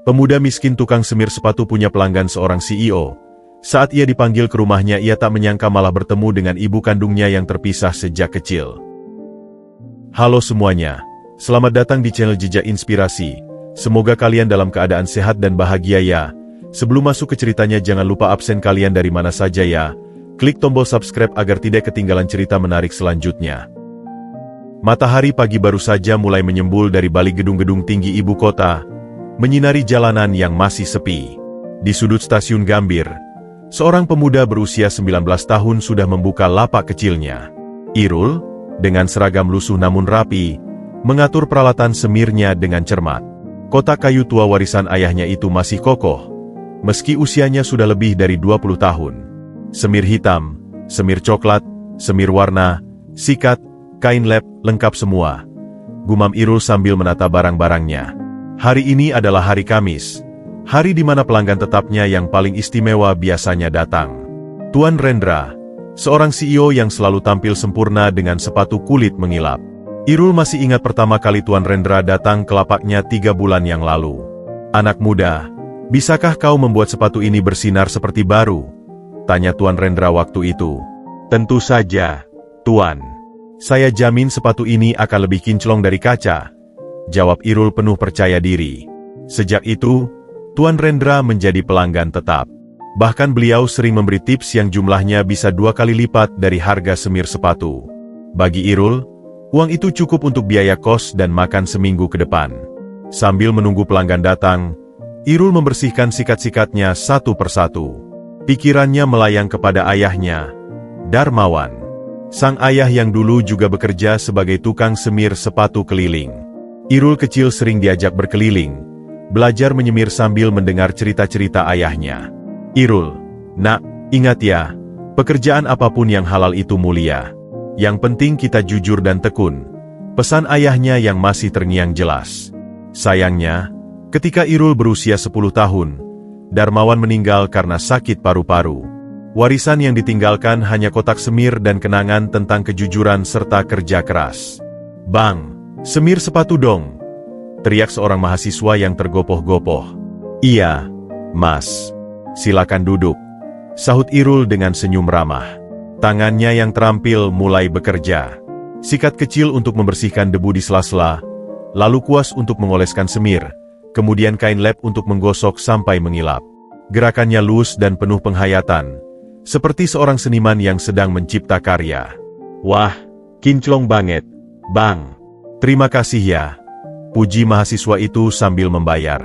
Pemuda miskin tukang semir sepatu punya pelanggan seorang CEO. Saat ia dipanggil ke rumahnya, ia tak menyangka malah bertemu dengan ibu kandungnya yang terpisah sejak kecil. Halo semuanya, selamat datang di channel Jejak Inspirasi. Semoga kalian dalam keadaan sehat dan bahagia ya. Sebelum masuk ke ceritanya, jangan lupa absen kalian dari mana saja ya. Klik tombol subscribe agar tidak ketinggalan cerita menarik selanjutnya. Matahari pagi baru saja mulai menyembul dari balik gedung-gedung tinggi ibu kota, menyinari jalanan yang masih sepi. Di sudut stasiun Gambir, seorang pemuda berusia 19 tahun sudah membuka lapak kecilnya. Irul, dengan seragam lusuh namun rapi, mengatur peralatan semirnya dengan cermat. Kotak kayu tua warisan ayahnya itu masih kokoh, meski usianya sudah lebih dari 20 tahun. Semir hitam, semir coklat, semir warna, sikat, kain lap, lengkap semua. Gumam Irul sambil menata barang-barangnya. Hari ini adalah hari Kamis, hari di mana pelanggan tetapnya yang paling istimewa biasanya datang. Tuan Rendra, seorang CEO yang selalu tampil sempurna dengan sepatu kulit mengilap. Irul masih ingat pertama kali Tuan Rendra datang ke lapaknya 3 bulan yang lalu. "Anak muda, bisakah kau membuat sepatu ini bersinar seperti baru?" tanya Tuan Rendra waktu itu. "Tentu saja, Tuan. Saya jamin sepatu ini akan lebih kinclong dari kaca," jawab Irul penuh percaya diri. Sejak itu, Tuan Rendra menjadi pelanggan tetap. Bahkan beliau sering memberi tips yang jumlahnya bisa 2 kali lipat dari harga semir sepatu. Bagi Irul, uang itu cukup untuk biaya kos dan makan seminggu ke depan. Sambil menunggu pelanggan datang, Irul membersihkan sikat-sikatnya satu persatu. Pikirannya melayang kepada ayahnya, Darmawan. Sang ayah yang dulu juga bekerja sebagai tukang semir sepatu keliling. Irul kecil sering diajak berkeliling, belajar menyemir sambil mendengar cerita-cerita ayahnya. "Irul, nak, ingat ya, pekerjaan apapun yang halal itu mulia. Yang penting kita jujur dan tekun," pesan ayahnya yang masih terngiang jelas. Sayangnya, ketika Irul berusia 10 tahun, Darmawan meninggal karena sakit paru-paru. Warisan yang ditinggalkan hanya kotak semir dan kenangan tentang kejujuran serta kerja keras. "Bang, semir sepatu dong," teriak seorang mahasiswa yang tergopoh-gopoh. "Iya, Mas. Silakan duduk," sahut Irul dengan senyum ramah. Tangannya yang terampil mulai bekerja. Sikat kecil untuk membersihkan debu di sela-sela, lalu kuas untuk mengoleskan semir, kemudian kain lap untuk menggosok sampai mengilap. Gerakannya lus dan penuh penghayatan, seperti seorang seniman yang sedang mencipta karya. "Wah, kinclong banget, Bang. Terima kasih ya," puji mahasiswa itu sambil membayar.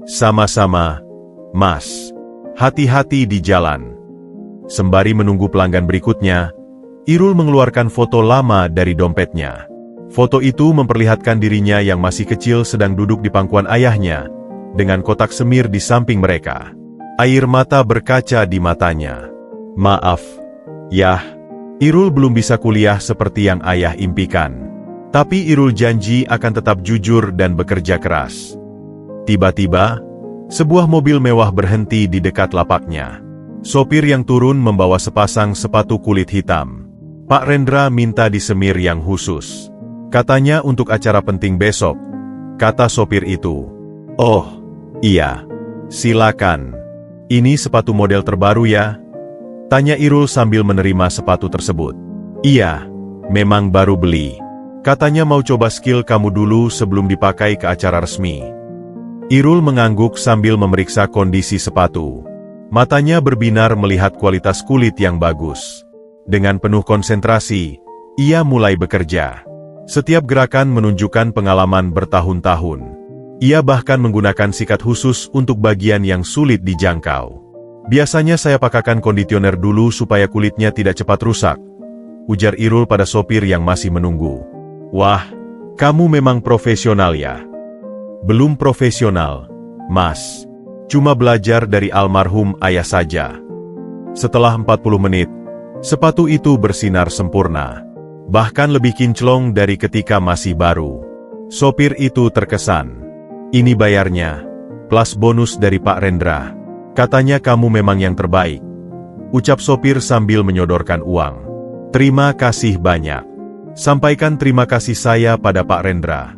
"Sama-sama, Mas. Hati-hati di jalan." Sembari menunggu pelanggan berikutnya, Irul mengeluarkan foto lama dari dompetnya. Foto itu memperlihatkan dirinya yang masih kecil sedang duduk di pangkuan ayahnya, dengan kotak semir di samping mereka. Air mata berkaca di matanya. "Maaf, Yah, Irul belum bisa kuliah seperti yang ayah impikan. Tapi Irul janji akan tetap jujur dan bekerja keras." Tiba-tiba, sebuah mobil mewah berhenti di dekat lapaknya. Sopir yang turun membawa sepasang sepatu kulit hitam. "Pak Rendra minta disemir yang khusus. Katanya untuk acara penting besok," kata sopir itu. "Oh, iya. Silakan. Ini sepatu model terbaru ya?" tanya Irul sambil menerima sepatu tersebut. "Iya, memang baru beli. Katanya mau coba skill kamu dulu sebelum dipakai ke acara resmi." Irul mengangguk sambil memeriksa kondisi sepatu. Matanya berbinar melihat kualitas kulit yang bagus. Dengan penuh konsentrasi, ia mulai bekerja. Setiap gerakan menunjukkan pengalaman bertahun-tahun. Ia bahkan menggunakan sikat khusus untuk bagian yang sulit dijangkau. "Biasanya saya pakaikan kondisioner dulu supaya kulitnya tidak cepat rusak," ujar Irul pada sopir yang masih menunggu. "Wah, kamu memang profesional ya." "Belum profesional, Mas. Cuma belajar dari almarhum ayah saja." Setelah 40 menit, sepatu itu bersinar sempurna. Bahkan lebih kinclong dari ketika masih baru. Sopir itu terkesan. "Ini bayarnya, plus bonus dari Pak Rendra. Katanya kamu memang yang terbaik," ucap sopir sambil menyodorkan uang. "Terima kasih banyak. Sampaikan terima kasih saya pada Pak Rendra."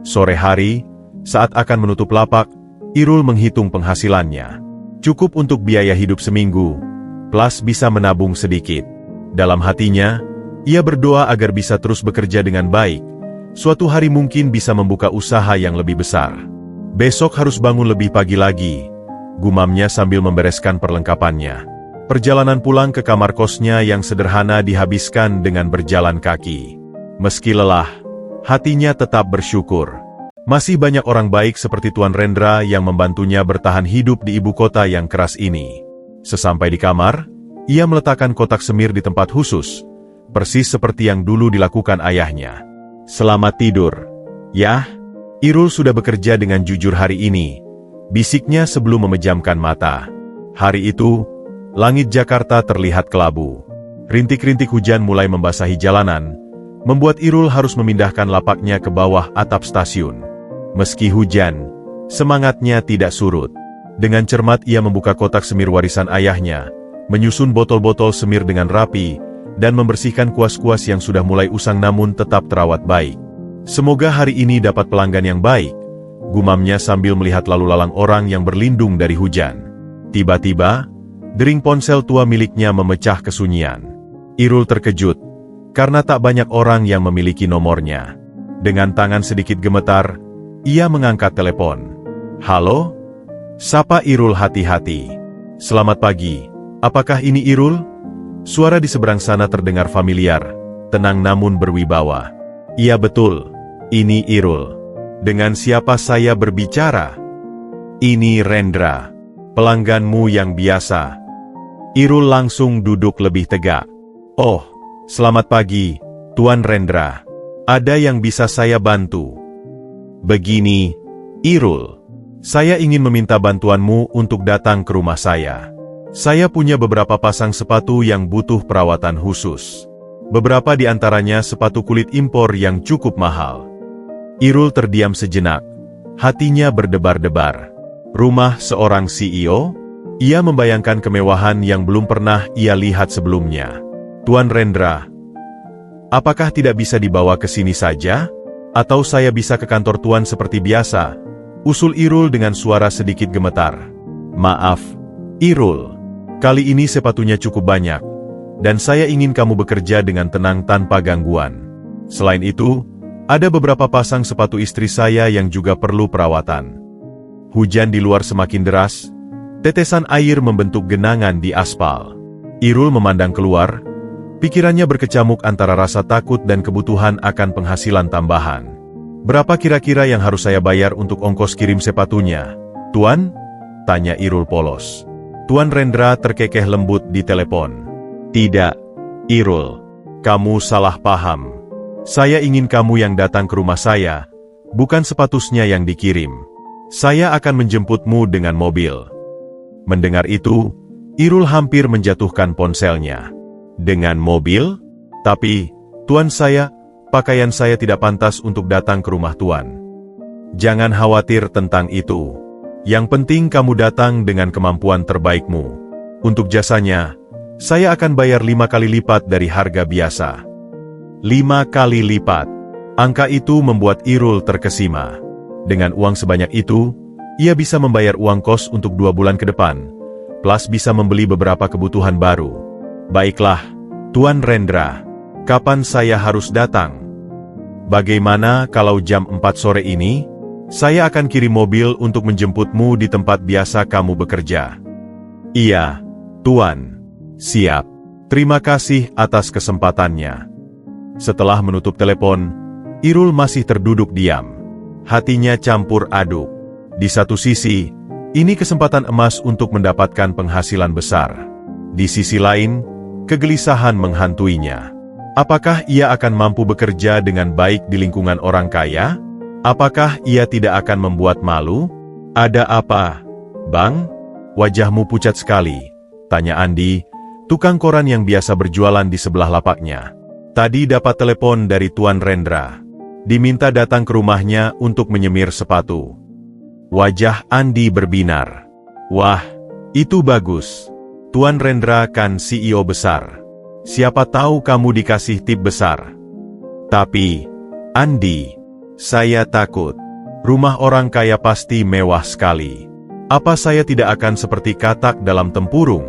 Sore hari, saat akan menutup lapak, Irul menghitung penghasilannya. Cukup untuk biaya hidup seminggu, plus bisa menabung sedikit. Dalam hatinya, ia berdoa agar bisa terus bekerja dengan baik. Suatu hari mungkin bisa membuka usaha yang lebih besar. Besok harus bangun lebih pagi lagi, gumamnya sambil membereskan perlengkapannya. Perjalanan pulang ke kamar kosnya yang sederhana dihabiskan dengan berjalan kaki. Meski lelah, hatinya tetap bersyukur. Masih banyak orang baik seperti Tuan Rendra yang membantunya bertahan hidup di ibu kota yang keras ini. Sesampai di kamar, ia meletakkan kotak semir di tempat khusus, persis seperti yang dulu dilakukan ayahnya. Selamat tidur. Yah, Irul sudah bekerja dengan jujur hari ini, bisiknya sebelum memejamkan mata. Hari itu, langit Jakarta terlihat kelabu. Rintik-rintik hujan mulai membasahi jalanan, membuat Irul harus memindahkan lapaknya ke bawah atap stasiun. Meski hujan, semangatnya tidak surut. Dengan cermat ia membuka kotak semir warisan ayahnya, menyusun botol-botol semir dengan rapi, dan membersihkan kuas-kuas yang sudah mulai usang namun tetap terawat baik. Semoga hari ini dapat pelanggan yang baik, gumamnya sambil melihat lalu lalang orang yang berlindung dari hujan. Tiba-tiba, dering ponsel tua miliknya memecah kesunyian. Irul terkejut, karena tak banyak orang yang memiliki nomornya. Dengan tangan sedikit gemetar, ia mengangkat telepon. Halo? Sapa Irul hati-hati. Selamat pagi, apakah ini Irul? Suara di seberang sana terdengar familiar, tenang namun berwibawa. Iya betul, ini Irul. Dengan siapa saya berbicara? Ini Rendra, pelangganmu yang biasa. Irul langsung duduk lebih tegak. Oh, selamat pagi, Tuan Rendra. Ada yang bisa saya bantu? Begini, Irul. Saya ingin meminta bantuanmu untuk datang ke rumah saya. Saya punya beberapa pasang sepatu yang butuh perawatan khusus. Beberapa di antaranya sepatu kulit impor yang cukup mahal. Irul terdiam sejenak. Hatinya berdebar-debar. Rumah seorang CEO? Ia membayangkan kemewahan yang belum pernah ia lihat sebelumnya. Tuan Rendra, apakah tidak bisa dibawa ke sini saja? Atau saya bisa ke kantor Tuan seperti biasa? Usul Irul dengan suara sedikit gemetar. Maaf, Irul. Kali ini sepatunya cukup banyak, dan saya ingin kamu bekerja dengan tenang tanpa gangguan. Selain itu, ada beberapa pasang sepatu istri saya yang juga perlu perawatan. Hujan di luar semakin deras, tetesan air membentuk genangan di aspal. Irul memandang keluar, pikirannya berkecamuk antara rasa takut dan kebutuhan akan penghasilan tambahan. Berapa kira-kira yang harus saya bayar untuk ongkos kirim sepatunya, Tuan? Tanya Irul polos. Tuan Rendra terkekeh lembut di telepon. Tidak, Irul. Kamu salah paham. Saya ingin kamu yang datang ke rumah saya, bukan sepatunya yang dikirim. Saya akan menjemputmu dengan mobil. Mendengar itu, Irul hampir menjatuhkan ponselnya. Dengan mobil? Tapi, Tuan pakaian saya tidak pantas untuk datang ke rumah Tuan. Jangan khawatir tentang itu. Yang penting kamu datang dengan kemampuan terbaikmu. Untuk jasanya, saya akan bayar 5 kali lipat dari harga biasa. 5 kali lipat. Angka itu membuat Irul terkesima. Dengan uang sebanyak itu, ia bisa membayar uang kos untuk 2 bulan ke depan, plus bisa membeli beberapa kebutuhan baru. Baiklah, Tuan Rendra, kapan saya harus datang? Bagaimana kalau jam 4 sore ini? Saya akan kirim mobil untuk menjemputmu di tempat biasa kamu bekerja. Iya, Tuan. Siap. Terima kasih atas kesempatannya. Setelah menutup telepon, Irul masih terduduk diam. Hatinya campur aduk. Di satu sisi, ini kesempatan emas untuk mendapatkan penghasilan besar. Di sisi lain, kegelisahan menghantuinya. Apakah ia akan mampu bekerja dengan baik di lingkungan orang kaya? Apakah ia tidak akan membuat malu? Ada apa, Bang? Wajahmu pucat sekali, tanya Andi, tukang koran yang biasa berjualan di sebelah lapaknya. Tadi dapat telepon dari Tuan Rendra. Diminta datang ke rumahnya untuk menyemir sepatu. Wajah Andi berbinar. Wah, itu bagus. Tuan Rendra kan CEO besar. Siapa tahu kamu dikasih tip besar. Tapi, Andi, saya takut. Rumah orang kaya pasti mewah sekali. Apa saya tidak akan seperti katak dalam tempurung?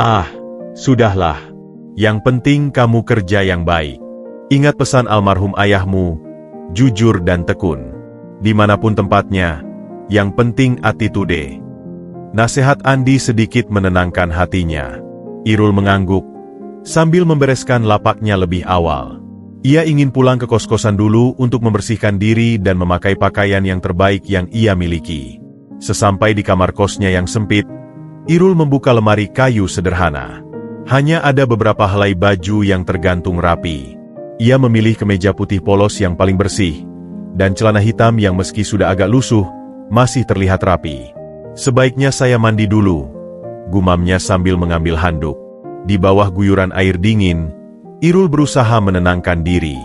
Ah, sudahlah. Yang penting kamu kerja yang baik. Ingat pesan almarhum ayahmu, jujur dan tekun. Dimanapun tempatnya, yang penting attitude. Nasihat Andi sedikit menenangkan hatinya. Irul mengangguk, sambil membereskan lapaknya lebih awal. Ia ingin pulang ke kos-kosan dulu untuk membersihkan diri dan memakai pakaian yang terbaik yang ia miliki. Sesampai di kamar kosnya yang sempit, Irul membuka lemari kayu sederhana. Hanya ada beberapa helai baju yang tergantung rapi. Ia memilih kemeja putih polos yang paling bersih, dan celana hitam yang meski sudah agak lusuh, masih terlihat rapi. Sebaiknya saya mandi dulu, gumamnya sambil mengambil handuk. Di bawah guyuran air dingin, Irul berusaha menenangkan diri.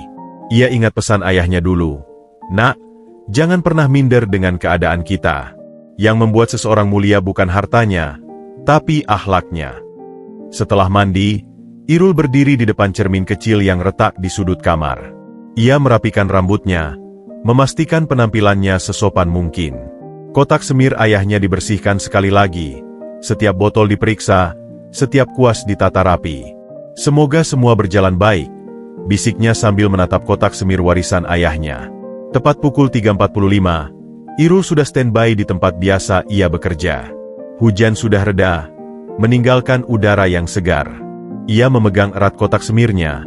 Ia ingat pesan ayahnya dulu. Nak, jangan pernah minder dengan keadaan kita. Yang membuat seseorang mulia bukan hartanya, tapi akhlaknya. Setelah mandi, Irul berdiri di depan cermin kecil yang retak di sudut kamar. Ia merapikan rambutnya, memastikan penampilannya sesopan mungkin. Kotak semir ayahnya dibersihkan sekali lagi, setiap botol diperiksa, setiap kuas ditata rapi. Semoga semua berjalan baik, bisiknya sambil menatap kotak semir warisan ayahnya. Tepat pukul 3.45, Irul sudah standby di tempat biasa ia bekerja. Hujan sudah reda, meninggalkan udara yang segar. Ia memegang erat kotak semirnya,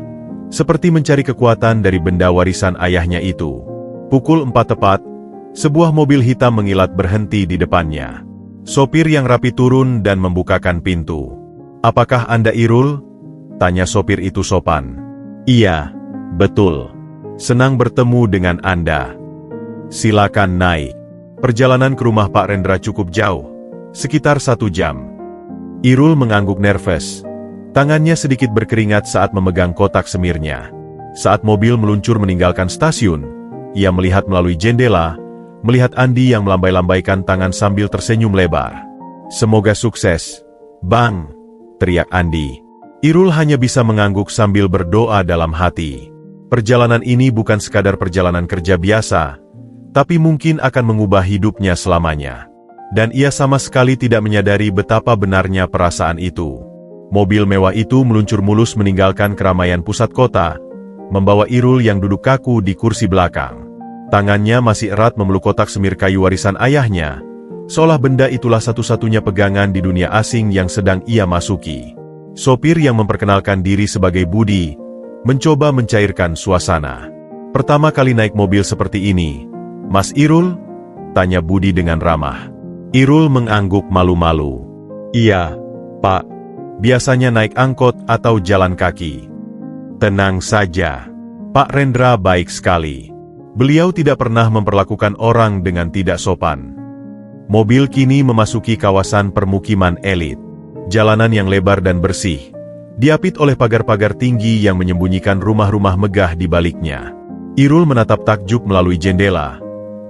seperti mencari kekuatan dari benda warisan ayahnya itu. Pukul 4 tepat, sebuah mobil hitam mengilat berhenti di depannya. Sopir yang rapi turun dan membukakan pintu. "Apakah Anda Irul?" tanya sopir itu sopan. "Iya, betul. Senang bertemu dengan Anda. Silakan naik." Perjalanan ke rumah Pak Rendra cukup jauh, sekitar 1 jam. Irul mengangguk nervous. Tangannya sedikit berkeringat saat memegang kotak semirnya. Saat mobil meluncur meninggalkan stasiun, ia melihat melalui jendela, melihat Andi yang melambai-lambaikan tangan sambil tersenyum lebar. "Semoga sukses, Bang," teriak Andi. Irul hanya bisa mengangguk sambil berdoa dalam hati. Perjalanan ini bukan sekadar perjalanan kerja biasa, tapi mungkin akan mengubah hidupnya selamanya. Dan ia sama sekali tidak menyadari betapa benarnya perasaan itu. Mobil mewah itu meluncur mulus meninggalkan keramaian pusat kota, membawa Irul yang duduk kaku di kursi belakang. Tangannya masih erat memeluk kotak semir kayu warisan ayahnya, seolah benda itulah satu-satunya pegangan di dunia asing yang sedang ia masuki. Sopir yang memperkenalkan diri sebagai Budi, mencoba mencairkan suasana. "Pertama kali naik mobil seperti ini, Mas Irul?" tanya Budi dengan ramah. Irul mengangguk malu-malu. "Iya, Pak. Biasanya naik angkot atau jalan kaki." "Tenang saja. Pak Rendra baik sekali. Beliau tidak pernah memperlakukan orang dengan tidak sopan." Mobil kini memasuki kawasan permukiman elit. Jalanan yang lebar dan bersih, diapit oleh pagar-pagar tinggi yang menyembunyikan rumah-rumah megah di baliknya. Irul menatap takjub melalui jendela.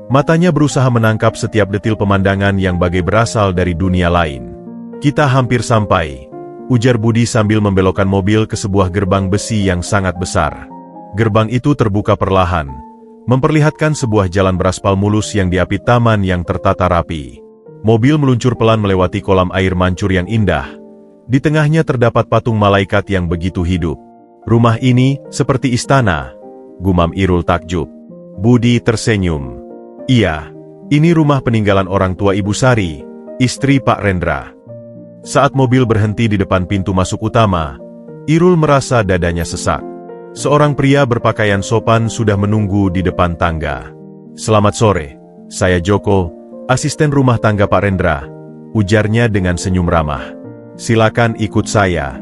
Matanya berusaha menangkap setiap detil pemandangan yang bagai berasal dari dunia lain. "Kita hampir sampai," ujar Budi sambil membelokkan mobil ke sebuah gerbang besi yang sangat besar. Gerbang itu terbuka perlahan, memperlihatkan sebuah jalan beraspal mulus yang diapit taman yang tertata rapi. Mobil meluncur pelan melewati kolam air mancur yang indah. Di tengahnya terdapat patung malaikat yang begitu hidup. "Rumah ini seperti istana," gumam Irul takjub. Budi tersenyum. "Iya, ini rumah peninggalan orang tua Ibu Sari, istri Pak Rendra." Saat mobil berhenti di depan pintu masuk utama, Irul merasa dadanya sesak. Seorang pria berpakaian sopan sudah menunggu di depan tangga. "Selamat sore, saya Joko, asisten rumah tangga Pak Rendra," ujarnya dengan senyum ramah. "Silakan ikut saya."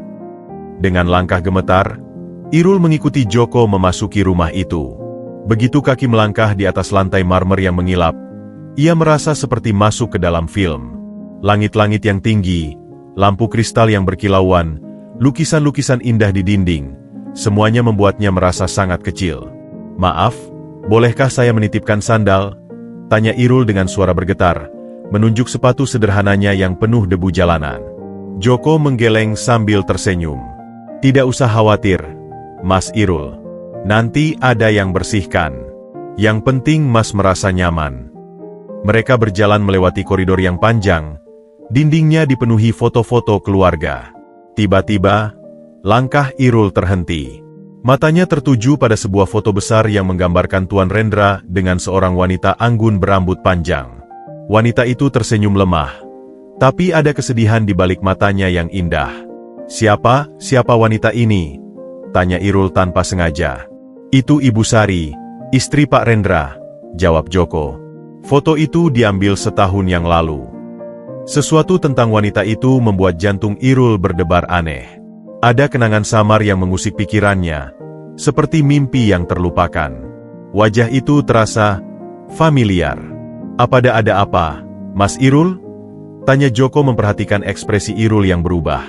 Dengan langkah gemetar, Irul mengikuti Joko memasuki rumah itu. Begitu kaki melangkah di atas lantai marmer yang mengilap, ia merasa seperti masuk ke dalam film. Langit-langit yang tinggi, lampu kristal yang berkilauan, lukisan-lukisan indah di dinding, semuanya membuatnya merasa sangat kecil. "Maaf, bolehkah saya menitipkan sandal?" tanya Irul dengan suara bergetar, menunjuk sepatu sederhananya yang penuh debu jalanan. Joko menggeleng sambil tersenyum. "Tidak usah khawatir, Mas Irul. Nanti ada yang bersihkan. Yang penting Mas merasa nyaman." Mereka berjalan melewati koridor yang panjang, dindingnya dipenuhi foto-foto keluarga. Tiba-tiba, langkah Irul terhenti. Matanya tertuju pada sebuah foto besar yang menggambarkan Tuan Rendra dengan seorang wanita anggun berambut panjang. Wanita itu tersenyum lemah, tapi ada kesedihan di balik matanya yang indah. Siapa wanita ini? Tanya Irul tanpa sengaja. Itu Ibu Sari, istri Pak Rendra, jawab Joko. Foto itu diambil setahun yang lalu. Sesuatu tentang wanita itu membuat jantung Irul berdebar aneh. Ada kenangan samar yang mengusik pikirannya, seperti mimpi yang terlupakan. Wajah itu terasa familiar. Ada apa, Mas Irul? Tanya Joko memperhatikan ekspresi Irul yang berubah.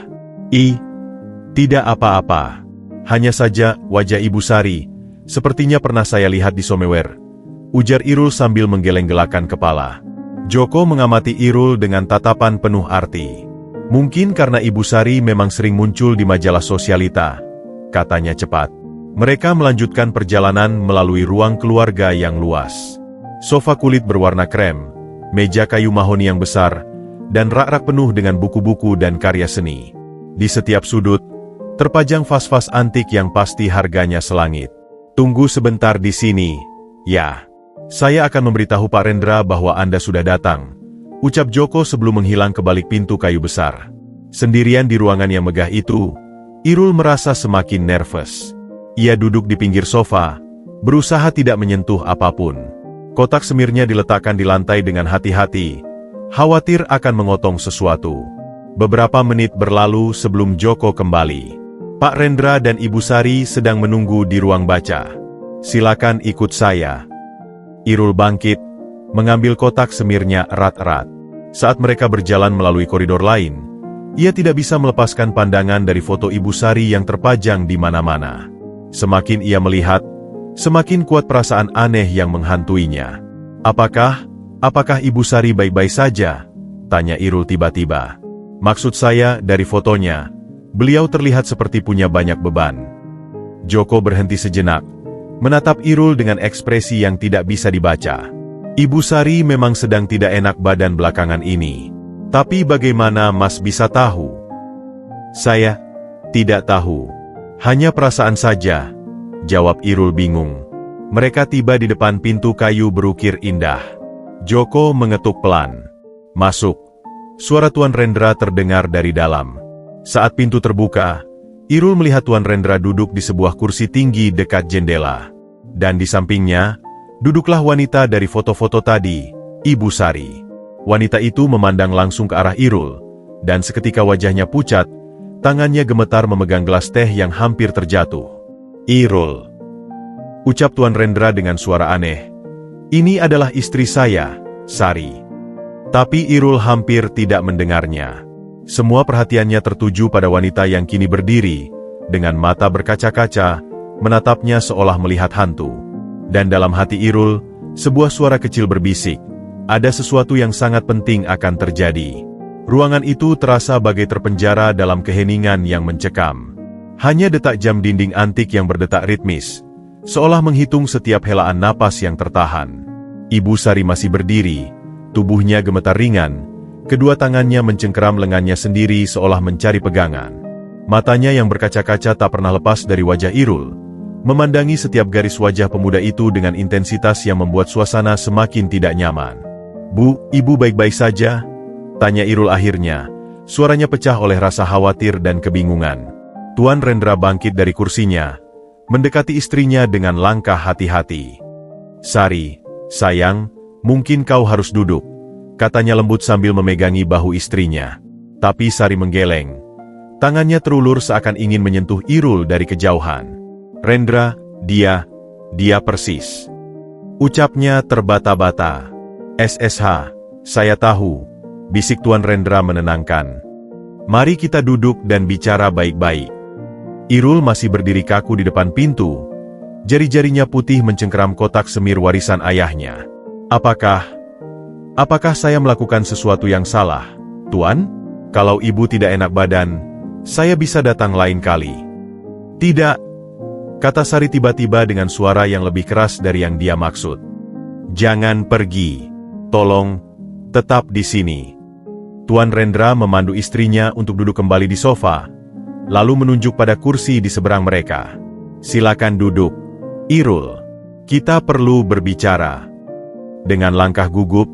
Tidak apa-apa. Hanya saja wajah Ibu Sari, sepertinya pernah saya lihat di Somewer, ujar Irul sambil menggeleng-gelakkan kepala. Joko mengamati Irul dengan tatapan penuh arti. Mungkin karena Ibu Sari memang sering muncul di majalah Sosialita, katanya cepat. Mereka melanjutkan perjalanan melalui ruang keluarga yang luas. Sofa kulit berwarna krem, meja kayu mahoni yang besar, dan rak-rak penuh dengan buku-buku dan karya seni. Di setiap sudut, terpajang vas-vas antik yang pasti harganya selangit. Tunggu sebentar di sini, ya. Saya akan memberitahu Pak Rendra bahwa Anda sudah datang, ucap Joko sebelum menghilang ke balik pintu kayu besar. Sendirian di ruangan yang megah itu, Irul merasa semakin nervous. Ia duduk di pinggir sofa, berusaha tidak menyentuh apapun. Kotak semirnya diletakkan di lantai dengan hati-hati, khawatir akan mengotong sesuatu. Beberapa menit berlalu sebelum Joko kembali. Pak Rendra dan Ibu Sari sedang menunggu di ruang baca. Silakan ikut saya. Irul bangkit, mengambil kotak semirnya erat-erat. Saat mereka berjalan melalui koridor lain, ia tidak bisa melepaskan pandangan dari foto Ibu Sari yang terpajang di mana-mana. Semakin ia melihat, semakin kuat perasaan aneh yang menghantuinya. Apakah Ibu Sari baik-baik saja? Tanya Irul tiba-tiba. Maksud saya, dari fotonya, beliau terlihat seperti punya banyak beban. Joko berhenti sejenak, menatap Irul dengan ekspresi yang tidak bisa dibaca. Ibu Sari memang sedang tidak enak badan belakangan ini. Tapi bagaimana Mas bisa tahu? Saya tidak tahu. Hanya perasaan saja, jawab Irul bingung. Mereka tiba di depan pintu kayu berukir indah. Joko mengetuk pelan. Masuk. Suara Tuan Rendra terdengar dari dalam. Saat pintu terbuka, Irul melihat Tuan Rendra duduk di sebuah kursi tinggi dekat jendela. Dan di sampingnya, duduklah wanita dari foto-foto tadi, Ibu Sari. Wanita itu memandang langsung ke arah Irul, dan seketika wajahnya pucat, tangannya gemetar memegang gelas teh yang hampir terjatuh. Irul, ucap Tuan Rendra dengan suara aneh. Ini adalah istri saya, Sari. Tapi Irul hampir tidak mendengarnya. Semua perhatiannya tertuju pada wanita yang kini berdiri, dengan mata berkaca-kaca, menatapnya seolah melihat hantu. Dan dalam hati Irul, sebuah suara kecil berbisik, ada sesuatu yang sangat penting akan terjadi. Ruangan itu terasa bagai terpenjara dalam keheningan yang mencekam. Hanya detak jam dinding antik yang berdetak ritmis, seolah menghitung setiap helaan napas yang tertahan. Ibu Sari masih berdiri, tubuhnya gemetar ringan, kedua tangannya mencengkeram lengannya sendiri seolah mencari pegangan. Matanya yang berkaca-kaca tak pernah lepas dari wajah Irul, memandangi setiap garis wajah pemuda itu dengan intensitas yang membuat suasana semakin tidak nyaman. Bu, Ibu baik-baik saja? Tanya Irul akhirnya, suaranya pecah oleh rasa khawatir dan kebingungan. Tuan Rendra bangkit dari kursinya, mendekati istrinya dengan langkah hati-hati. Sari, sayang, mungkin kau harus duduk, katanya lembut sambil memegangi bahu istrinya. Tapi Sari menggeleng. Tangannya terulur seakan ingin menyentuh Irul dari kejauhan. Rendra, dia persis. Ucapnya terbata-bata. SSH, saya tahu, bisik Tuan Rendra menenangkan. Mari kita duduk dan bicara baik-baik. Irul masih berdiri kaku di depan pintu. Jari-jarinya putih mencengkeram kotak semir warisan ayahnya. Apakah saya melakukan sesuatu yang salah, Tuan? Kalau Ibu tidak enak badan, saya bisa datang lain kali. Tidak, kata Sari tiba-tiba dengan suara yang lebih keras dari yang dia maksud. Jangan pergi. Tolong, tetap di sini. Tuan Rendra memandu istrinya untuk duduk kembali di sofa, lalu menunjuk pada kursi di seberang mereka. Silakan duduk, Irul. Kita perlu berbicara. Dengan langkah gugup,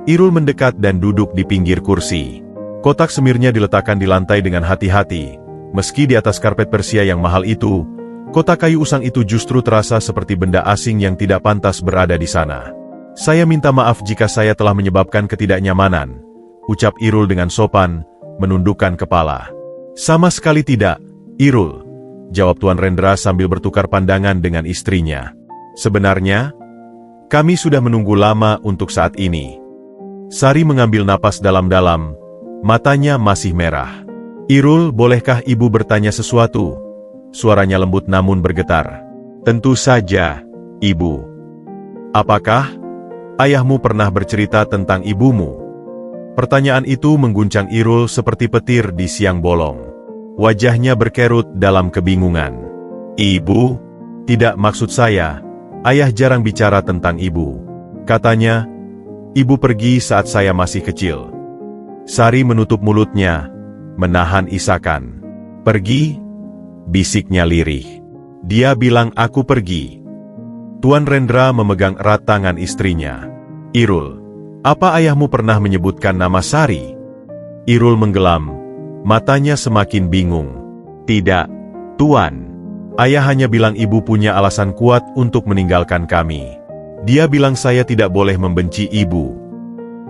Irul mendekat dan duduk di pinggir kursi. Kotak semirnya diletakkan di lantai dengan hati-hati. Meski di atas karpet Persia yang mahal itu, kotak kayu usang itu justru terasa seperti benda asing yang tidak pantas berada di sana. Saya minta maaf jika saya telah menyebabkan ketidaknyamanan, ucap Irul dengan sopan, menundukkan kepala. Sama sekali tidak, Irul, jawab Tuan Rendra sambil bertukar pandangan dengan istrinya. Sebenarnya, kami sudah menunggu lama untuk saat ini. Sari mengambil napas dalam-dalam, matanya masih merah. Irul, bolehkah ibu bertanya sesuatu? Suaranya lembut namun bergetar. Tentu saja, ibu. Apakah ayahmu pernah bercerita tentang ibumu? Pertanyaan itu mengguncang Irul seperti petir di siang bolong. Wajahnya berkerut dalam kebingungan. Ibu? Tidak, maksud saya, ayah jarang bicara tentang ibu. Katanya, ibu pergi saat saya masih kecil. Sari menutup mulutnya, menahan isakan. Pergi? Bisiknya lirih. Dia bilang aku pergi. Tuan Rendra memegang erat tangan istrinya. Irul, apa ayahmu pernah menyebutkan nama Sari? Irul menggelam, matanya semakin bingung. Tidak, Tuan. Ayah hanya bilang ibu punya alasan kuat untuk meninggalkan kami. Dia bilang saya tidak boleh membenci ibu.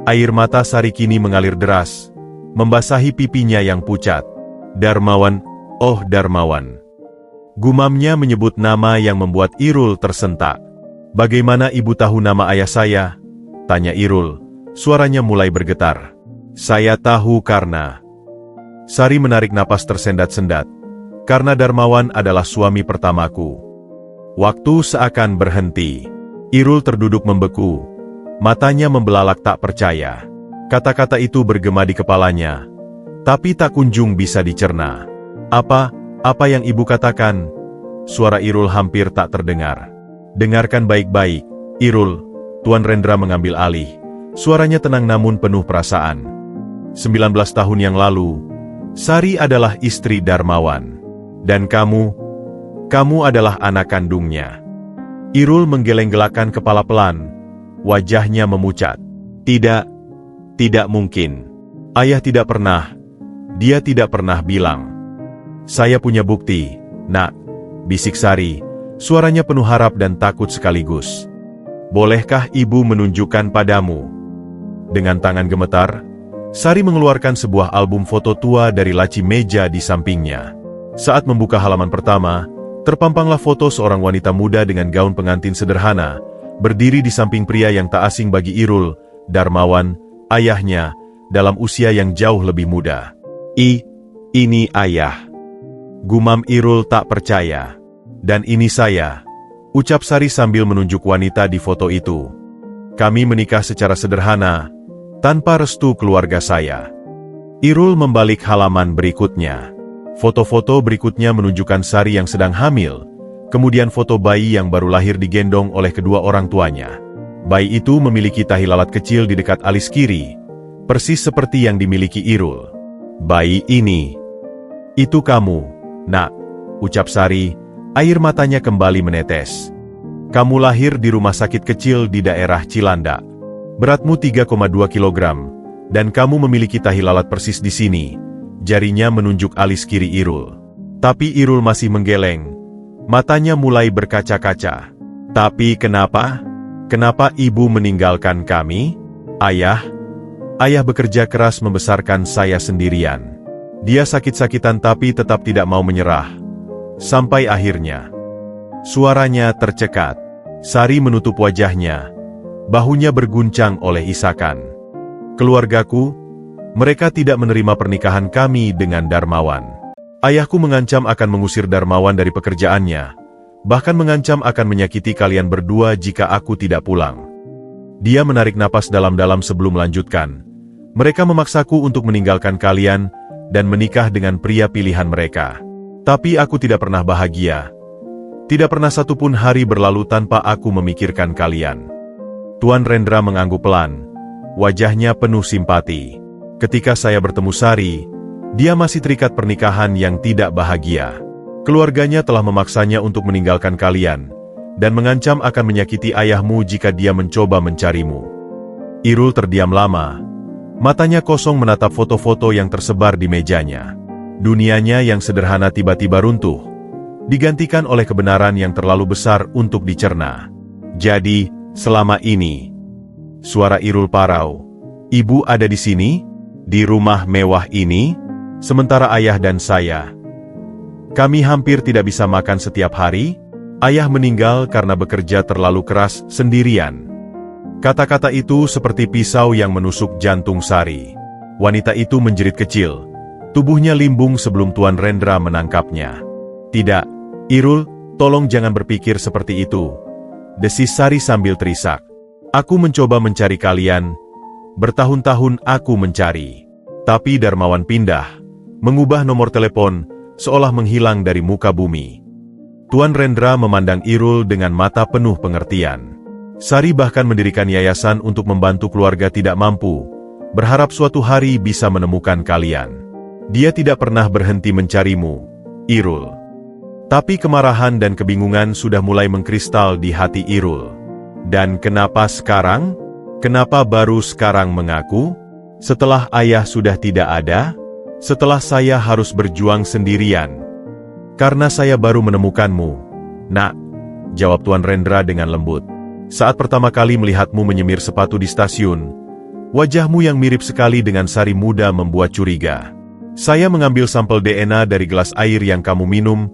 Air mata Sari kini mengalir deras, membasahi pipinya yang pucat. Darmawan, oh Darmawan. Gumamnya menyebut nama yang membuat Irul tersentak. Bagaimana ibu tahu nama ayah saya? Tanya Irul, suaranya mulai bergetar. Saya tahu karena... Sari menarik napas tersendat-sendat. Karena Darmawan adalah suami pertamaku. Waktu seakan berhenti. Irul terduduk membeku. Matanya membelalak tak percaya. Kata-kata itu bergema di kepalanya, tapi tak kunjung bisa dicerna. Apa yang ibu katakan? Suara Irul hampir tak terdengar. Dengarkan baik-baik, Irul. Tuan Rendra mengambil alih. Suaranya tenang namun penuh perasaan. 19 tahun yang lalu, Sari adalah istri Darmawan. Dan kamu adalah anak kandungnya. Irul menggeleng-gelakkan kepala pelan. Wajahnya memucat. Tidak mungkin. Ayah tidak pernah. Dia tidak pernah bilang. Saya punya bukti, nak, bisik Sari. Suaranya penuh harap dan takut sekaligus. Bolehkah ibu menunjukkan padamu? Dengan tangan gemetar, Sari mengeluarkan sebuah album foto tua dari laci meja di sampingnya. Saat membuka halaman pertama, terpampanglah foto seorang wanita muda dengan gaun pengantin sederhana, berdiri di samping pria yang tak asing bagi Irul, Darmawan, ayahnya, dalam usia yang jauh lebih muda. Ini ayah. Gumam Irul tak percaya. Dan ini saya, ucap Sari sambil menunjuk wanita di foto itu. Kami menikah secara sederhana, tanpa restu keluarga saya. Irul membalik halaman berikutnya. Foto-foto berikutnya menunjukkan Sari yang sedang hamil, kemudian foto bayi yang baru lahir digendong oleh kedua orang tuanya. Bayi itu memiliki tahi lalat kecil di dekat alis kiri, persis seperti yang dimiliki Irul. Bayi ini, itu kamu, nak, ucap Sari, air matanya kembali menetes. Kamu lahir di rumah sakit kecil di daerah Cilandak. Beratmu 3,2 kilogram, dan kamu memiliki tahi lalat persis di sini. Jarinya menunjuk alis kiri Irul. Tapi Irul masih menggeleng. Matanya mulai berkaca-kaca. Tapi kenapa? Kenapa ibu meninggalkan kami? Ayah bekerja keras membesarkan saya sendirian. Dia sakit-sakitan tapi tetap tidak mau menyerah. Sampai akhirnya, suaranya tercekat. Sari menutup wajahnya. Bahunya berguncang oleh isakan. Keluargaku, mereka tidak menerima pernikahan kami dengan Darmawan. Ayahku mengancam akan mengusir Darmawan dari pekerjaannya, bahkan mengancam akan menyakiti kalian berdua jika aku tidak pulang. Dia menarik napas dalam-dalam sebelum melanjutkan. Mereka memaksaku untuk meninggalkan kalian dan menikah dengan pria pilihan mereka. Tapi aku tidak pernah bahagia. Tidak pernah satupun hari berlalu tanpa aku memikirkan kalian. Tuan Rendra mengangguk pelan. wajahnya penuh simpati. Ketika saya bertemu Sari, dia masih terikat pernikahan yang tidak bahagia. Keluarganya telah memaksanya untuk meninggalkan kalian, dan mengancam akan menyakiti ayahmu jika dia mencoba mencarimu. Irul terdiam lama. Matanya kosong menatap foto-foto yang tersebar di mejanya. Dunianya yang sederhana tiba-tiba runtuh, digantikan oleh kebenaran yang terlalu besar untuk dicerna. Jadi, selama ini, suara Irul parau. Ibu ada di sini, di rumah mewah ini, sementara ayah dan saya. Kami hampir tidak bisa makan setiap hari. Ayah meninggal karena bekerja terlalu keras sendirian. Kata-kata itu seperti pisau yang menusuk jantung Sari. Wanita itu menjerit kecil. Tubuhnya limbung sebelum Tuan Rendra menangkapnya. Tidak, Irul, tolong jangan berpikir seperti itu, desis Sari sambil terisak. Aku mencoba mencari kalian. Bertahun-tahun aku mencari. Tapi Darmawan pindah, mengubah nomor telepon, seolah menghilang dari muka bumi. Tuan Rendra memandang Irul dengan mata penuh pengertian. Sari bahkan mendirikan yayasan untuk membantu keluarga tidak mampu, berharap suatu hari bisa menemukan kalian. Dia tidak pernah berhenti mencarimu, Irul. Tapi kemarahan dan kebingungan sudah mulai mengkristal di hati Irul. Dan kenapa sekarang? Kenapa baru sekarang mengaku? Setelah ayah sudah tidak ada? Setelah saya harus berjuang sendirian? Karena saya baru menemukanmu, Nak, jawab Tuan Rendra dengan lembut. Saat pertama kali melihatmu menyemir sepatu di stasiun, wajahmu yang mirip sekali dengan Sari muda membuat curiga. Saya mengambil sampel DNA dari gelas air yang kamu minum,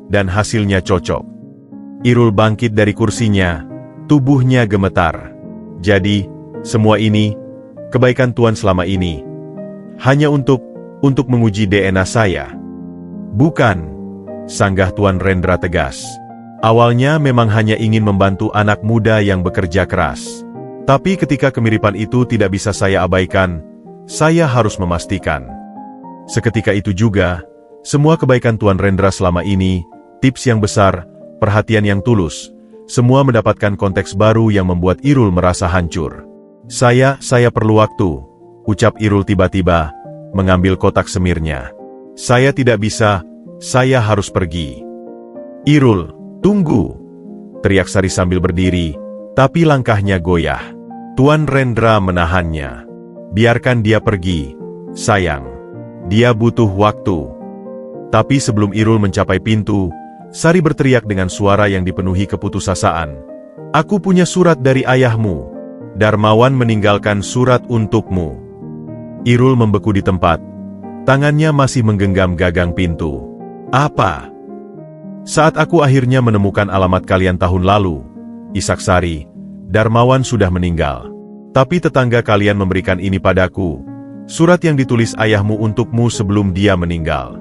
dan hasilnya cocok. Irul bangkit dari kursinya, tubuhnya gemetar. Jadi, semua ini, kebaikan Tuan selama ini, hanya untuk menguji DNA saya. Bukan, sanggah Tuan Rendra tegas. Awalnya memang hanya ingin membantu anak muda yang bekerja keras. Tapi ketika kemiripan itu tidak bisa saya abaikan, saya harus memastikan. Seketika itu juga, semua kebaikan Tuan Rendra selama ini, tips yang besar, perhatian yang tulus, semua mendapatkan konteks baru yang membuat Irul merasa hancur. Saya perlu waktu, ucap Irul tiba-tiba, mengambil kotak semirnya. Saya tidak bisa, saya harus pergi. Irul, tunggu, teriak Sari sambil berdiri, tapi langkahnya goyah. Tuan Rendra menahannya. Biarkan dia pergi, sayang. Dia butuh waktu. Tapi sebelum Irul mencapai pintu, Sari berteriak dengan suara yang dipenuhi keputusasaan. Aku punya surat dari ayahmu. Darmawan meninggalkan surat untukmu. Irul membeku di tempat. Tangannya masih menggenggam gagang pintu. Apa? Saat aku akhirnya menemukan alamat kalian tahun lalu, Ishak Sari, Darmawan sudah meninggal. Tapi tetangga kalian memberikan ini padaku, surat yang ditulis ayahmu untukmu sebelum dia meninggal.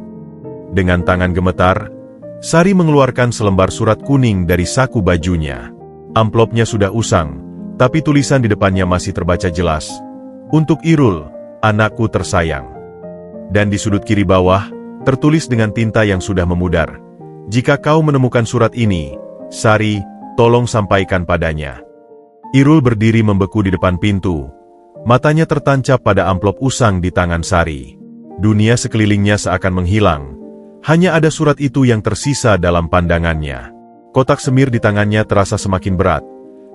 Dengan tangan gemetar, Sari mengeluarkan selembar surat kuning dari saku bajunya. Amplopnya sudah usang, tapi tulisan di depannya masih terbaca jelas. Untuk Irul, anakku tersayang. Dan di sudut kiri bawah, tertulis dengan tinta yang sudah memudar. Jika kau menemukan surat ini, Sari, tolong sampaikan padanya. Irul berdiri membeku di depan pintu. Matanya tertancap pada amplop usang di tangan Sari. Dunia sekelilingnya seakan menghilang. Hanya ada surat itu yang tersisa dalam pandangannya. Kotak semir di tangannya terasa semakin berat.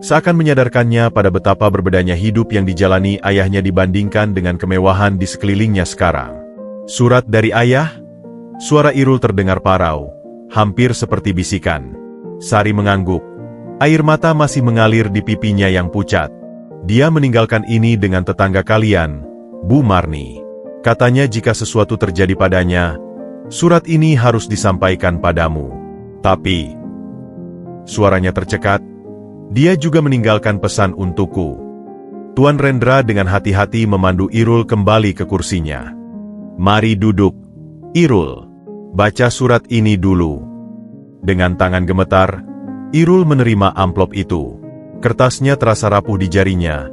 Seakan menyadarkannya pada betapa berbedanya hidup yang dijalani ayahnya dibandingkan dengan kemewahan di sekelilingnya sekarang. Surat dari ayah? Suara Irul terdengar parau, hampir seperti bisikan. Sari mengangguk. Air mata masih mengalir di pipinya yang pucat. Dia meninggalkan ini dengan tetangga kalian, Bu Marni. Katanya jika sesuatu terjadi padanya, surat ini harus disampaikan padamu. Tapi, suaranya tercekat. Dia juga meninggalkan pesan untukku. Tuan Rendra dengan hati-hati memandu Irul kembali ke kursinya. Mari duduk, Irul. Baca surat ini dulu. Dengan tangan gemetar, Irul menerima amplop itu. Kertasnya terasa rapuh di jarinya,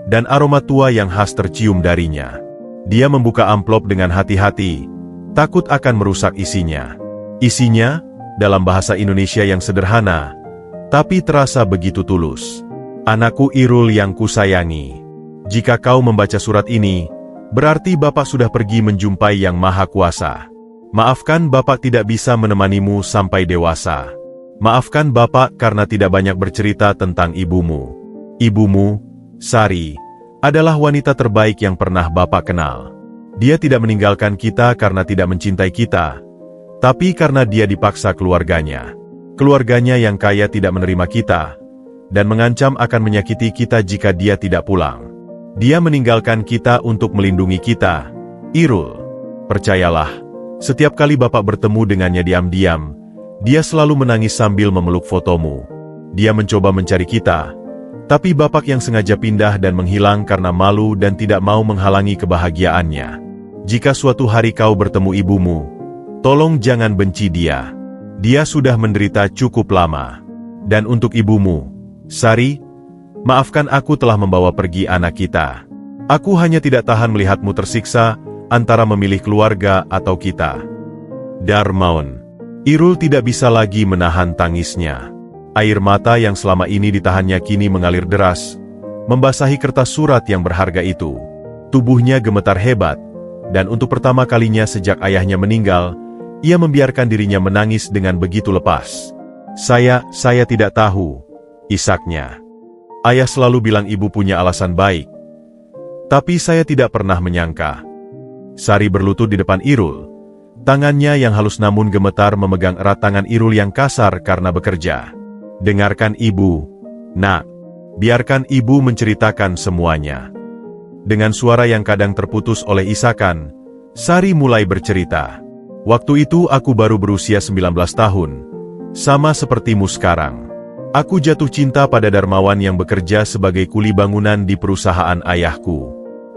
dan aroma tua yang khas tercium darinya. Dia membuka amplop dengan hati-hati, takut akan merusak isinya. Isinya, dalam bahasa Indonesia yang sederhana, tapi terasa begitu tulus. Anakku Irul yang kusayangi. Jika kau membaca surat ini, berarti Bapak sudah pergi menjumpai Yang Maha Kuasa. Maafkan Bapak tidak bisa menemanimu sampai dewasa. Maafkan Bapak karena tidak banyak bercerita tentang ibumu. Ibumu, Sari, adalah wanita terbaik yang pernah Bapak kenal. Dia tidak meninggalkan kita karena tidak mencintai kita, tapi karena dia dipaksa keluarganya. Keluarganya yang kaya tidak menerima kita, dan mengancam akan menyakiti kita jika dia tidak pulang. Dia meninggalkan kita untuk melindungi kita. Irul, percayalah, setiap kali Bapak bertemu dengannya diam-diam, dia selalu menangis sambil memeluk fotomu. Dia mencoba mencari kita, tapi Bapak yang sengaja pindah dan menghilang karena malu dan tidak mau menghalangi kebahagiaannya. Jika suatu hari kau bertemu ibumu, tolong jangan benci dia. Dia sudah menderita cukup lama. Dan untuk ibumu, Sari, maafkan aku telah membawa pergi anak kita. Aku hanya tidak tahan melihatmu tersiksa antara memilih keluarga atau kita. Darmawan. Irul tidak bisa lagi menahan tangisnya. Air mata yang selama ini ditahannya kini mengalir deras, membasahi kertas surat yang berharga itu. Tubuhnya gemetar hebat, dan untuk pertama kalinya sejak ayahnya meninggal, ia membiarkan dirinya menangis dengan begitu lepas. Saya tidak tahu, isaknya. Ayah selalu bilang ibu punya alasan baik. Tapi saya tidak pernah menyangka. Sari berlutut di depan Irul. Tangannya yang halus namun gemetar memegang erat tangan Irul yang kasar karena bekerja. Dengarkan ibu, nak. Biarkan ibu menceritakan semuanya. Dengan suara yang kadang terputus oleh isakan, Sari mulai bercerita. Waktu itu aku baru berusia 19 tahun. Sama sepertimu sekarang. Aku jatuh cinta pada Darmawan yang bekerja sebagai kuli bangunan di perusahaan ayahku.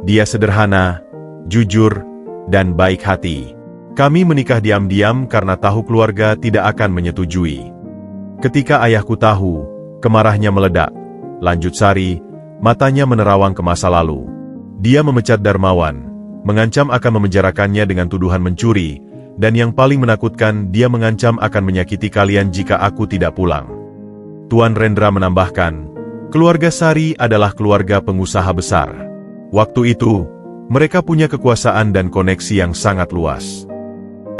Dia sederhana, jujur, dan baik hati. Kami menikah diam-diam karena tahu keluarga tidak akan menyetujui. Ketika ayahku tahu, kemarahnya meledak. Lanjut Sari, matanya menerawang ke masa lalu. Dia memecat Darmawan, mengancam akan memenjarakannya dengan tuduhan mencuri, dan yang paling menakutkan, dia mengancam akan menyakiti kalian jika aku tidak pulang. Tuan Rendra menambahkan, keluarga Sari adalah keluarga pengusaha besar. Waktu itu, mereka punya kekuasaan dan koneksi yang sangat luas.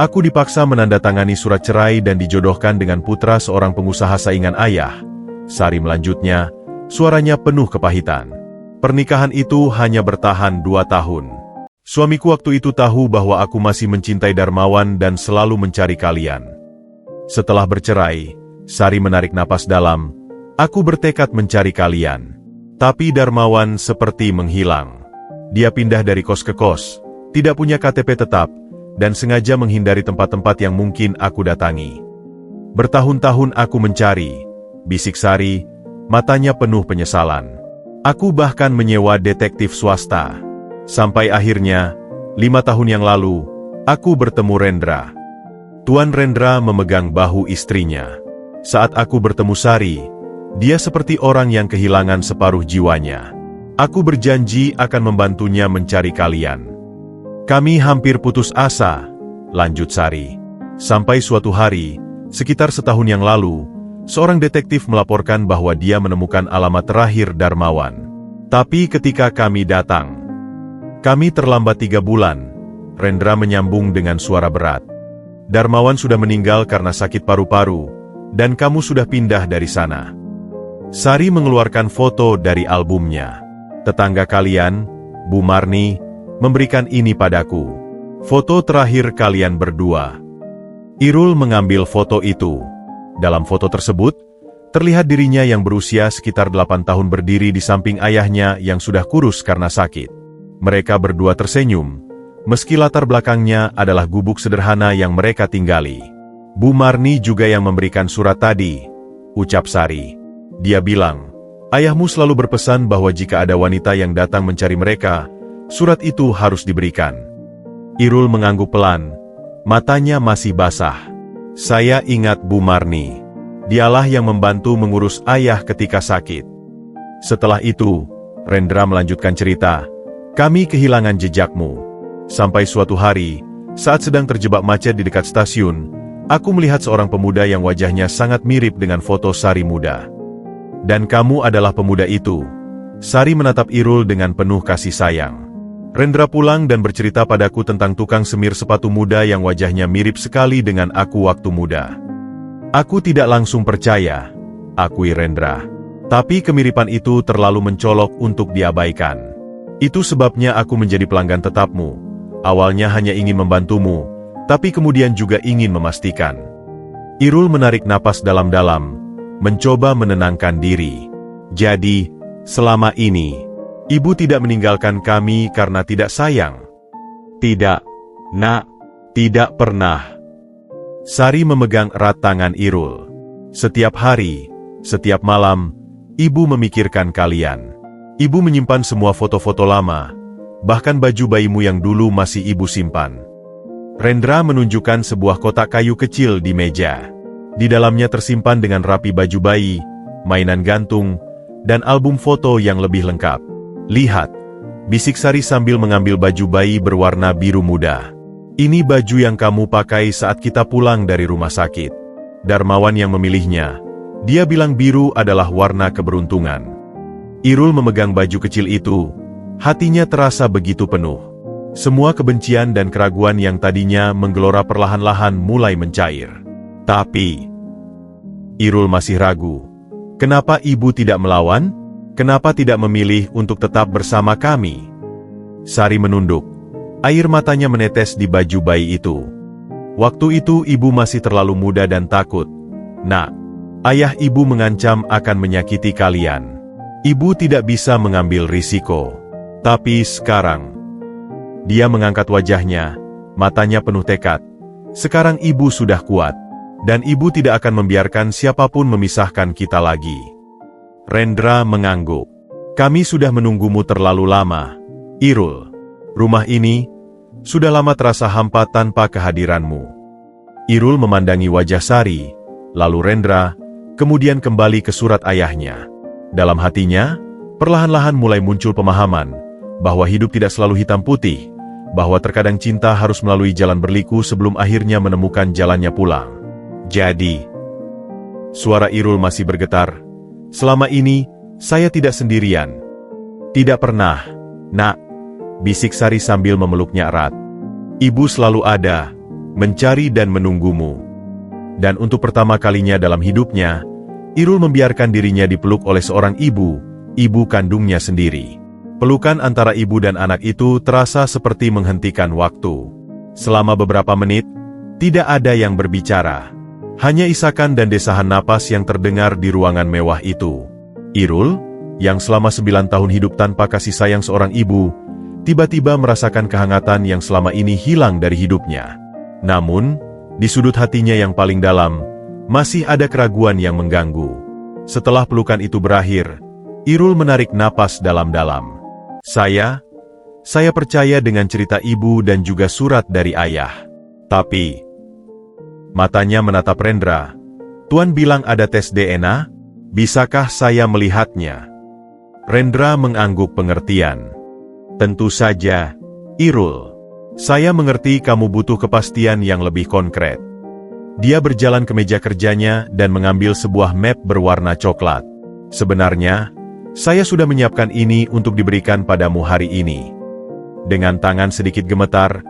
Aku dipaksa menandatangani surat cerai dan dijodohkan dengan putra seorang pengusaha saingan ayah. Sari melanjutnya, suaranya penuh kepahitan. Pernikahan itu hanya bertahan 2 tahun. Suamiku waktu itu tahu bahwa aku masih mencintai Darmawan dan selalu mencari kalian. Setelah bercerai, Sari menarik napas dalam. Aku bertekad mencari kalian. Tapi Darmawan seperti menghilang. Dia pindah dari kos ke kos, tidak punya KTP tetap, dan sengaja menghindari tempat-tempat yang mungkin aku datangi. Bertahun-tahun aku mencari, bisik Sari, matanya penuh penyesalan. Aku bahkan menyewa detektif swasta. Sampai akhirnya, 5 tahun yang lalu, aku bertemu Rendra. Tuan Rendra memegang bahu istrinya. Saat aku bertemu Sari, dia seperti orang yang kehilangan separuh jiwanya. Aku berjanji akan membantunya mencari kalian. Kami hampir putus asa, lanjut Sari. Sampai suatu hari, sekitar setahun yang lalu, seorang detektif melaporkan bahwa dia menemukan alamat terakhir Darmawan. Tapi ketika kami datang, kami terlambat 3 bulan, Rendra menyambung dengan suara berat. Darmawan sudah meninggal karena sakit paru-paru, dan kamu sudah pindah dari sana. Sari mengeluarkan foto dari albumnya. Tetangga kalian, Bu Marni, memberikan ini padaku. Foto terakhir kalian berdua. Irul mengambil foto itu. Dalam foto tersebut, terlihat dirinya yang berusia sekitar 8 tahun berdiri di samping ayahnya yang sudah kurus karena sakit. Mereka berdua tersenyum, meski latar belakangnya adalah gubuk sederhana yang mereka tinggali. Bu Marni juga yang memberikan surat tadi, ucap Sari. Dia bilang, ayahmu selalu berpesan bahwa jika ada wanita yang datang mencari mereka, surat itu harus diberikan. Irul mengangguk pelan, matanya masih basah. Saya ingat Bu Marni. Dialah yang membantu mengurus ayah ketika sakit. Setelah itu, Rendra melanjutkan cerita. Kami kehilangan jejakmu. Sampai suatu hari, saat sedang terjebak macet di dekat stasiun, aku melihat seorang pemuda yang wajahnya sangat mirip dengan foto Sari muda. Dan kamu adalah pemuda itu. Sari menatap Irul dengan penuh kasih sayang. Rendra pulang dan bercerita padaku tentang tukang semir sepatu muda yang wajahnya mirip sekali dengan aku waktu muda. Aku tidak langsung percaya, akui Rendra. Tapi kemiripan itu terlalu mencolok untuk diabaikan. Itu sebabnya aku menjadi pelanggan tetapmu. Awalnya hanya ingin membantumu, tapi kemudian juga ingin memastikan. Irul menarik napas dalam-dalam, mencoba menenangkan diri. Jadi, selama ini, ibu tidak meninggalkan kami karena tidak sayang? Tidak, Nak. Tidak pernah. Sari memegang erat tangan Irul. Setiap hari, setiap malam, ibu memikirkan kalian. Ibu menyimpan semua foto-foto lama, bahkan baju bayimu yang dulu masih ibu simpan. Rendra menunjukkan sebuah kotak kayu kecil di meja. Di dalamnya tersimpan dengan rapi baju bayi, mainan gantung, dan album foto yang lebih lengkap. Lihat, bisik Sari sambil mengambil baju bayi berwarna biru muda. Ini baju yang kamu pakai saat kita pulang dari rumah sakit. Darmawan yang memilihnya. Dia bilang biru adalah warna keberuntungan. Irul memegang baju kecil itu. Hatinya terasa begitu penuh. Semua kebencian dan keraguan yang tadinya menggelora perlahan-lahan mulai mencair. Tapi, Irul masih ragu. Kenapa ibu tidak melawan? Kenapa tidak memilih untuk tetap bersama kami? Sari menunduk. Air matanya menetes di baju bayi itu. Waktu itu ibu masih terlalu muda dan takut. Nak, ayah ibu mengancam akan menyakiti kalian. Ibu tidak bisa mengambil risiko. Tapi sekarang, dia mengangkat wajahnya, matanya penuh tekad. Sekarang ibu sudah kuat, dan ibu tidak akan membiarkan siapapun memisahkan kita lagi. Rendra mengangguk. Kami sudah menunggumu terlalu lama, Irul. Rumah ini sudah lama terasa hampa tanpa kehadiranmu. Irul memandangi wajah Sari, lalu Rendra, kemudian kembali ke surat ayahnya. Dalam hatinya, perlahan-lahan mulai muncul pemahaman bahwa hidup tidak selalu hitam putih, bahwa terkadang cinta harus melalui jalan berliku sebelum akhirnya menemukan jalannya pulang. Jadi, suara Irul masih bergetar. Selama ini, saya tidak sendirian. Tidak pernah, Nak. Bisik Sari sambil memeluknya erat. Ibu selalu ada, mencari dan menunggumu. Dan untuk pertama kalinya dalam hidupnya, Irul membiarkan dirinya dipeluk oleh seorang ibu kandungnya sendiri. Pelukan antara ibu dan anak itu terasa seperti menghentikan waktu. Selama beberapa menit, tidak ada yang berbicara. Hanya isakan dan desahan napas yang terdengar di ruangan mewah itu. Irul, yang selama 9 tahun hidup tanpa kasih sayang seorang ibu, tiba-tiba merasakan kehangatan yang selama ini hilang dari hidupnya. Namun, di sudut hatinya yang paling dalam, masih ada keraguan yang mengganggu. Setelah pelukan itu berakhir, Irul menarik napas dalam-dalam. Saya percaya dengan cerita ibu dan juga surat dari ayah. Tapi, matanya menatap Rendra. Tuan bilang ada tes DNA? Bisakah saya melihatnya? Rendra mengangguk pengertian. Tentu saja, Irul. Saya mengerti kamu butuh kepastian yang lebih konkret. Dia berjalan ke meja kerjanya dan mengambil sebuah map berwarna coklat. Sebenarnya, saya sudah menyiapkan ini untuk diberikan padamu hari ini. Dengan tangan sedikit gemetar,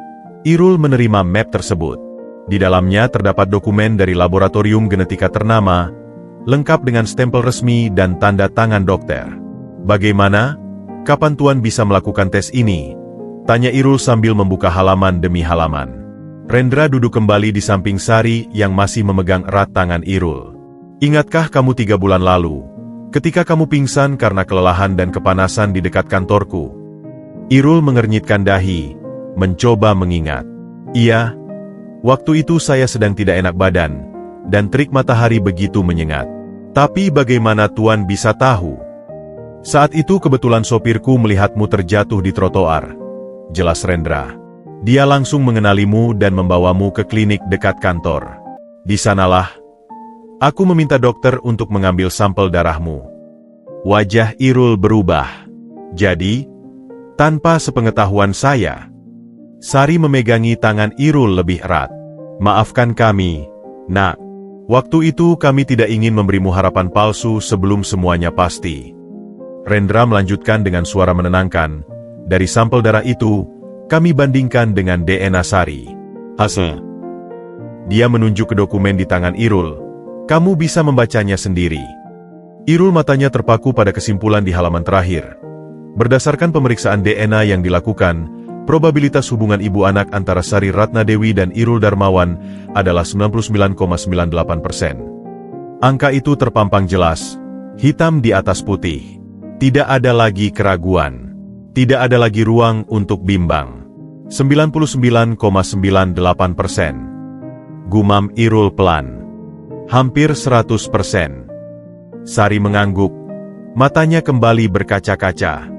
Irul menerima map tersebut. Di dalamnya terdapat dokumen dari laboratorium genetika ternama, lengkap dengan stempel resmi dan tanda tangan dokter. Bagaimana? Kapan Tuan bisa melakukan tes ini? Tanya Irul sambil membuka halaman demi halaman. Rendra duduk kembali di samping Sari yang masih memegang erat tangan Irul. Ingatkah kamu 3 bulan lalu, ketika kamu pingsan karena kelelahan dan kepanasan di dekat kantorku? Irul mengernyitkan dahi, mencoba mengingat. Iya, waktu itu saya sedang tidak enak badan, dan terik matahari begitu menyengat. Tapi bagaimana Tuan bisa tahu? Saat itu kebetulan sopirku melihatmu terjatuh di trotoar. Jelas Rendra. Dia langsung mengenalimu dan membawamu ke klinik dekat kantor. Di sanalah, aku meminta dokter untuk mengambil sampel darahmu. Wajah Irul berubah. Jadi, tanpa sepengetahuan saya. Sari memegangi tangan Irul lebih erat. Maafkan kami, Nak. Waktu itu kami tidak ingin memberimu harapan palsu sebelum semuanya pasti. Rendra melanjutkan dengan suara menenangkan. Dari sampel darah itu, kami bandingkan dengan DNA Sari. Hasil. Dia menunjuk ke dokumen di tangan Irul. Kamu bisa membacanya sendiri. Irul matanya terpaku pada kesimpulan di halaman terakhir. Berdasarkan pemeriksaan DNA yang dilakukan, probabilitas hubungan ibu anak antara Sari Ratnadewi dan Irul Darmawan adalah 99,98%. Angka itu terpampang jelas, hitam di atas putih. Tidak ada lagi keraguan. Tidak ada lagi ruang untuk bimbang. 99,98%. Gumam Irul pelan. Hampir 100%. Sari mengangguk. Matanya kembali berkaca-kaca.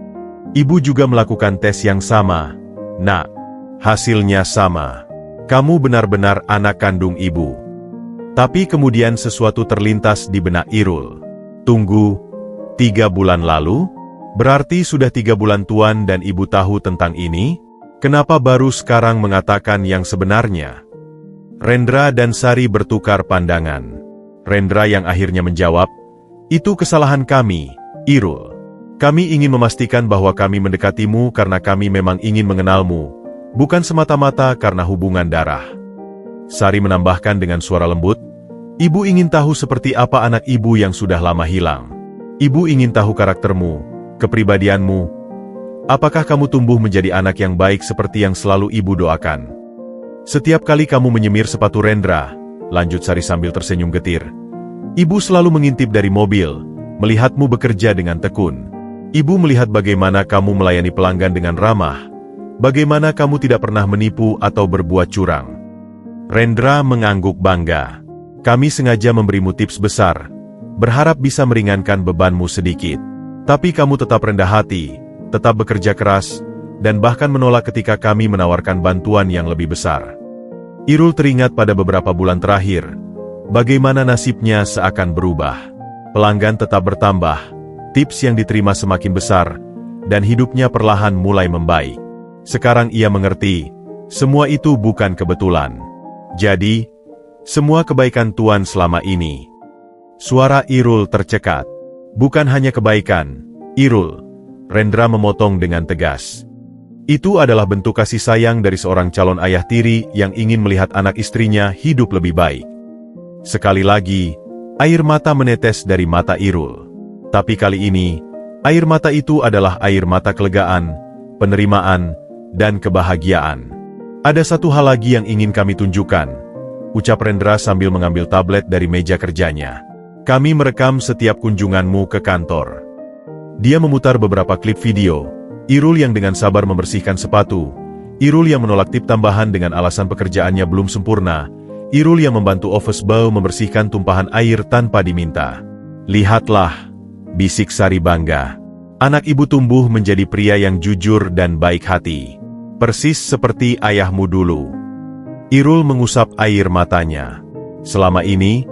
Ibu juga melakukan tes yang sama. Nak, hasilnya sama. Kamu benar-benar anak kandung ibu. Tapi kemudian sesuatu terlintas di benak Irul. Tunggu. 3 bulan lalu? Berarti sudah 3 bulan tuan dan ibu tahu tentang ini? Kenapa baru sekarang mengatakan yang sebenarnya? Rendra dan Sari bertukar pandangan. Rendra yang akhirnya menjawab, itu kesalahan kami, Irul. Kami ingin memastikan bahwa kami mendekatimu karena kami memang ingin mengenalmu, bukan semata-mata karena hubungan darah. Sari menambahkan dengan suara lembut, ibu ingin tahu seperti apa anak ibu yang sudah lama hilang. Ibu ingin tahu karaktermu, kepribadianmu. Apakah kamu tumbuh menjadi anak yang baik seperti yang selalu ibu doakan? Setiap kali kamu menyemir sepatu Rendra, lanjut Sari sambil tersenyum getir. Ibu selalu mengintip dari mobil, melihatmu bekerja dengan tekun. Ibu melihat bagaimana kamu melayani pelanggan dengan ramah, bagaimana kamu tidak pernah menipu atau berbuat curang. Rendra mengangguk bangga. Kami sengaja memberimu tips besar, berharap bisa meringankan bebanmu sedikit. Tapi kamu tetap rendah hati, tetap bekerja keras, dan bahkan menolak ketika kami menawarkan bantuan yang lebih besar. Irul teringat pada beberapa bulan terakhir, bagaimana nasibnya seakan berubah. Pelanggan tetap bertambah, tips yang diterima semakin besar, dan hidupnya perlahan mulai membaik. Sekarang ia mengerti, semua itu bukan kebetulan. Jadi, semua kebaikan Tuan selama ini. Suara Irul tercekat. Bukan hanya kebaikan, Irul. Rendra memotong dengan tegas. Itu adalah bentuk kasih sayang dari seorang calon ayah tiri yang ingin melihat anak istrinya hidup lebih baik. Sekali lagi, air mata menetes dari mata Irul. Tapi kali ini, air mata itu adalah air mata kelegaan, penerimaan, dan kebahagiaan. Ada satu hal lagi yang ingin kami tunjukkan, ucap Rendra sambil mengambil tablet dari meja kerjanya. Kami merekam setiap kunjunganmu ke kantor. Dia memutar beberapa klip video, Irul yang dengan sabar membersihkan sepatu, Irul yang menolak tip tambahan dengan alasan pekerjaannya belum sempurna, Irul yang membantu office boy membersihkan tumpahan air tanpa diminta. Lihatlah, bisik Sari bangga. Anak ibu tumbuh menjadi pria yang jujur dan baik hati. Persis seperti ayahmu dulu. Irul mengusap air matanya. Selama ini,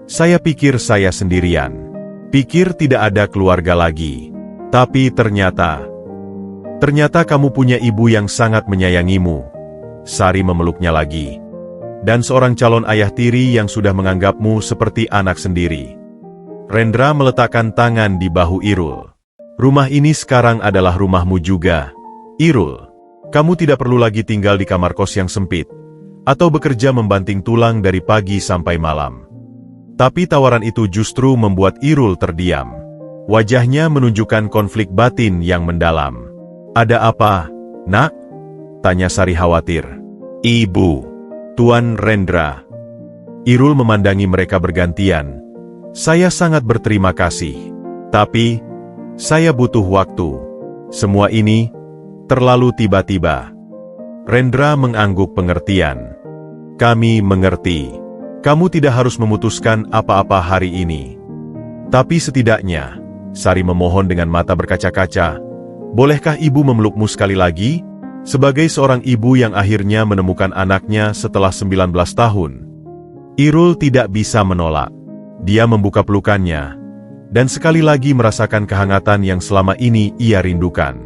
saya pikir saya sendirian. Pikir tidak ada keluarga lagi. Tapi ternyata kamu punya ibu yang sangat menyayangimu. Sari memeluknya lagi. Dan seorang calon ayah tiri yang sudah menganggapmu seperti anak sendiri. Rendra meletakkan tangan di bahu Irul. Rumah ini sekarang adalah rumahmu juga. Irul, kamu tidak perlu lagi tinggal di kamar kos yang sempit, atau bekerja membanting tulang dari pagi sampai malam. Tapi tawaran itu justru membuat Irul terdiam. Wajahnya menunjukkan konflik batin yang mendalam. Ada apa, nak? Tanya Sari khawatir. Ibu, Tuan Rendra. Irul memandangi mereka bergantian. Saya sangat berterima kasih. Tapi, saya butuh waktu. Semua ini terlalu tiba-tiba. Rendra mengangguk pengertian. Kami mengerti. Kamu tidak harus memutuskan apa-apa hari ini. Tapi setidaknya, Sari memohon dengan mata berkaca-kaca, bolehkah ibu memelukmu sekali lagi? Sebagai seorang ibu yang akhirnya menemukan anaknya setelah 19 tahun. Irul tidak bisa menolak. Dia membuka pelukannya, dan sekali lagi merasakan kehangatan yang selama ini ia rindukan.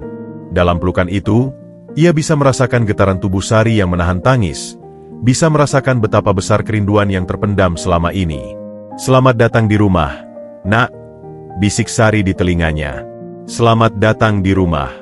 Dalam pelukan itu, ia bisa merasakan getaran tubuh Sari yang menahan tangis, bisa merasakan betapa besar kerinduan yang terpendam selama ini. Selamat datang di rumah, nak, bisik Sari di telinganya. Selamat datang di rumah.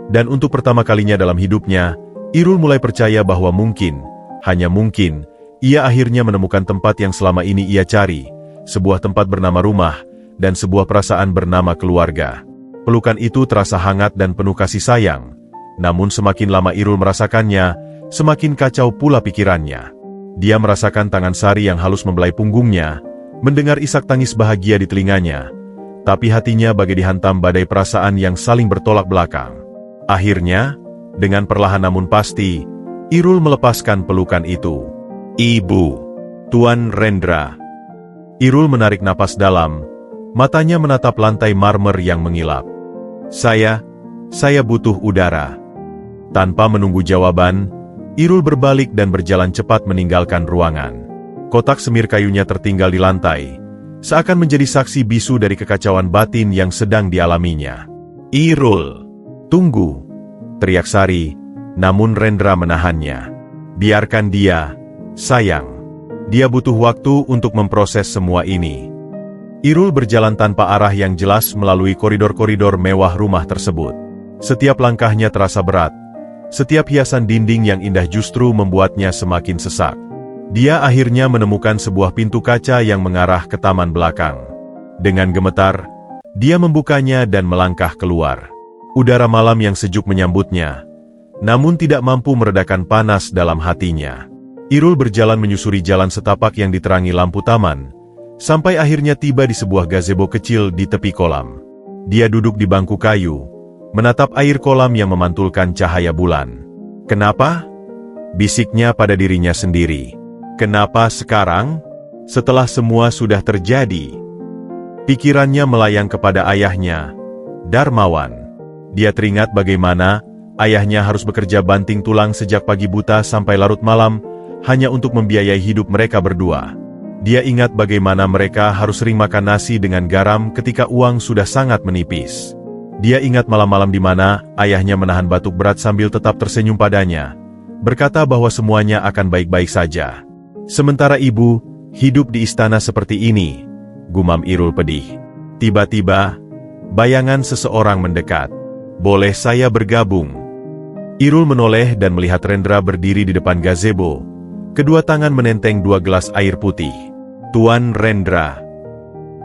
Dan untuk pertama kalinya dalam hidupnya, Irul mulai percaya bahwa mungkin, hanya mungkin, ia akhirnya menemukan tempat yang selama ini ia cari, sebuah tempat bernama rumah, dan sebuah perasaan bernama keluarga. Pelukan itu terasa hangat dan penuh kasih sayang, namun semakin lama Irul merasakannya, semakin kacau pula pikirannya. Dia merasakan tangan Sari yang halus membelai punggungnya, mendengar isak tangis bahagia di telinganya, tapi hatinya bagai dihantam badai perasaan yang saling bertolak belakang. Akhirnya, dengan perlahan namun pasti, Irul melepaskan pelukan itu. Ibu, Tuan Rendra. Irul menarik napas dalam, matanya menatap lantai marmer yang mengilap. Saya butuh udara. Tanpa menunggu jawaban, Irul berbalik dan berjalan cepat meninggalkan ruangan. Kotak semir kayunya tertinggal di lantai, seakan menjadi saksi bisu dari kekacauan batin yang sedang dialaminya. Irul, tunggu, teriak Sari, namun Rendra menahannya. Biarkan dia, sayang. Dia butuh waktu untuk memproses semua ini. Irul berjalan tanpa arah yang jelas melalui koridor-koridor mewah rumah tersebut. Setiap langkahnya terasa berat. Setiap hiasan dinding yang indah justru membuatnya semakin sesak. Dia akhirnya menemukan sebuah pintu kaca yang mengarah ke taman belakang. Dengan gemetar, dia membukanya dan melangkah keluar. Udara malam yang sejuk menyambutnya, namun tidak mampu meredakan panas dalam hatinya. Irul berjalan menyusuri jalan setapak yang diterangi lampu taman, sampai akhirnya tiba di sebuah gazebo kecil di tepi kolam. Dia duduk di bangku kayu, menatap air kolam yang memantulkan cahaya bulan. Kenapa? Bisiknya pada dirinya sendiri. Kenapa sekarang? Setelah semua sudah terjadi. Pikirannya melayang kepada ayahnya, Darmawan. Dia teringat bagaimana ayahnya harus bekerja banting tulang sejak pagi buta sampai larut malam, hanya untuk membiayai hidup mereka berdua. Dia ingat bagaimana mereka harus sering makan nasi dengan garam ketika uang sudah sangat menipis. Dia ingat malam-malam di mana ayahnya menahan batuk berat sambil tetap tersenyum padanya, berkata bahwa semuanya akan baik-baik saja. Sementara ibu, hidup di istana seperti ini, gumam Irul pedih. Tiba-tiba, bayangan seseorang mendekat. Boleh saya bergabung? Irul menoleh dan melihat Rendra berdiri di depan gazebo. Kedua tangan menenteng 2 gelas air putih. Tuan Rendra.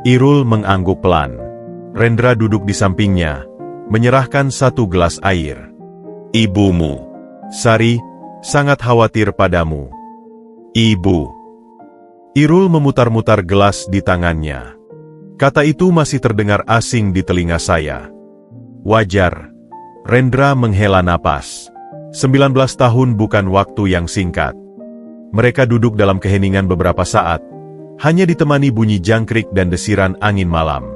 Irul mengangguk pelan. Rendra duduk di sampingnya, menyerahkan 1 gelas air. Ibumu, Sari, sangat khawatir padamu. Ibu. Irul memutar-mutar gelas di tangannya. Kata itu masih terdengar asing di telinga saya. Wajar. Rendra menghela napas. 19 tahun bukan waktu yang singkat. Mereka duduk dalam keheningan beberapa saat, hanya ditemani bunyi jangkrik dan desiran angin malam.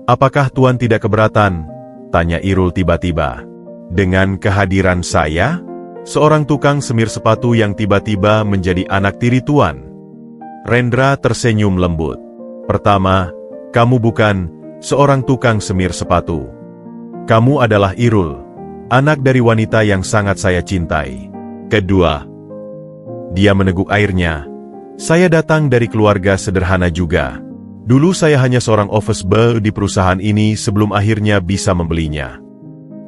Apakah Tuan tidak keberatan? Tanya Irul tiba-tiba. Dengan kehadiran saya? Seorang tukang semir sepatu yang tiba-tiba menjadi anak tiri Tuan. Rendra tersenyum lembut. Pertama, kamu bukan seorang tukang semir sepatu. Kamu adalah Irul, anak dari wanita yang sangat saya cintai. Kedua, dia meneguk airnya. Saya datang dari keluarga sederhana juga. Dulu saya hanya seorang office boy di perusahaan ini sebelum akhirnya bisa membelinya.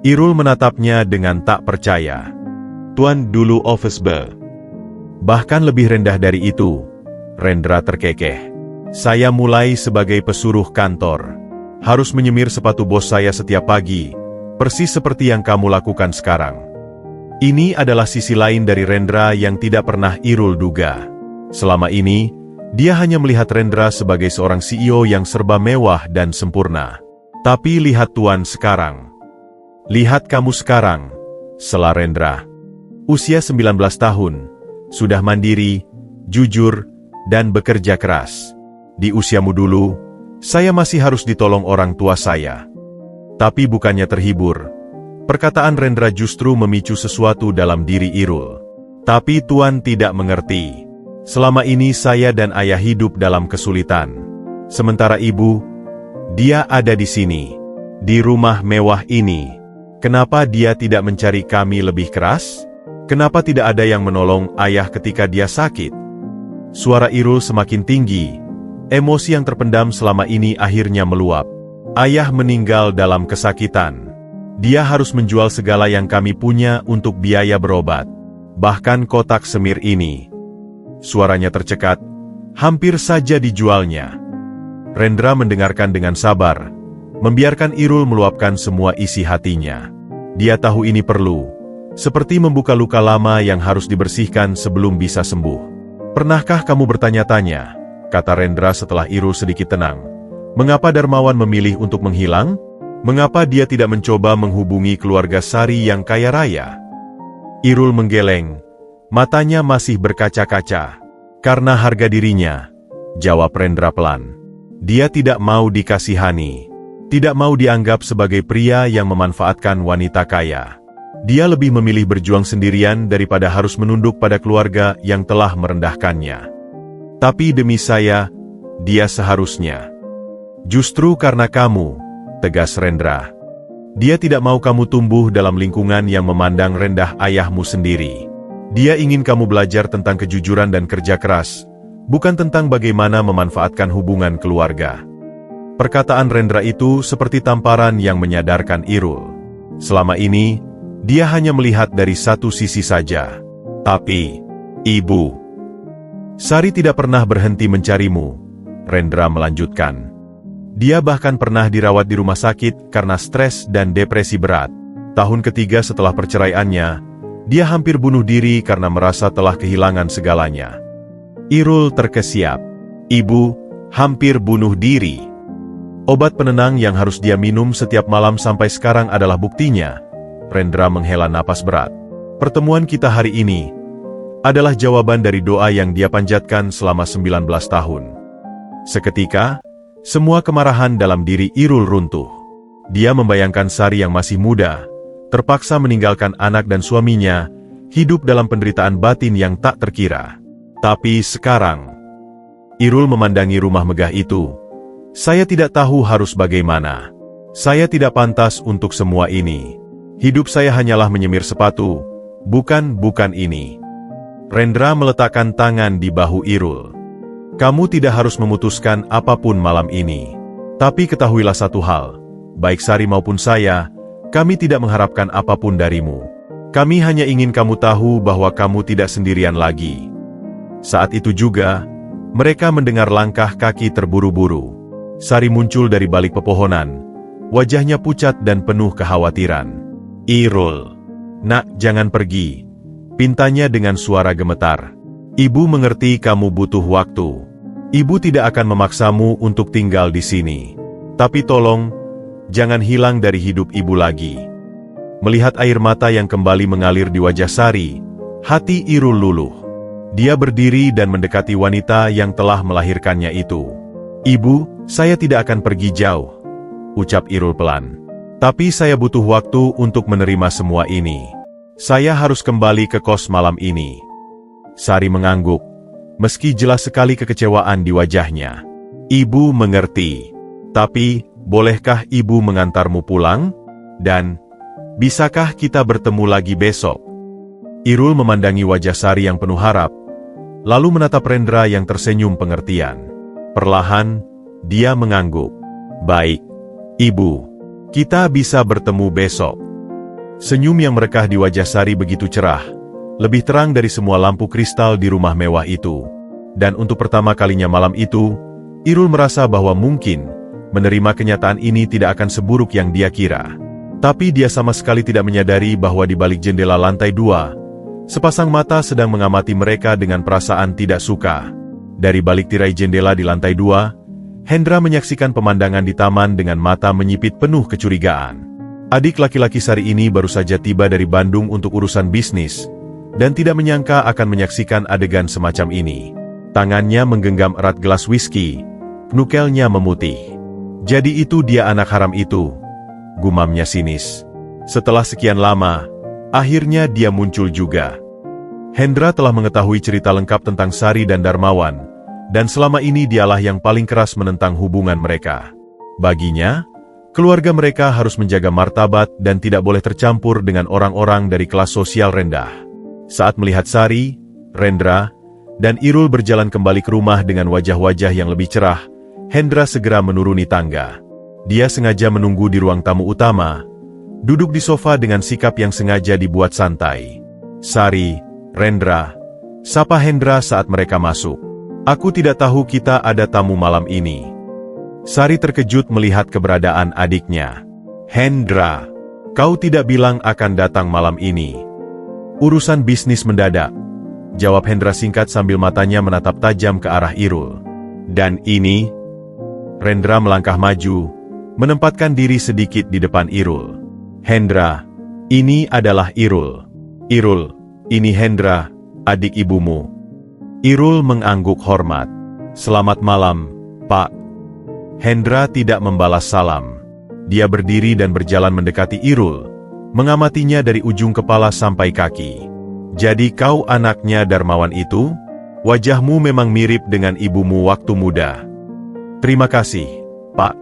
Irul menatapnya dengan tak percaya. Tuan dulu office boy. Bahkan lebih rendah dari itu, Rendra terkekeh. Saya mulai sebagai pesuruh kantor. Harus menyemir sepatu bos saya setiap pagi, persis seperti yang kamu lakukan sekarang. Ini adalah sisi lain dari Rendra yang tidak pernah Irul duga. Selama ini, dia hanya melihat Rendra sebagai seorang CEO yang serba mewah dan sempurna. Tapi lihat Tuan sekarang. Lihat kamu sekarang, sela Rendra. Usia 19 tahun, sudah mandiri, jujur, dan bekerja keras. Di usiamu dulu, saya masih harus ditolong orang tua saya. Tapi bukannya terhibur, perkataan Rendra justru memicu sesuatu dalam diri Irul. Tapi Tuan tidak mengerti. Selama ini saya dan ayah hidup dalam kesulitan. Sementara ibu, dia ada di sini, di rumah mewah ini. Kenapa dia tidak mencari kami lebih keras? Kenapa tidak ada yang menolong ayah ketika dia sakit? Suara Irul semakin tinggi. Emosi yang terpendam selama ini akhirnya meluap. Ayah meninggal dalam kesakitan. Dia harus menjual segala yang kami punya untuk biaya berobat. Bahkan kotak semir ini. Suaranya tercekat, hampir saja dijualnya. Rendra mendengarkan dengan sabar, membiarkan Irul meluapkan semua isi hatinya. Dia tahu ini perlu, seperti membuka luka lama yang harus dibersihkan sebelum bisa sembuh. Pernahkah kamu bertanya-tanya, kata Rendra setelah Irul sedikit tenang, mengapa Darmawan memilih untuk menghilang? Mengapa dia tidak mencoba menghubungi keluarga Sari yang kaya raya? Irul menggeleng, matanya masih berkaca-kaca. Karena harga dirinya, jawab Rendra pelan. Dia tidak mau dikasihani, tidak mau dianggap sebagai pria yang memanfaatkan wanita kaya. Dia lebih memilih berjuang sendirian daripada harus menunduk pada keluarga yang telah merendahkannya. Tapi demi saya, dia seharusnya. Justru karena kamu, tegas Rendra. Dia tidak mau kamu tumbuh dalam lingkungan yang memandang rendah ayahmu sendiri. Dia ingin kamu belajar tentang kejujuran dan kerja keras, bukan tentang bagaimana memanfaatkan hubungan keluarga. Perkataan Rendra itu seperti tamparan yang menyadarkan Irul. Selama ini, dia hanya melihat dari satu sisi saja. Tapi, Ibu, Sari tidak pernah berhenti mencarimu, Rendra melanjutkan. Dia bahkan pernah dirawat di rumah sakit karena stres dan depresi berat. Tahun ketiga setelah perceraiannya, dia hampir bunuh diri karena merasa telah kehilangan segalanya. Irul terkesiap. Ibu, hampir bunuh diri. Obat penenang yang harus dia minum setiap malam sampai sekarang adalah buktinya. Rendra menghela napas berat. Pertemuan kita hari ini adalah jawaban dari doa yang dia panjatkan selama 19 tahun. Seketika, semua kemarahan dalam diri Irul runtuh. Dia membayangkan Sari yang masih muda, terpaksa meninggalkan anak dan suaminya, hidup dalam penderitaan batin yang tak terkira. Tapi sekarang, Irul memandangi rumah megah itu. Saya tidak tahu harus bagaimana. Saya tidak pantas untuk semua ini. Hidup saya hanyalah menyemir sepatu, bukan ini. Rendra meletakkan tangan di bahu Irul. Kamu tidak harus memutuskan apapun malam ini. Tapi ketahuilah satu hal, baik Sari maupun saya, kami tidak mengharapkan apapun darimu. Kami hanya ingin kamu tahu bahwa kamu tidak sendirian lagi. Saat itu juga, mereka mendengar langkah kaki terburu-buru. Sari muncul dari balik pepohonan, wajahnya pucat dan penuh kekhawatiran. Irul, nak, jangan pergi, pintanya dengan suara gemetar. Ibu mengerti kamu butuh waktu. Ibu tidak akan memaksamu untuk tinggal di sini. Tapi tolong, jangan hilang dari hidup ibu lagi. Melihat air mata yang kembali mengalir di wajah Sari, hati Irul luluh. Dia berdiri dan mendekati wanita yang telah melahirkannya itu. Ibu, saya tidak akan pergi jauh, ucap Irul pelan. Tapi saya butuh waktu untuk menerima semua ini. Saya harus kembali ke kos malam ini. Sari mengangguk, meski jelas sekali kekecewaan di wajahnya. Ibu mengerti. Tapi, bolehkah ibu mengantarmu pulang? Dan, bisakah kita bertemu lagi besok? Irul memandangi wajah Sari yang penuh harap, lalu menatap Rendra yang tersenyum pengertian. Perlahan, dia mengangguk. Baik, ibu. Kita bisa bertemu besok. Senyum yang merekah di wajah Sari begitu cerah, lebih terang dari semua lampu kristal di rumah mewah itu. Dan untuk pertama kalinya malam itu, Irul merasa bahwa mungkin menerima kenyataan ini tidak akan seburuk yang dia kira. Tapi dia sama sekali tidak menyadari bahwa di balik jendela lantai 2, sepasang mata sedang mengamati mereka dengan perasaan tidak suka. Dari balik tirai jendela di lantai 2, Hendra menyaksikan pemandangan di taman dengan mata menyipit penuh kecurigaan. Adik laki-laki Sari ini baru saja tiba dari Bandung untuk urusan bisnis, dan tidak menyangka akan menyaksikan adegan semacam ini. Tangannya menggenggam erat gelas whisky, knukelnya memutih. Jadi itu dia anak haram itu, gumamnya sinis. Setelah sekian lama, akhirnya dia muncul juga. Hendra telah mengetahui cerita lengkap tentang Sari dan Darmawan, dan selama ini dialah yang paling keras menentang hubungan mereka. Baginya, keluarga mereka harus menjaga martabat dan tidak boleh tercampur dengan orang-orang dari kelas sosial rendah. Saat melihat Sari, Rendra, dan Irul berjalan kembali ke rumah dengan wajah-wajah yang lebih cerah, Hendra segera menuruni tangga. Dia sengaja menunggu di ruang tamu utama, duduk di sofa dengan sikap yang sengaja dibuat santai. "Sari, Rendra," sapa Hendra saat mereka masuk. "Aku tidak tahu kita ada tamu malam ini." Sari terkejut melihat keberadaan adiknya. "Hendra, kau tidak bilang akan datang malam ini." "Urusan bisnis mendadak," jawab Hendra singkat sambil matanya menatap tajam ke arah Irul. "Dan ini?" Rendra melangkah maju, menempatkan diri sedikit di depan Irul. "Hendra, ini adalah Irul." "Irul, ini Hendra, adik ibumu." Irul mengangguk hormat. "Selamat malam, Pak." Hendra tidak membalas salam. Dia berdiri dan berjalan mendekati Irul, mengamatinya dari ujung kepala sampai kaki. "Jadi kau anaknya Darmawan itu? Wajahmu memang mirip dengan ibumu waktu muda." "Terima kasih, Pak,"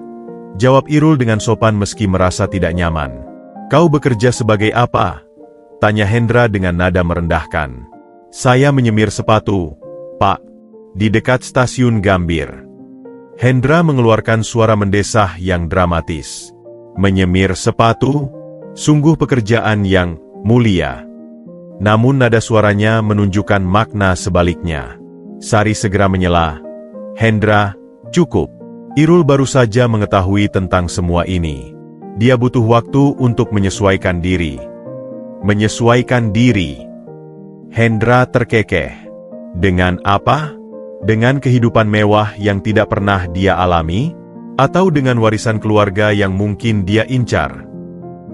jawab Irul dengan sopan meski merasa tidak nyaman. "Kau bekerja sebagai apa?" tanya Hendra dengan nada merendahkan. "Saya menyemir sepatu, Pak, di dekat stasiun Gambir." Hendra mengeluarkan suara mendesah yang dramatis. "Menyemir sepatu? Sungguh pekerjaan yang mulia." Namun nada suaranya menunjukkan makna sebaliknya. Sari segera menyela. "Hendra, cukup. Irul baru saja mengetahui tentang semua ini. Dia butuh waktu untuk menyesuaikan diri." "Menyesuaikan diri?" Hendra terkekeh. "Dengan apa? Dengan kehidupan mewah yang tidak pernah dia alami? Atau dengan warisan keluarga yang mungkin dia incar?"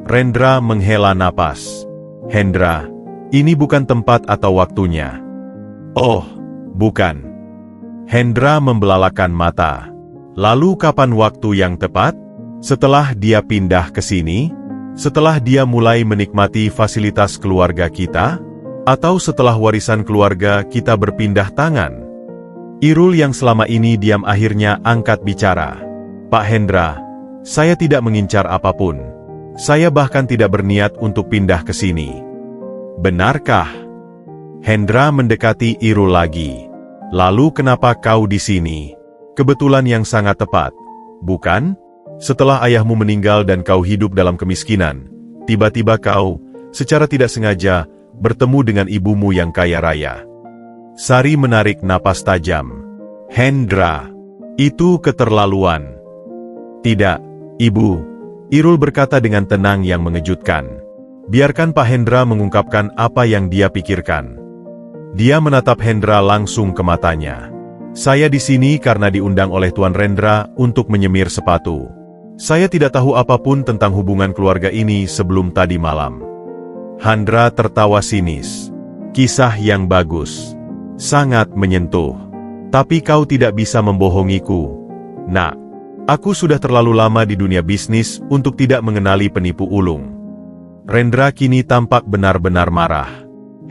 Rendra menghela napas. "Hendra, ini bukan tempat atau waktunya." "Oh, bukan." Hendra membelalakan mata. "Lalu kapan waktu yang tepat? Setelah dia pindah ke sini? Setelah dia mulai menikmati fasilitas keluarga kita? Atau setelah warisan keluarga kita berpindah tangan?" Irul yang selama ini diam akhirnya angkat bicara. "Pak Hendra, saya tidak mengincar apapun. Saya bahkan tidak berniat untuk pindah ke sini." "Benarkah?" Hendra mendekati Irul lagi. "Lalu kenapa kau di sini? Kebetulan yang sangat tepat, bukan? Setelah ayahmu meninggal dan kau hidup dalam kemiskinan, tiba-tiba kau, secara tidak sengaja, bertemu dengan ibumu yang kaya raya." Sari menarik napas tajam. "Hendra, itu keterlaluan." "Tidak, Ibu," Irul berkata dengan tenang yang mengejutkan. "Biarkan Pak Hendra mengungkapkan apa yang dia pikirkan." Dia menatap Hendra langsung ke matanya. "Saya di sini karena diundang oleh Tuan Rendra untuk menyemir sepatu. Saya tidak tahu apapun tentang hubungan keluarga ini sebelum tadi malam." Hendra tertawa sinis. "Kisah yang bagus. Sangat menyentuh. Tapi kau tidak bisa membohongiku, Nak. Aku sudah terlalu lama di dunia bisnis untuk tidak mengenali penipu ulung." Rendra kini tampak benar-benar marah.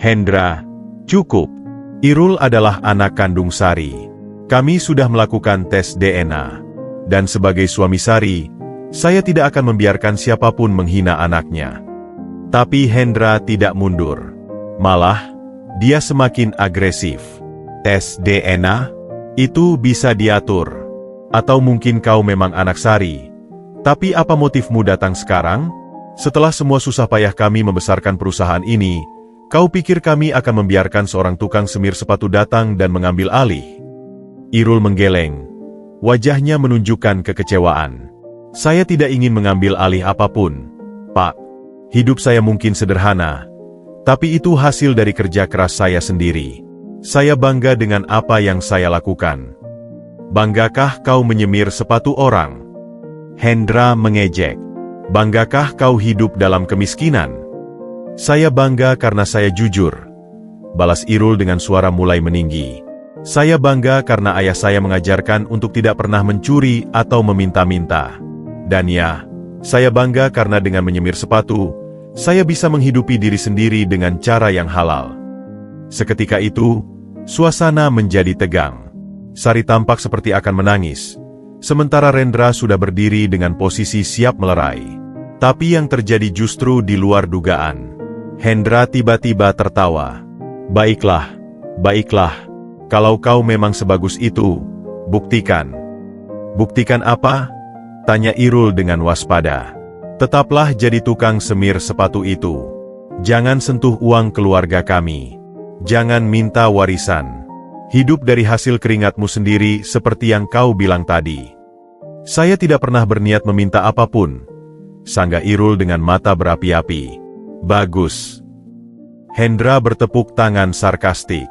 "Hendra, cukup. Irul adalah anak kandung Sari. Kami sudah melakukan tes DNA. Dan sebagai suami Sari, saya tidak akan membiarkan siapapun menghina anaknya." Tapi Hendra tidak mundur. Malah, dia semakin agresif. "Tes DNA? Itu bisa diatur. Atau mungkin kau memang anak Sari. Tapi apa motifmu datang sekarang? Setelah semua susah payah kami membesarkan perusahaan ini, kau pikir kami akan membiarkan seorang tukang semir sepatu datang dan mengambil alih?" Irul menggeleng. Wajahnya menunjukkan kekecewaan. "Saya tidak ingin mengambil alih apapun, Pak. Hidup saya mungkin sederhana, tapi itu hasil dari kerja keras saya sendiri. Saya bangga dengan apa yang saya lakukan." "Banggakah kau menyemir sepatu orang?" Hendra mengejek. "Banggakah kau hidup dalam kemiskinan?" "Saya bangga karena saya jujur," balas Irul dengan suara mulai meninggi. "Saya bangga karena ayah saya mengajarkan untuk tidak pernah mencuri atau meminta-minta. Dan ya, saya bangga karena dengan menyemir sepatu, saya bisa menghidupi diri sendiri dengan cara yang halal." Seketika itu, suasana menjadi tegang. Sari tampak seperti akan menangis, sementara Rendra sudah berdiri dengan posisi siap melerai. Tapi yang terjadi justru di luar dugaan. Hendra tiba-tiba tertawa. "Baiklah, baiklah. Kalau kau memang sebagus itu, buktikan." "Buktikan apa?" Tanya Irul dengan waspada. Tetaplah jadi tukang semir sepatu itu. Jangan sentuh uang keluarga kami. Jangan minta warisan. Hidup dari hasil keringatmu sendiri seperti yang kau bilang tadi. Saya tidak pernah berniat meminta apapun, sangga Irul dengan mata berapi-api. Bagus. Hendra bertepuk tangan sarkastik.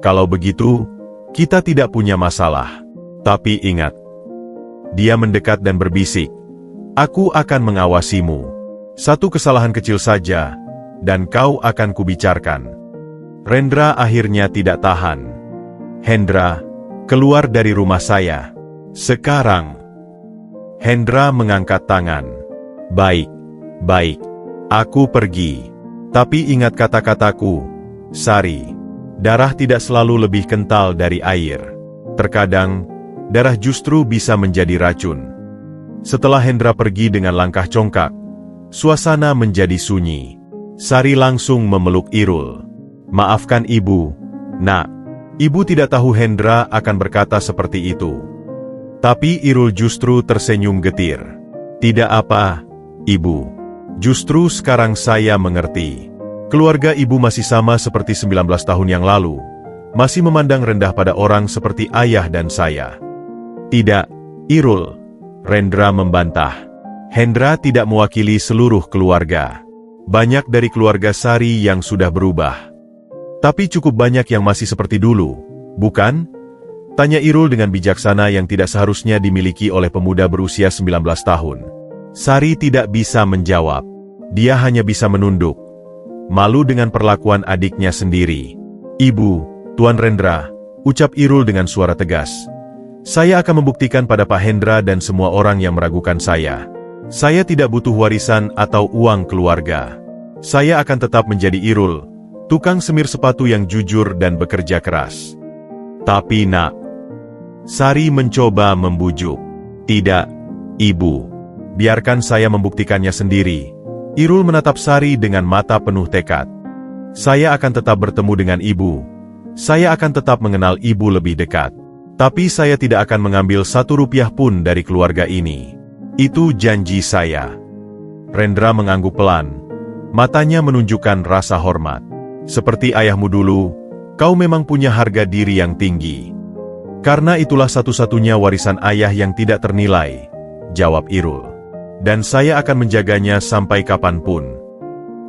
Kalau begitu, kita tidak punya masalah. Tapi ingat. Dia mendekat dan berbisik. Aku akan mengawasimu. Satu kesalahan kecil saja, dan kau akan kubicarkan. Rendra akhirnya tidak tahan. Hendra, keluar dari rumah saya. Sekarang. Hendra mengangkat tangan. Baik, baik. Aku pergi. Tapi ingat kata-kataku, Sari. Darah tidak selalu lebih kental dari air. Terkadang, darah justru bisa menjadi racun. Setelah Hendra pergi dengan langkah congkak, suasana menjadi sunyi. Sari langsung memeluk Irul. Maafkan ibu, nak. Ibu tidak tahu Hendra akan berkata seperti itu. Tapi Irul justru tersenyum getir. Tidak apa, ibu. Justru sekarang saya mengerti. Keluarga ibu masih sama seperti 19 tahun yang lalu. Masih memandang rendah pada orang seperti ayah dan saya. Tidak, Irul. Rendra membantah. Hendra tidak mewakili seluruh keluarga. Banyak dari keluarga Sari yang sudah berubah. Tapi cukup banyak yang masih seperti dulu, bukan? Tanya Irul dengan bijaksana yang tidak seharusnya dimiliki oleh pemuda berusia 19 tahun. Sari tidak bisa menjawab. Dia hanya bisa menunduk. Malu dengan perlakuan adiknya sendiri. Ibu, Tuan Rendra, ucap Irul dengan suara tegas. Saya akan membuktikan pada Pak Hendra dan semua orang yang meragukan saya. Saya tidak butuh warisan atau uang keluarga. Saya akan tetap menjadi Irul, tukang semir sepatu yang jujur dan bekerja keras. Tapi nak, Sari mencoba membujuk. Tidak, ibu. Biarkan saya membuktikannya sendiri. Irul menatap Sari dengan mata penuh tekad. Saya akan tetap bertemu dengan ibu. Saya akan tetap mengenal ibu lebih dekat. Tapi saya tidak akan mengambil 1 rupiah pun dari keluarga ini. Itu janji saya. Rendra mengangguk pelan. Matanya menunjukkan rasa hormat. Seperti ayahmu dulu, kau memang punya harga diri yang tinggi. Karena itulah satu-satunya warisan ayah yang tidak ternilai, jawab Irul. Dan saya akan menjaganya sampai kapanpun.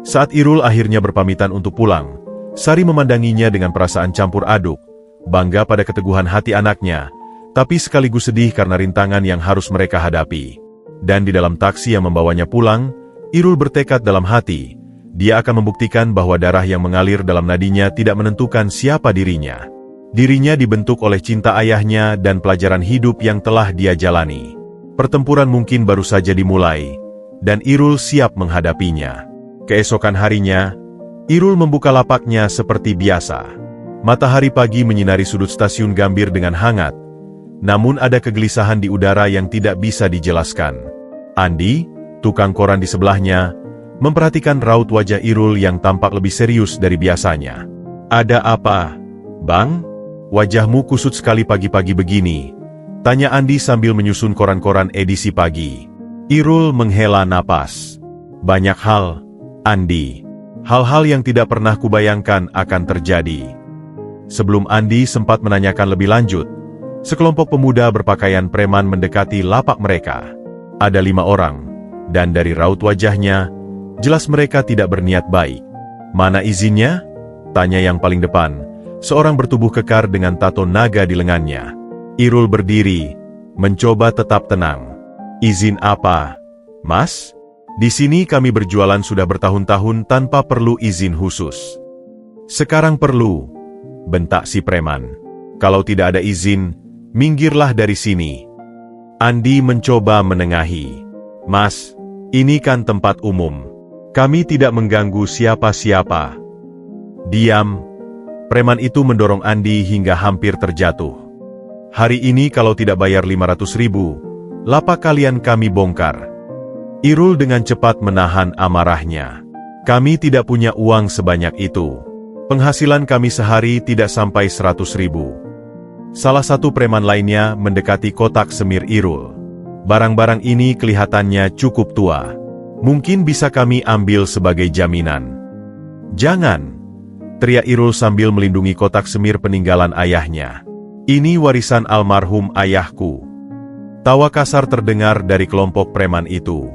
Saat Irul akhirnya berpamitan untuk pulang, Sari memandanginya dengan perasaan campur aduk, bangga pada keteguhan hati anaknya, tapi sekaligus sedih karena rintangan yang harus mereka hadapi. Dan di dalam taksi yang membawanya pulang, Irul bertekad dalam hati, dia akan membuktikan bahwa darah yang mengalir dalam nadinya tidak menentukan siapa dirinya. Dirinya dibentuk oleh cinta ayahnya dan pelajaran hidup yang telah dia jalani. Pertempuran mungkin baru saja dimulai, dan Irul siap menghadapinya. Keesokan harinya, Irul membuka lapaknya seperti biasa. Matahari pagi menyinari sudut stasiun Gambir dengan hangat, namun ada kegelisahan di udara yang tidak bisa dijelaskan. Andi, tukang koran di sebelahnya, memperhatikan raut wajah Irul yang tampak lebih serius dari biasanya. Ada apa, Bang? Wajahmu kusut sekali pagi-pagi begini, tanya Andi sambil menyusun koran-koran edisi pagi. Irul menghela napas. Banyak hal, Andi. Hal-hal yang tidak pernah kubayangkan akan terjadi. Sebelum Andi sempat menanyakan lebih lanjut, sekelompok pemuda berpakaian preman mendekati lapak mereka. Ada 5 orang, dan dari raut wajahnya, jelas mereka tidak berniat baik. Mana izinnya? Tanya yang paling depan, seorang bertubuh kekar dengan tato naga di lengannya. Irul berdiri, mencoba tetap tenang. Izin apa, Mas? Di sini kami berjualan sudah bertahun-tahun tanpa perlu izin khusus. Sekarang perlu, bentak si preman. Kalau tidak ada izin, minggirlah dari sini. Andi mencoba menengahi. Mas, ini kan tempat umum. Kami tidak mengganggu siapa-siapa. Diam. Preman itu mendorong Andi hingga hampir terjatuh. Hari ini kalau tidak bayar 500.000, lapak kalian kami bongkar. Irul dengan cepat menahan amarahnya. Kami tidak punya uang sebanyak itu. Penghasilan kami sehari tidak sampai 100.000. Salah satu preman lainnya mendekati kotak semir Irul. Barang-barang ini kelihatannya cukup tua. Mungkin bisa kami ambil sebagai jaminan. Jangan, teriak Irul sambil melindungi kotak semir peninggalan ayahnya. Ini warisan almarhum ayahku. Tawa kasar terdengar dari kelompok preman itu.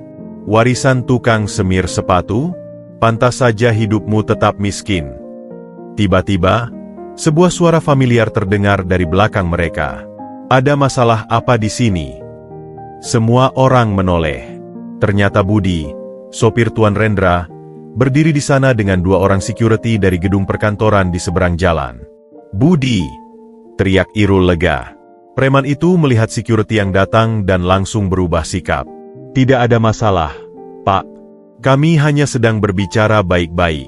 Warisan tukang semir sepatu? Pantas saja hidupmu tetap miskin. Tiba-tiba, sebuah suara familiar terdengar dari belakang mereka. Ada masalah apa di sini? Semua orang menoleh. Ternyata Budi, sopir Tuan Rendra, berdiri di sana dengan dua orang security dari gedung perkantoran di seberang jalan. Budi, teriak Irul lega. Preman itu melihat security yang datang dan langsung berubah sikap. Tidak ada masalah, Pak. Kami hanya sedang berbicara baik-baik.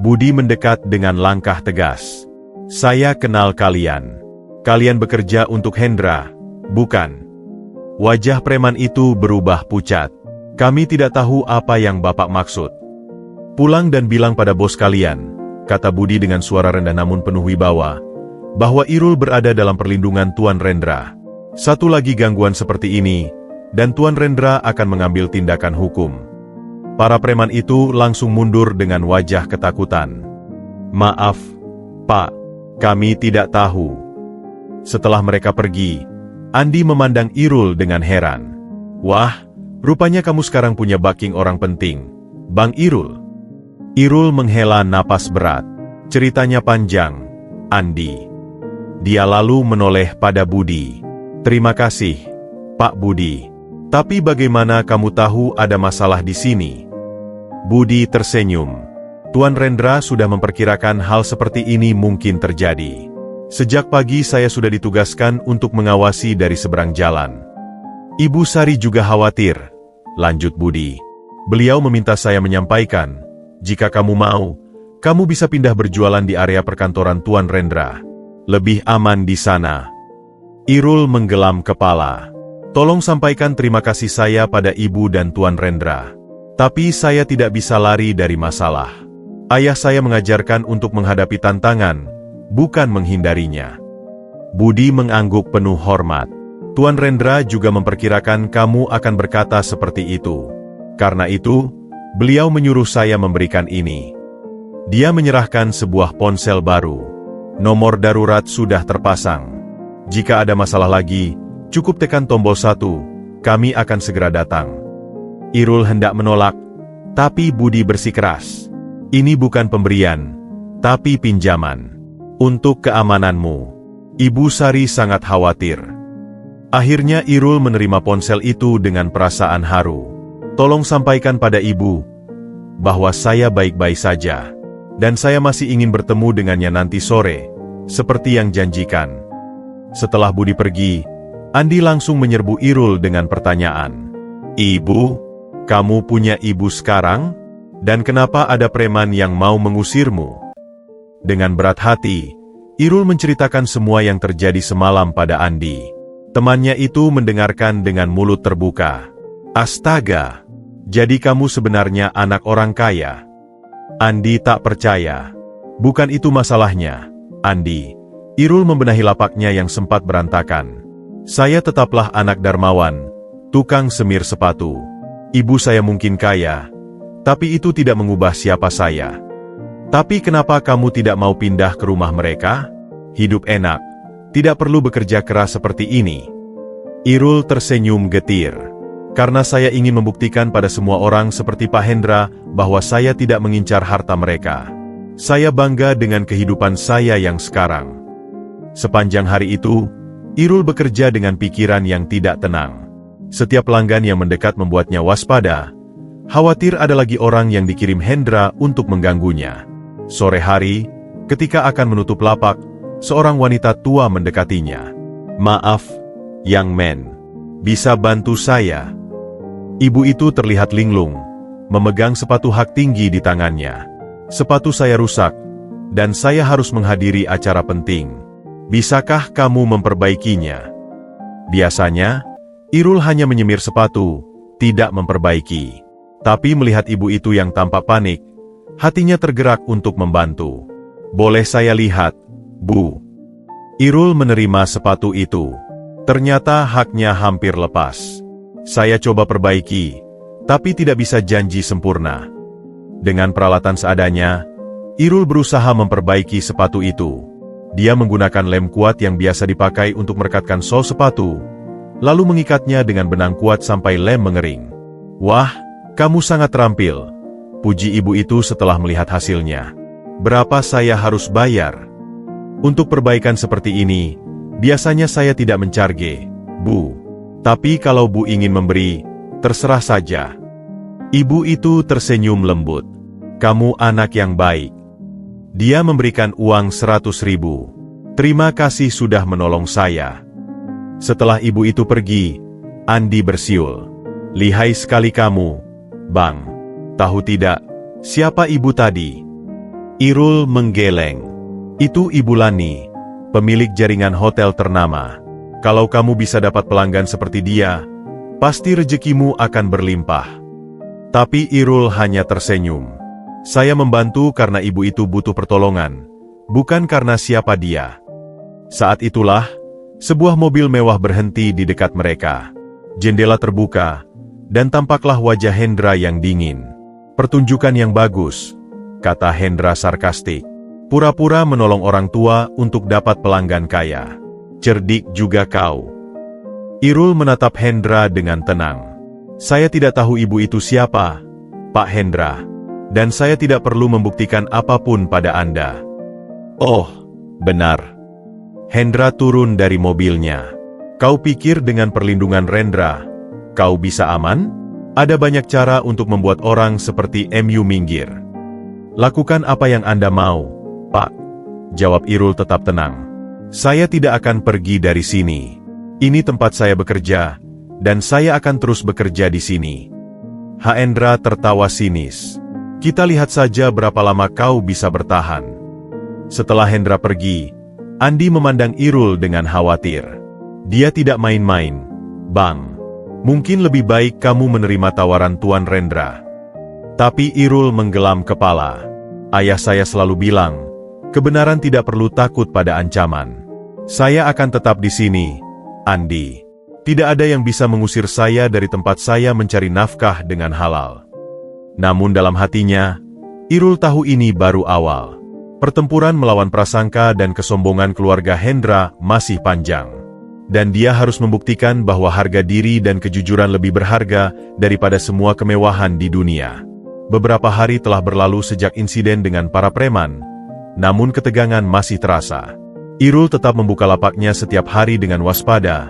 Budi mendekat dengan langkah tegas. Saya kenal kalian. Kalian bekerja untuk Hendra, bukan? Wajah preman itu berubah pucat. Kami tidak tahu apa yang Bapak maksud. Pulang dan bilang pada bos kalian, kata Budi dengan suara rendah namun penuh wibawa, bahwa Irul berada dalam perlindungan Tuan Rendra. Satu lagi gangguan seperti ini, dan Tuan Rendra akan mengambil tindakan hukum. Para preman itu langsung mundur dengan wajah ketakutan. Maaf, Pak, kami tidak tahu. Setelah mereka pergi, Andi memandang Irul dengan heran. Wah, rupanya kamu sekarang punya backing orang penting, Bang Irul. Irul menghela napas berat. Ceritanya panjang, Andi. Dia lalu menoleh pada Budi. Terima kasih, Pak Budi. Tapi bagaimana kamu tahu ada masalah di sini? Budi tersenyum. Tuan Rendra sudah memperkirakan hal seperti ini mungkin terjadi. Sejak pagi saya sudah ditugaskan untuk mengawasi dari seberang jalan. Ibu Sari juga khawatir, lanjut Budi. Beliau meminta saya menyampaikan, jika kamu mau, kamu bisa pindah berjualan di area perkantoran Tuan Rendra. Lebih aman di sana. Irul menggelam kepala. Tolong sampaikan terima kasih saya pada Ibu dan Tuan Rendra. Tapi saya tidak bisa lari dari masalah. Ayah saya mengajarkan untuk menghadapi tantangan, bukan menghindarinya. Budi mengangguk penuh hormat. Tuan Rendra juga memperkirakan kamu akan berkata seperti itu. Karena itu, beliau menyuruh saya memberikan ini. Dia menyerahkan sebuah ponsel baru. Nomor darurat sudah terpasang. Jika ada masalah lagi, cukup tekan tombol 1, kami akan segera datang. Irul hendak menolak, tapi Budi bersikeras. Ini bukan pemberian, tapi pinjaman. Untuk keamananmu. Ibu Sari sangat khawatir. Akhirnya Irul menerima ponsel itu dengan perasaan haru. Tolong sampaikan pada ibu, bahwa saya baik-baik saja. Dan saya masih ingin bertemu dengannya nanti sore, seperti yang janjikan. Setelah Budi pergi, Andi langsung menyerbu Irul dengan pertanyaan. Ibu, kamu punya ibu sekarang? Dan kenapa ada preman yang mau mengusirmu? Dengan berat hati, Irul menceritakan semua yang terjadi semalam pada Andi. Temannya itu mendengarkan dengan mulut terbuka. Astaga, jadi kamu sebenarnya anak orang kaya? Andi tak percaya. Bukan itu masalahnya, Andi. Irul membenahi lapaknya yang sempat berantakan. Saya tetaplah anak dermawan, tukang semir sepatu. Ibu saya mungkin kaya, tapi itu tidak mengubah siapa saya. Tapi kenapa kamu tidak mau pindah ke rumah mereka? Hidup enak, tidak perlu bekerja keras seperti ini. Irul tersenyum getir. Karena saya ingin membuktikan pada semua orang seperti Pak Hendra bahwa saya tidak mengincar harta mereka. Saya bangga dengan kehidupan saya yang sekarang. Sepanjang hari itu, Irul bekerja dengan pikiran yang tidak tenang. Setiap pelanggan yang mendekat membuatnya waspada. Khawatir ada lagi orang yang dikirim Hendra untuk mengganggunya. Sore hari, ketika akan menutup lapak, seorang wanita tua mendekatinya. Maaf, Young Man. Bisa bantu saya? Ibu itu terlihat linglung, memegang sepatu hak tinggi di tangannya. Sepatu saya rusak, dan saya harus menghadiri acara penting. Bisakah kamu memperbaikinya? Biasanya, Irul hanya menyemir sepatu, tidak memperbaiki. Tapi melihat ibu itu yang tampak panik, hatinya tergerak untuk membantu. Boleh saya lihat, Bu? Irul menerima sepatu itu. Ternyata haknya hampir lepas. Saya coba perbaiki, tapi tidak bisa janji sempurna. Dengan peralatan seadanya, Irul berusaha memperbaiki sepatu itu. Dia menggunakan lem kuat yang biasa dipakai untuk merekatkan sol sepatu, lalu mengikatnya dengan benang kuat sampai lem mengering. "Wah, kamu sangat terampil," puji ibu itu setelah melihat hasilnya. "Berapa saya harus bayar?" "Untuk perbaikan seperti ini, biasanya saya tidak mencarge, Bu. Tapi kalau Bu ingin memberi, terserah saja." Ibu itu tersenyum lembut. "Kamu anak yang baik." Dia memberikan uang 100.000. "Terima kasih sudah menolong saya." Setelah ibu itu pergi, Andi bersiul. "Lihai sekali kamu, Bang. Tahu tidak, siapa ibu tadi?" Irul menggeleng. "Itu Ibu Lani, pemilik jaringan hotel ternama. Kalau kamu bisa dapat pelanggan seperti dia, pasti rezekimu akan berlimpah." Tapi Irul hanya tersenyum. "Saya membantu karena ibu itu butuh pertolongan, bukan karena siapa dia." Saat itulah, sebuah mobil mewah berhenti di dekat mereka. Jendela terbuka, dan tampaklah wajah Hendra yang dingin. "Pertunjukan yang bagus," kata Hendra sarkastik. "Pura-pura menolong orang tua untuk dapat pelanggan kaya. Cerdik juga kau." Irul menatap Hendra dengan tenang. "Saya tidak tahu ibu itu siapa, Pak Hendra. Dan saya tidak perlu membuktikan apapun pada Anda." "Oh, benar." Hendra turun dari mobilnya. "Kau pikir dengan perlindungan Rendra, kau bisa aman? Ada banyak cara untuk membuat orang seperti MU minggir." "Lakukan apa yang Anda mau, Pak," jawab Irul tetap tenang. "Saya tidak akan pergi dari sini. Ini tempat saya bekerja, dan saya akan terus bekerja di sini." Hendra tertawa sinis. "Kita lihat saja berapa lama kau bisa bertahan." Setelah Hendra pergi, Andi memandang Irul dengan khawatir. "Dia tidak main-main, Bang. Mungkin lebih baik kamu menerima tawaran Tuan Rendra." Tapi Irul menggelam kepala. "Ayah saya selalu bilang, kebenaran tidak perlu takut pada ancaman. Saya akan tetap di sini, Andi. Tidak ada yang bisa mengusir saya dari tempat saya mencari nafkah dengan halal." Namun dalam hatinya, Irul tahu ini baru awal. Pertempuran melawan prasangka dan kesombongan keluarga Hendra masih panjang. Dan dia harus membuktikan bahwa harga diri dan kejujuran lebih berharga daripada semua kemewahan di dunia. Beberapa hari telah berlalu sejak insiden dengan para preman, namun ketegangan masih terasa. Irul tetap membuka lapaknya setiap hari dengan waspada,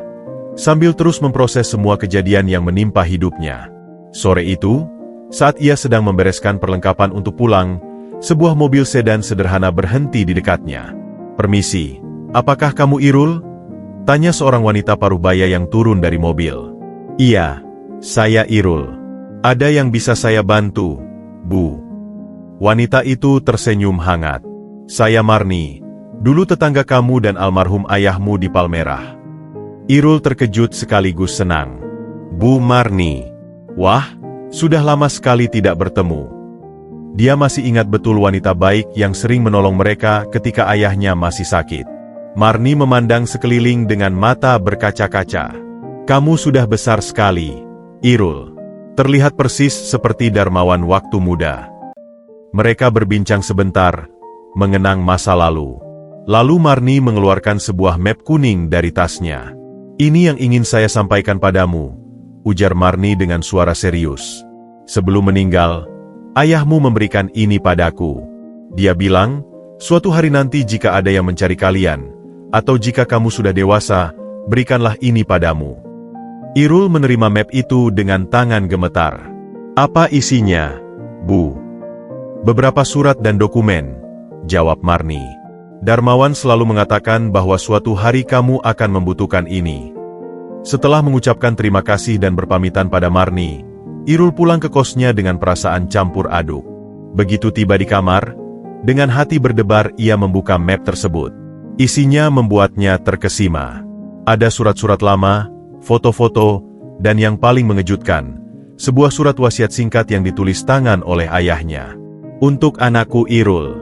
sambil terus memproses semua kejadian yang menimpa hidupnya. Sore itu, saat ia sedang membereskan perlengkapan untuk pulang, sebuah mobil sedan sederhana berhenti di dekatnya. "Permisi, apakah kamu Irul?" tanya seorang wanita parubaya yang turun dari mobil. "Iya, saya Irul. Ada yang bisa saya bantu, Bu?" Wanita itu tersenyum hangat. "Saya Marni, dulu tetangga kamu dan almarhum ayahmu di Palmerah." Irul terkejut sekaligus senang. "Bu Marni? Wah, sudah lama sekali tidak bertemu." Dia masih ingat betul wanita baik yang sering menolong mereka ketika ayahnya masih sakit. Marni memandang sekeliling dengan mata berkaca-kaca. "Kamu sudah besar sekali, Irul. Terlihat persis seperti Darmawan waktu muda." Mereka berbincang sebentar, mengenang masa lalu. Lalu Marni mengeluarkan sebuah map kuning dari tasnya. "Ini yang ingin saya sampaikan padamu," ujar Marni dengan suara serius. "Sebelum meninggal, ayahmu memberikan ini padaku. Dia bilang, suatu hari nanti jika ada yang mencari kalian, atau jika kamu sudah dewasa, berikanlah ini padamu." Irul menerima map itu dengan tangan gemetar. "Apa isinya, Bu?" "Beberapa surat dan dokumen," jawab Marni. "Darmawan selalu mengatakan bahwa suatu hari kamu akan membutuhkan ini." Setelah mengucapkan terima kasih dan berpamitan pada Marni, Irul pulang ke kosnya dengan perasaan campur aduk. Begitu tiba di kamar, dengan hati berdebar ia membuka map tersebut. Isinya membuatnya terkesima. Ada surat-surat lama, foto-foto, dan yang paling mengejutkan, sebuah surat wasiat singkat yang ditulis tangan oleh ayahnya. "Untuk anakku Irul,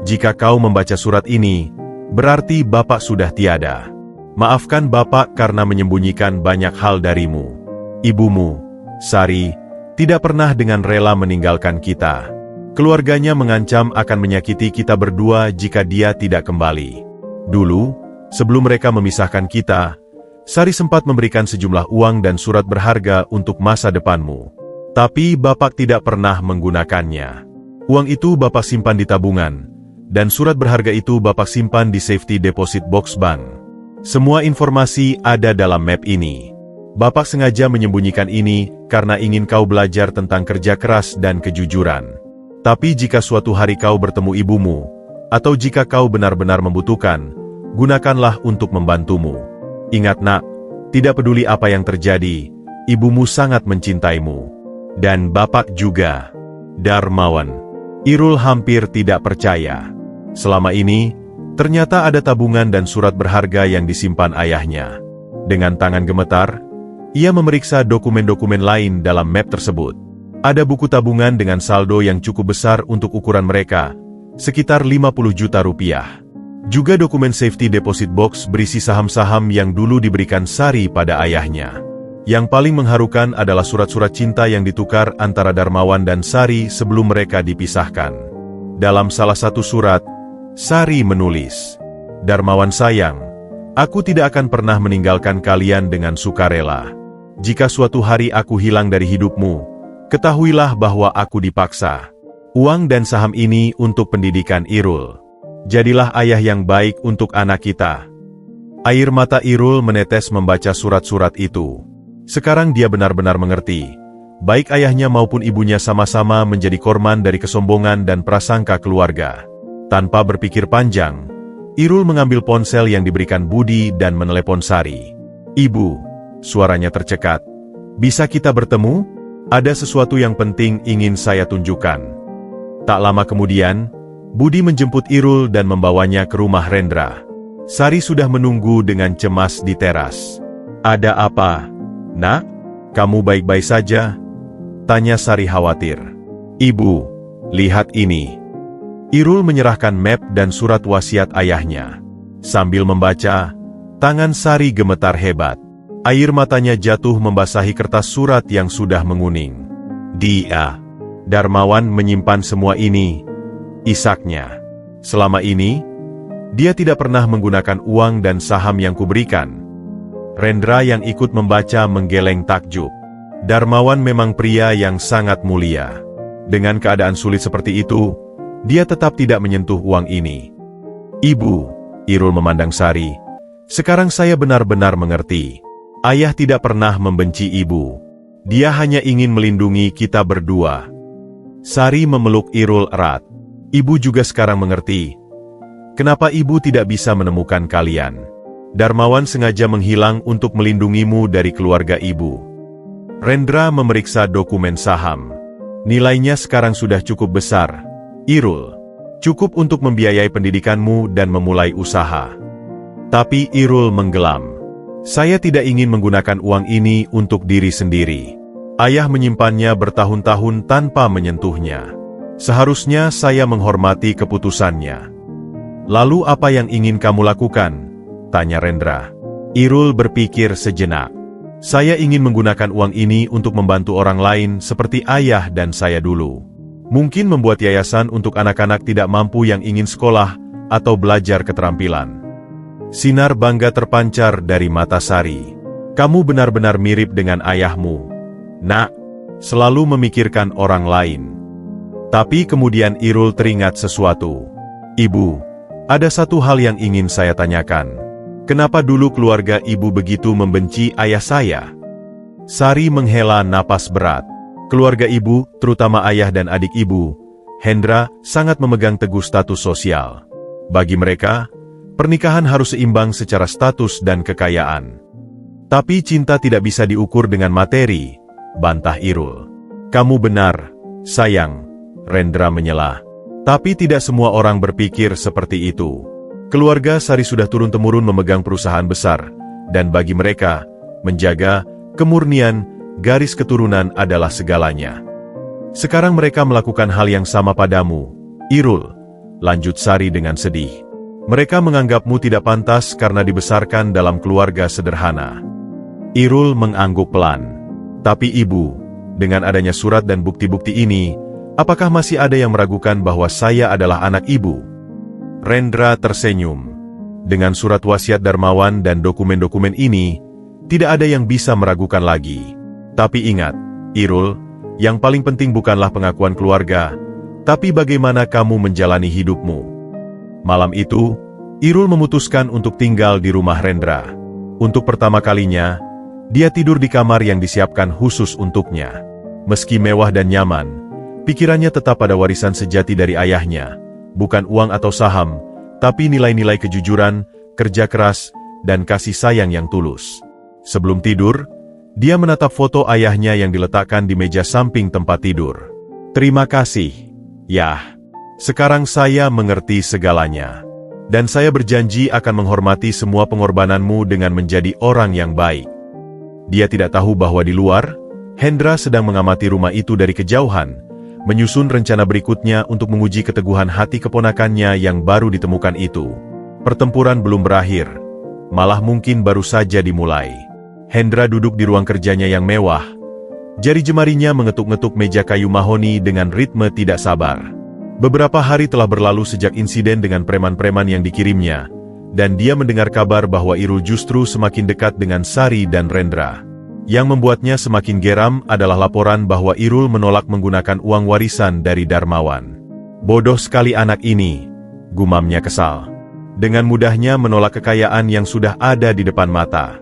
jika kau membaca surat ini, berarti Bapak sudah tiada. Maafkan Bapak karena menyembunyikan banyak hal darimu. Ibumu, Sari, tidak pernah dengan rela meninggalkan kita. Keluarganya mengancam akan menyakiti kita berdua jika dia tidak kembali. Dulu, sebelum mereka memisahkan kita, Sari sempat memberikan sejumlah uang dan surat berharga untuk masa depanmu. Tapi Bapak tidak pernah menggunakannya. Uang itu Bapak simpan di tabungan, dan surat berharga itu Bapak simpan di safety deposit box bank. Semua informasi ada dalam map ini. Bapak sengaja menyembunyikan ini karena ingin kau belajar tentang kerja keras dan kejujuran. Tapi jika suatu hari kau bertemu ibumu, atau jika kau benar-benar membutuhkan, gunakanlah untuk membantumu. Ingat nak, tidak peduli apa yang terjadi, ibumu sangat mencintaimu. Dan Bapak juga. Darmawan. Irul hampir tidak percaya. Selama ini, ternyata ada tabungan dan surat berharga yang disimpan ayahnya. Dengan tangan gemetar, ia memeriksa dokumen-dokumen lain dalam map tersebut. Ada buku tabungan dengan saldo yang cukup besar untuk ukuran mereka, sekitar 50 juta rupiah. Juga dokumen safety deposit box berisi saham-saham yang dulu diberikan Sari pada ayahnya. Yang paling mengharukan adalah surat-surat cinta yang ditukar antara Darmawan dan Sari sebelum mereka dipisahkan. Dalam salah satu surat, Sari menulis, "Darmawan sayang, aku tidak akan pernah meninggalkan kalian dengan sukarela. Jika suatu hari aku hilang dari hidupmu, ketahuilah bahwa aku dipaksa. Uang dan saham ini untuk pendidikan Irul. Jadilah ayah yang baik untuk anak kita." Air mata Irul menetes membaca surat-surat itu. Sekarang dia benar-benar mengerti. Baik ayahnya maupun ibunya sama-sama menjadi korban dari kesombongan dan prasangka keluarga. Tanpa berpikir panjang, Irul mengambil ponsel yang diberikan Budi dan menelepon Sari. "Ibu," suaranya tercekat. "Bisa kita bertemu? Ada sesuatu yang penting ingin saya tunjukkan." Tak lama kemudian, Budi menjemput Irul dan membawanya ke rumah Rendra. Sari sudah menunggu dengan cemas di teras. "Ada apa, Nak? Kamu baik-baik saja?" tanya Sari khawatir. "Ibu, lihat ini." Irul menyerahkan map dan surat wasiat ayahnya. Sambil membaca, tangan Sari gemetar hebat. Air matanya jatuh membasahi kertas surat yang sudah menguning. Darmawan menyimpan semua ini, isaknya. Selama ini, dia tidak pernah menggunakan uang dan saham yang kuberikan. Rendra yang ikut membaca menggeleng takjub. Darmawan memang pria yang sangat mulia. Dengan keadaan sulit seperti itu, dia tetap tidak menyentuh uang ini. "Ibu," Irul memandang Sari, "sekarang saya benar-benar mengerti. Ayah tidak pernah membenci ibu. Dia hanya ingin melindungi kita berdua." Sari memeluk Irul erat. "Ibu juga sekarang mengerti. Kenapa ibu tidak bisa menemukan kalian? Darmawan sengaja menghilang untuk melindungimu dari keluarga ibu." Rendra memeriksa dokumen saham. "Nilainya sekarang sudah cukup besar, Irul. Cukup untuk membiayai pendidikanmu dan memulai usaha." Tapi Irul menggelam. "Saya tidak ingin menggunakan uang ini untuk diri sendiri. Ayah menyimpannya bertahun-tahun tanpa menyentuhnya. Seharusnya saya menghormati keputusannya." "Lalu apa yang ingin kamu lakukan?" tanya Rendra. Irul berpikir sejenak. "Saya ingin menggunakan uang ini untuk membantu orang lain seperti ayah dan saya dulu. Mungkin membuat yayasan untuk anak-anak tidak mampu yang ingin sekolah atau belajar keterampilan." Sinar bangga terpancar dari mata Sari. "Kamu benar-benar mirip dengan ayahmu, Nak. Selalu memikirkan orang lain." Tapi kemudian Irul teringat sesuatu. "Ibu, ada satu hal yang ingin saya tanyakan. Kenapa dulu keluarga ibu begitu membenci ayah saya?" Sari menghela napas berat. Keluarga ibu, terutama ayah dan adik ibu, Hendra, sangat memegang teguh status sosial. Bagi mereka, pernikahan harus seimbang secara status dan kekayaan. "Tapi cinta tidak bisa diukur dengan materi," bantah Irul. "Kamu benar, sayang," Rendra menyela. "Tapi tidak semua orang berpikir seperti itu. Keluarga Sari sudah turun-temurun memegang perusahaan besar, dan bagi mereka, menjaga kemurnian garis keturunan adalah segalanya. Sekarang mereka melakukan hal yang sama padamu, Irul," lanjut Sari dengan sedih. "Mereka menganggapmu tidak pantas karena dibesarkan dalam keluarga sederhana." Irul mengangguk pelan. Tapi ibu, dengan adanya surat dan bukti-bukti ini, apakah masih ada yang meragukan bahwa saya adalah anak ibu? Rendra tersenyum. Dengan surat wasiat Darmawan dan dokumen-dokumen ini, tidak ada yang bisa meragukan lagi. Tapi ingat, Irul, yang paling penting bukanlah pengakuan keluarga, tapi bagaimana kamu menjalani hidupmu. Malam itu, Irul memutuskan untuk tinggal di rumah Rendra. Untuk pertama kalinya, dia tidur di kamar yang disiapkan khusus untuknya. Meski mewah dan nyaman, pikirannya tetap pada warisan sejati dari ayahnya, bukan uang atau saham, tapi nilai-nilai kejujuran, kerja keras, dan kasih sayang yang tulus. Sebelum tidur, dia menatap foto ayahnya yang diletakkan di meja samping tempat tidur. Terima kasih, Yah. Sekarang saya mengerti segalanya. Dan saya berjanji akan menghormati semua pengorbananmu dengan menjadi orang yang baik. Dia tidak tahu bahwa di luar, Hendra sedang mengamati rumah itu dari kejauhan, menyusun rencana berikutnya untuk menguji keteguhan hati keponakannya yang baru ditemukan itu. Pertempuran belum berakhir, malah mungkin baru saja dimulai. Hendra duduk di ruang kerjanya yang mewah. Jari jemarinya mengetuk-ngetuk meja kayu mahoni dengan ritme tidak sabar. Beberapa hari telah berlalu sejak insiden dengan preman-preman yang dikirimnya, dan dia mendengar kabar bahwa Irul justru semakin dekat dengan Sari dan Rendra. Yang membuatnya semakin geram adalah laporan bahwa Irul menolak menggunakan uang warisan dari Darmawan. Bodoh sekali anak ini, gumamnya kesal. Dengan mudahnya menolak kekayaan yang sudah ada di depan mata.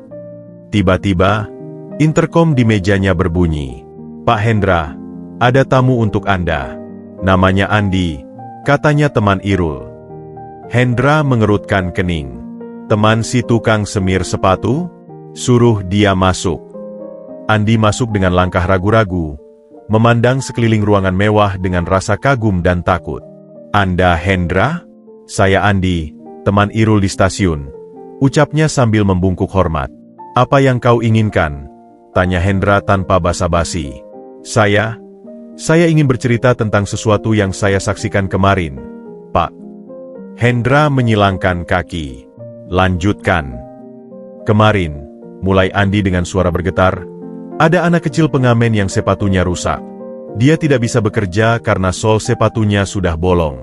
Tiba-tiba, interkom di mejanya berbunyi. Pak Hendra, ada tamu untuk Anda. Namanya Andi, katanya teman Irul. Hendra mengerutkan kening. Teman si tukang semir sepatu? Suruh dia masuk. Andi masuk dengan langkah ragu-ragu, memandang sekeliling ruangan mewah dengan rasa kagum dan takut. Anda Hendra? Saya Andi, teman Irul di stasiun, ucapnya sambil membungkuk hormat. Apa yang kau inginkan? Tanya Hendra tanpa basa-basi. Saya ingin bercerita tentang sesuatu yang saya saksikan kemarin, Pak. Hendra menyilangkan kaki. Lanjutkan. Kemarin, mulai Andi dengan suara bergetar, ada anak kecil pengamen yang sepatunya rusak. Dia tidak bisa bekerja karena sol sepatunya sudah bolong.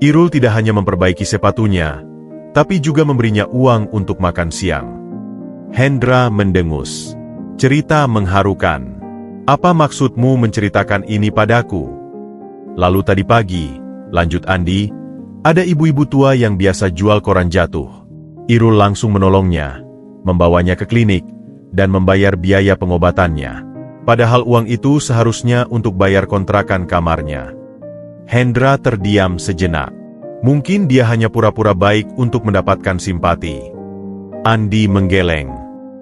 Irul tidak hanya memperbaiki sepatunya, tapi juga memberinya uang untuk makan siang. Hendra mendengus. Cerita mengharukan. Apa maksudmu menceritakan ini padaku? Lalu tadi pagi, lanjut Andi, ada ibu-ibu tua yang biasa jual koran jatuh. Irul langsung menolongnya, membawanya ke klinik, dan membayar biaya pengobatannya. Padahal uang itu seharusnya untuk bayar kontrakan kamarnya. Hendra terdiam sejenak. Mungkin dia hanya pura-pura baik untuk mendapatkan simpati. Andi menggeleng.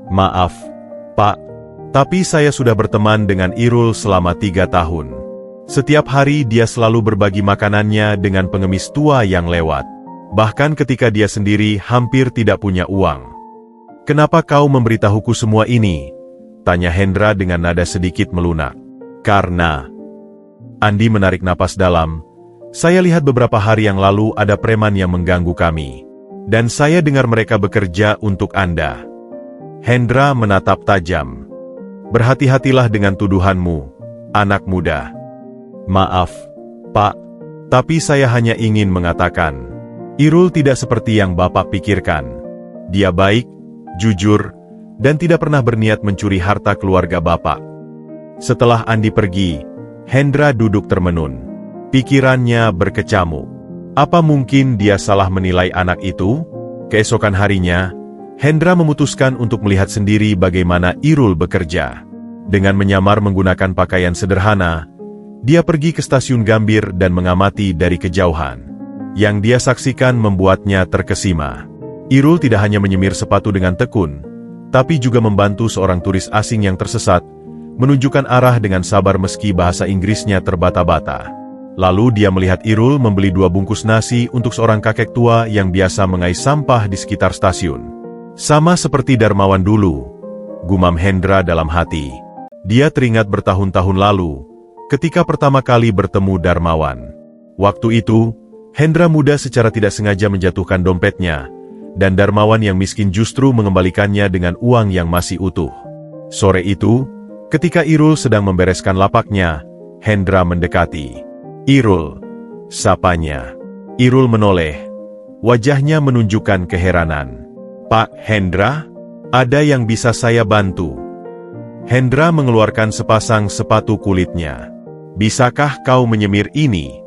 Maaf, Pak, tapi saya sudah berteman dengan Irul selama 3 tahun. Setiap hari dia selalu berbagi makanannya dengan pengemis tua yang lewat. Bahkan ketika dia sendiri hampir tidak punya uang. Kenapa kau memberitahuku semua ini? Tanya Hendra dengan nada sedikit melunak. Karena... Andi menarik napas dalam. Saya lihat beberapa hari yang lalu ada preman yang mengganggu kami. Dan saya dengar mereka bekerja untuk Anda. Hendra menatap tajam. Berhati-hatilah dengan tuduhanmu, anak muda. Maaf, Pak. Tapi saya hanya ingin mengatakan. Irul tidak seperti yang Bapak pikirkan. Dia baik, jujur, dan tidak pernah berniat mencuri harta keluarga Bapak. Setelah Andi pergi, Hendra duduk termenun. Pikirannya berkecamuk. Apa mungkin dia salah menilai anak itu? Keesokan harinya, Hendra memutuskan untuk melihat sendiri bagaimana Irul bekerja. Dengan menyamar menggunakan pakaian sederhana, dia pergi ke stasiun Gambir dan mengamati dari kejauhan. Yang dia saksikan membuatnya terkesima. Irul tidak hanya menyemir sepatu dengan tekun, tapi juga membantu seorang turis asing yang tersesat, menunjukkan arah dengan sabar meski bahasa Inggrisnya terbata-bata. Lalu dia melihat Irul membeli 2 bungkus nasi untuk seorang kakek tua yang biasa mengais sampah di sekitar stasiun. Sama seperti Darmawan dulu, gumam Hendra dalam hati. Dia teringat bertahun-tahun lalu, ketika pertama kali bertemu Darmawan. Waktu itu, Hendra muda secara tidak sengaja menjatuhkan dompetnya, dan Darmawan yang miskin justru mengembalikannya dengan uang yang masih utuh. Sore itu, Ketika Irul sedang membereskan lapaknya, Hendra mendekati. "Irul," sapanya. Irul menoleh. Wajahnya menunjukkan keheranan. "Pak Hendra, ada yang bisa saya bantu?" Hendra mengeluarkan sepasang sepatu kulitnya. "Bisakah kau menyemir ini?"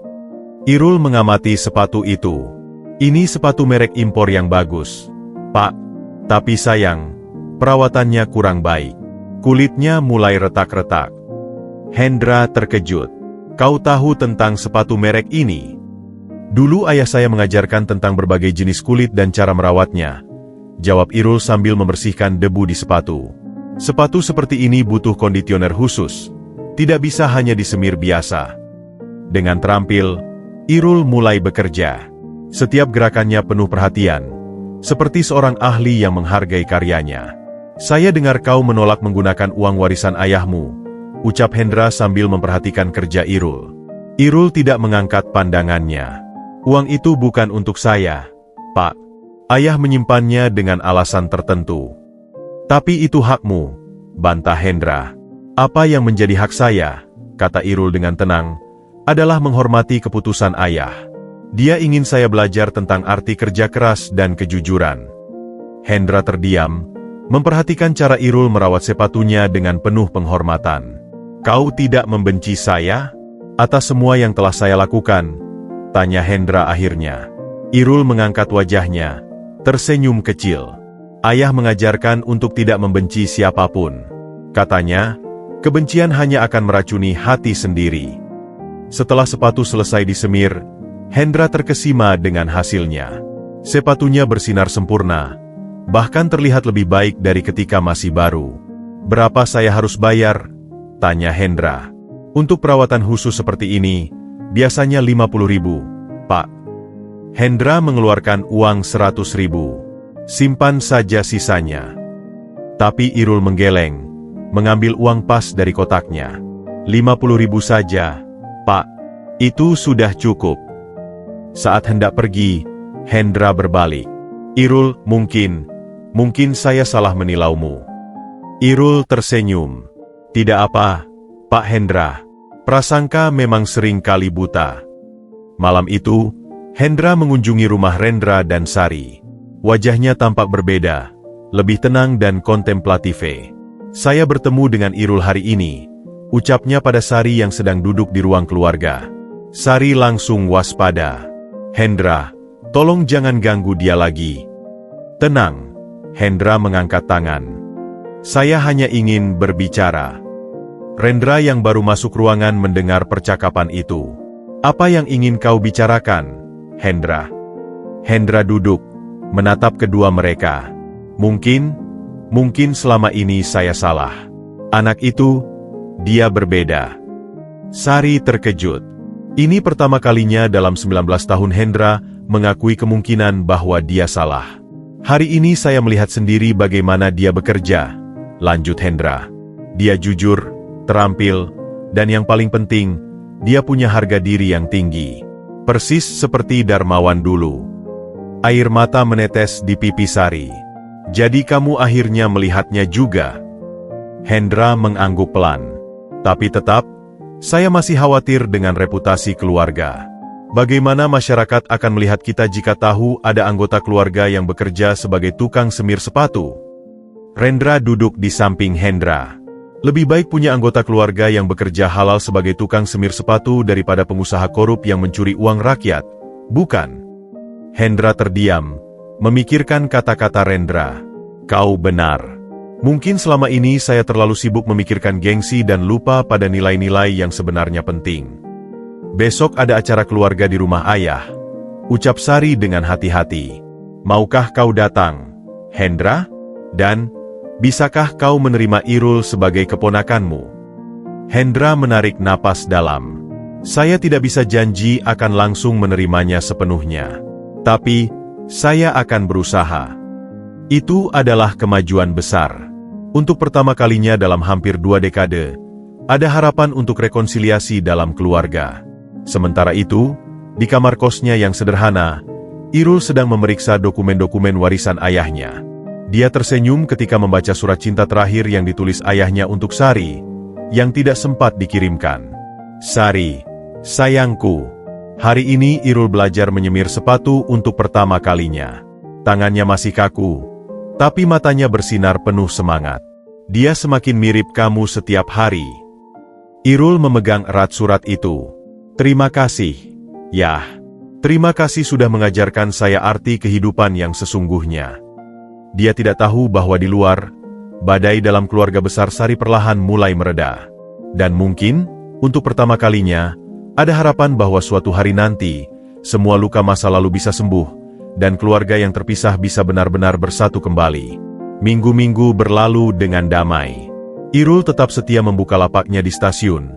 Irul mengamati sepatu itu. "Ini sepatu merek impor yang bagus, Pak. Tapi sayang, perawatannya kurang baik. Kulitnya mulai retak-retak." Hendra terkejut. "Kau tahu tentang sepatu merek ini?" "Dulu ayah saya mengajarkan tentang berbagai jenis kulit dan cara merawatnya," jawab Irul sambil membersihkan debu di sepatu. "Sepatu seperti ini butuh kondisioner khusus. Tidak bisa hanya disemir biasa." Dengan terampil, Irul mulai bekerja. Setiap gerakannya penuh perhatian, seperti seorang ahli yang menghargai karyanya. "Saya dengar kau menolak menggunakan uang warisan ayahmu," ucap Hendra sambil memperhatikan kerja Irul. Irul tidak mengangkat pandangannya. "Uang itu bukan untuk saya, Pak. Ayah menyimpannya dengan alasan tertentu." "Tapi itu hakmu," bantah Hendra. "Apa yang menjadi hak saya," kata Irul dengan tenang, "adalah menghormati keputusan ayah. Dia ingin saya belajar tentang arti kerja keras dan kejujuran." Hendra terdiam, memperhatikan cara Irul merawat sepatunya dengan penuh penghormatan. "Kau tidak membenci saya atas semua yang telah saya lakukan?" tanya Hendra akhirnya. Irul mengangkat wajahnya, tersenyum kecil. "Ayah mengajarkan untuk tidak membenci siapapun," katanya. "Kebencian hanya akan meracuni hati sendiri." Setelah sepatu selesai disemir, Hendra terkesima dengan hasilnya. Sepatunya bersinar sempurna, bahkan terlihat lebih baik dari ketika masih baru. "Berapa saya harus bayar?" tanya Hendra. "Untuk perawatan khusus seperti ini, biasanya 50.000, Pak." Hendra mengeluarkan uang 100.000. "Simpan saja sisanya." Tapi Irul menggeleng, mengambil uang pas dari kotaknya. 50.000 saja, Pak. Itu sudah cukup." Saat hendak pergi, Hendra berbalik. "Irul, mungkin saya salah menilaimu." Irul tersenyum. "Tidak apa, Pak Hendra. Prasangka memang sering kali buta." Malam itu, Hendra mengunjungi rumah Rendra dan Sari. Wajahnya tampak berbeda, lebih tenang dan kontemplatif. "Saya bertemu dengan Irul hari ini," ucapnya pada Sari yang sedang duduk di ruang keluarga. Sari langsung waspada. "Hendra, tolong jangan ganggu dia lagi." "Tenang," Hendra mengangkat tangan. "Saya hanya ingin berbicara." Rendra yang baru masuk ruangan mendengar percakapan itu. "Apa yang ingin kau bicarakan, Hendra?" Hendra duduk, menatap kedua mereka. Mungkin selama ini saya salah. Anak itu, dia berbeda." Sari terkejut. Ini pertama kalinya dalam 19 tahun Hendra mengakui kemungkinan bahwa dia salah. "Hari ini saya melihat sendiri bagaimana dia bekerja," lanjut Hendra. "Dia jujur, terampil, dan yang paling penting, dia punya harga diri yang tinggi. Persis seperti Darmawan dulu." Air mata menetes di pipi Sari. "Jadi kamu akhirnya melihatnya juga?" Hendra mengangguk pelan. "Tapi tetap, saya masih khawatir dengan reputasi keluarga. Bagaimana masyarakat akan melihat kita jika tahu ada anggota keluarga yang bekerja sebagai tukang semir sepatu?" Rendra duduk di samping Hendra. "Lebih baik punya anggota keluarga yang bekerja halal sebagai tukang semir sepatu daripada pengusaha korup yang mencuri uang rakyat, bukan?" Hendra terdiam, memikirkan kata-kata Rendra. "Kau benar. Mungkin selama ini saya terlalu sibuk memikirkan gengsi dan lupa pada nilai-nilai yang sebenarnya penting." "Besok ada acara keluarga di rumah ayah," ucap Sari dengan hati-hati. "Maukah kau datang, Hendra? Dan, bisakah kau menerima Irul sebagai keponakanmu?" Hendra menarik napas dalam. "Saya tidak bisa janji akan langsung menerimanya sepenuhnya. Tapi, saya akan berusaha." Itu adalah kemajuan besar. Untuk pertama kalinya dalam hampir 2 dekade, ada harapan untuk rekonsiliasi dalam keluarga. Sementara itu, di kamar kosnya yang sederhana, Irul sedang memeriksa dokumen-dokumen warisan ayahnya. Dia tersenyum ketika membaca surat cinta terakhir yang ditulis ayahnya untuk Sari, yang tidak sempat dikirimkan. Sari, sayangku. Hari ini Irul belajar menyemir sepatu untuk pertama kalinya. Tangannya masih kaku, tapi matanya bersinar penuh semangat. Dia semakin mirip kamu setiap hari. Irul memegang erat surat itu. Terima kasih. Yah, terima kasih sudah mengajarkan saya arti kehidupan yang sesungguhnya. Dia tidak tahu bahwa di luar, badai dalam keluarga besar Sari perlahan mulai mereda. Dan mungkin, untuk pertama kalinya, ada harapan bahwa suatu hari nanti, semua luka masa lalu bisa sembuh, dan keluarga yang terpisah bisa benar-benar bersatu kembali. Minggu-minggu berlalu dengan damai. Irul tetap setia membuka lapaknya di stasiun,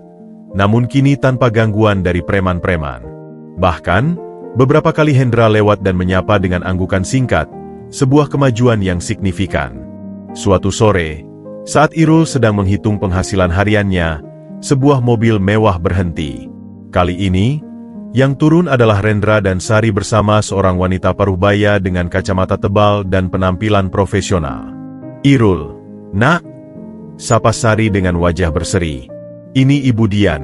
namun kini tanpa gangguan dari preman-preman. Bahkan, beberapa kali Hendra lewat dan menyapa dengan anggukan singkat, sebuah kemajuan yang signifikan. Suatu sore, saat Irul sedang menghitung penghasilan hariannya, sebuah mobil mewah berhenti. Kali ini, yang turun adalah Rendra dan Sari bersama seorang wanita paruhbaya dengan kacamata tebal dan penampilan profesional. Irul, nak, sapa Sari dengan wajah berseri. Ini Ibu Dian,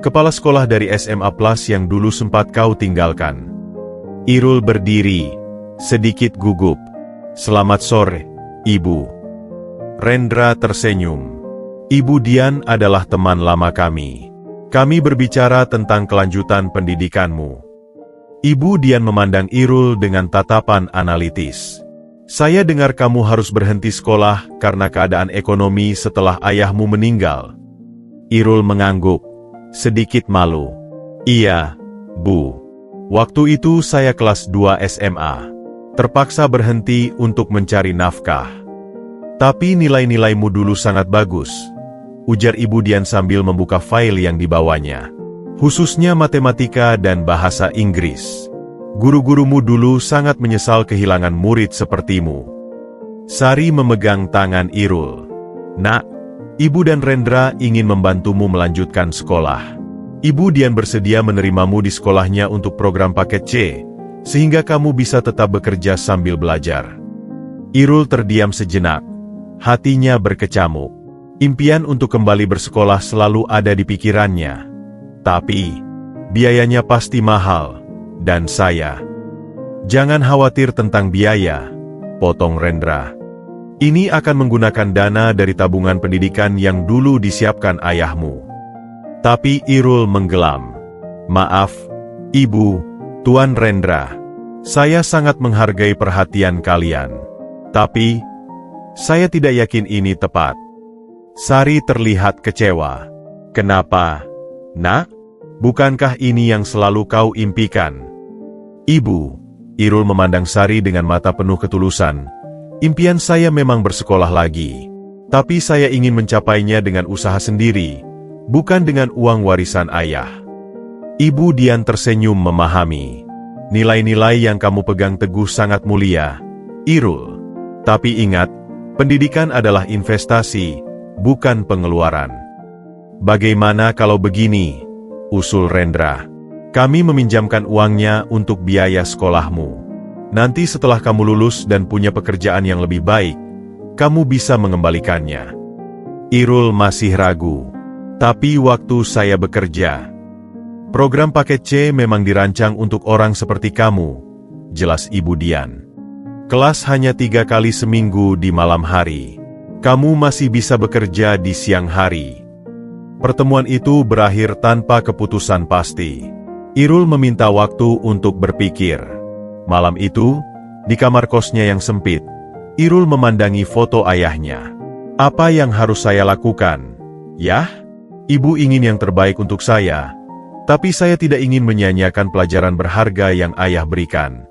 kepala sekolah dari SMA Plus yang dulu sempat kau tinggalkan. Irul berdiri, sedikit gugup. Selamat sore, Ibu. Rendra tersenyum. Ibu Dian adalah teman lama kami. Kami berbicara tentang kelanjutan pendidikanmu. Ibu Dian memandang Irul dengan tatapan analitis. Saya dengar kamu harus berhenti sekolah karena keadaan ekonomi setelah ayahmu meninggal. Irul mengangguk, sedikit malu. Iya, Bu. Waktu itu saya kelas 2 SMA. Terpaksa berhenti untuk mencari nafkah. Tapi nilai-nilaimu dulu sangat bagus, ujar Ibu Dian sambil membuka file yang dibawanya. Khususnya matematika dan bahasa Inggris. Guru-gurumu dulu sangat menyesal kehilangan murid sepertimu. Sari memegang tangan Irul. Nak, Ibu dan Rendra ingin membantumu melanjutkan sekolah. Ibu Dian bersedia menerimamu di sekolahnya untuk program paket C, sehingga kamu bisa tetap bekerja sambil belajar. Irul terdiam sejenak. Hatinya berkecamuk. Impian untuk kembali bersekolah selalu ada di pikirannya. Tapi, biayanya pasti mahal, dan saya. Jangan khawatir tentang biaya, potong Rendra. Ini akan menggunakan dana dari tabungan pendidikan yang dulu disiapkan ayahmu. Tapi Irul menggelam. Maaf, Ibu, Tuan Rendra. Saya sangat menghargai perhatian kalian. Tapi, saya tidak yakin ini tepat. Sari terlihat kecewa. Kenapa, nak? Bukankah ini yang selalu kau impikan? Ibu, Irul memandang Sari dengan mata penuh ketulusan. Impian saya memang bersekolah lagi. Tapi saya ingin mencapainya dengan usaha sendiri, bukan dengan uang warisan ayah. Ibu Dian tersenyum memahami. Nilai-nilai yang kamu pegang teguh sangat mulia, Irul. Tapi ingat, pendidikan adalah investasi, bukan pengeluaran. Bagaimana kalau begini? Usul Rendra. Kami meminjamkan uangnya untuk biaya sekolahmu. Nanti setelah kamu lulus dan punya pekerjaan yang lebih baik, kamu bisa mengembalikannya. Irul masih ragu. Tapi waktu saya bekerja. Program paket C memang dirancang untuk orang seperti kamu, jelas Ibu Dian. Kelas hanya 3 kali seminggu di malam hari. Kamu masih bisa bekerja di siang hari. Pertemuan itu berakhir tanpa keputusan pasti. Irul meminta waktu untuk berpikir. Malam itu, di kamar kosnya yang sempit, Irul memandangi foto ayahnya. Apa yang harus saya lakukan? Yah, Ibu ingin yang terbaik untuk saya, tapi saya tidak ingin menyia-nyiakan pelajaran berharga yang ayah berikan.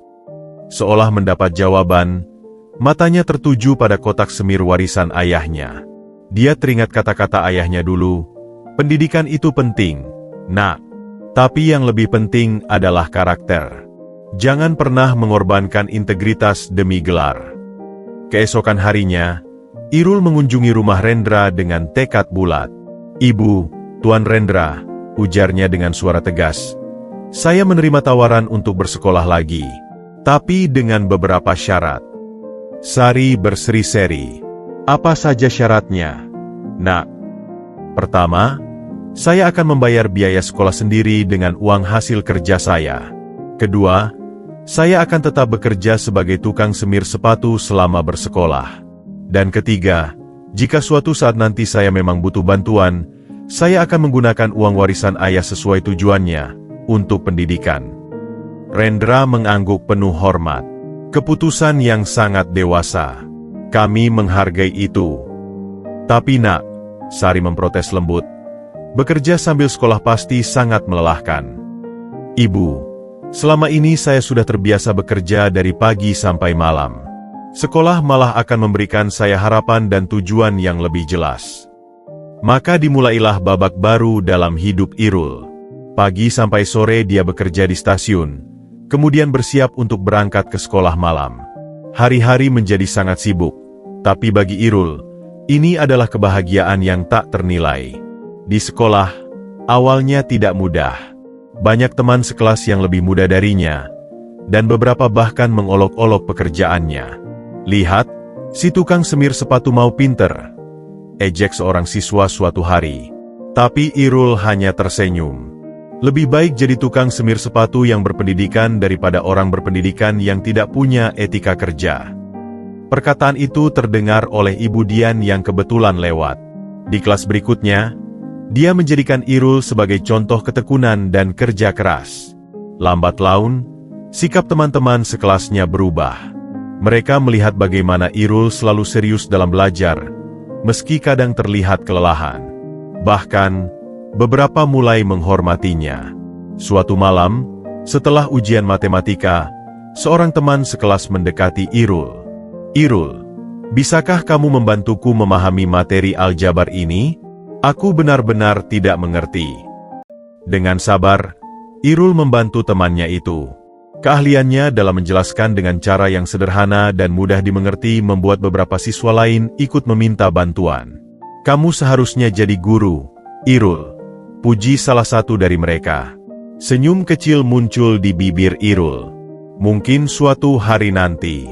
Seolah mendapat jawaban, matanya tertuju pada kotak semir warisan ayahnya. Dia teringat kata-kata ayahnya dulu, pendidikan itu penting, nak. Tapi yang lebih penting adalah karakter. Jangan pernah mengorbankan integritas demi gelar. Keesokan harinya, Irul mengunjungi rumah Rendra dengan tekad bulat. Ibu, Tuan Rendra, ujarnya dengan suara tegas. Saya menerima tawaran untuk bersekolah lagi, tapi dengan beberapa syarat. Sari berseri-seri. Apa saja syaratnya, nak? Pertama, saya akan membayar biaya sekolah sendiri dengan uang hasil kerja saya. Kedua, saya akan tetap bekerja sebagai tukang semir sepatu selama bersekolah. Dan ketiga, jika suatu saat nanti saya memang butuh bantuan, saya akan menggunakan uang warisan ayah sesuai tujuannya, untuk pendidikan. Rendra mengangguk penuh hormat. Keputusan yang sangat dewasa. Kami menghargai itu. Tapi nak, Sari memprotes lembut, bekerja sambil sekolah pasti sangat melelahkan. Ibu, selama ini saya sudah terbiasa bekerja dari pagi sampai malam. Sekolah malah akan memberikan saya harapan dan tujuan yang lebih jelas. Maka dimulailah babak baru dalam hidup Irul. Pagi sampai sore dia bekerja di stasiun, kemudian bersiap untuk berangkat ke sekolah malam. Hari-hari menjadi sangat sibuk, tapi bagi Irul, ini adalah kebahagiaan yang tak ternilai. Di sekolah, awalnya tidak mudah. Banyak teman sekelas yang lebih muda darinya, dan beberapa bahkan mengolok-olok pekerjaannya. Lihat, si tukang semir sepatu mau pinter, ejek seorang siswa suatu hari. Tapi Irul hanya tersenyum. Lebih baik jadi tukang semir sepatu yang berpendidikan daripada orang berpendidikan yang tidak punya etika kerja. Perkataan itu terdengar oleh Ibu Dian yang kebetulan lewat. Di kelas berikutnya, dia menjadikan Irul sebagai contoh ketekunan dan kerja keras. Lambat laun, sikap teman-teman sekelasnya berubah. Mereka melihat bagaimana Irul selalu serius dalam belajar, meski kadang terlihat kelelahan. Bahkan, beberapa mulai menghormatinya. Suatu malam, setelah ujian matematika, seorang teman sekelas mendekati Irul. Irul, bisakah kamu membantuku memahami materi aljabar ini? Aku benar-benar tidak mengerti. Dengan sabar, Irul membantu temannya itu. Keahliannya dalam menjelaskan dengan cara yang sederhana dan mudah dimengerti membuat beberapa siswa lain ikut meminta bantuan. Kamu seharusnya jadi guru, Irul, puji salah satu dari mereka. Senyum kecil muncul di bibir Irul. Mungkin suatu hari nanti.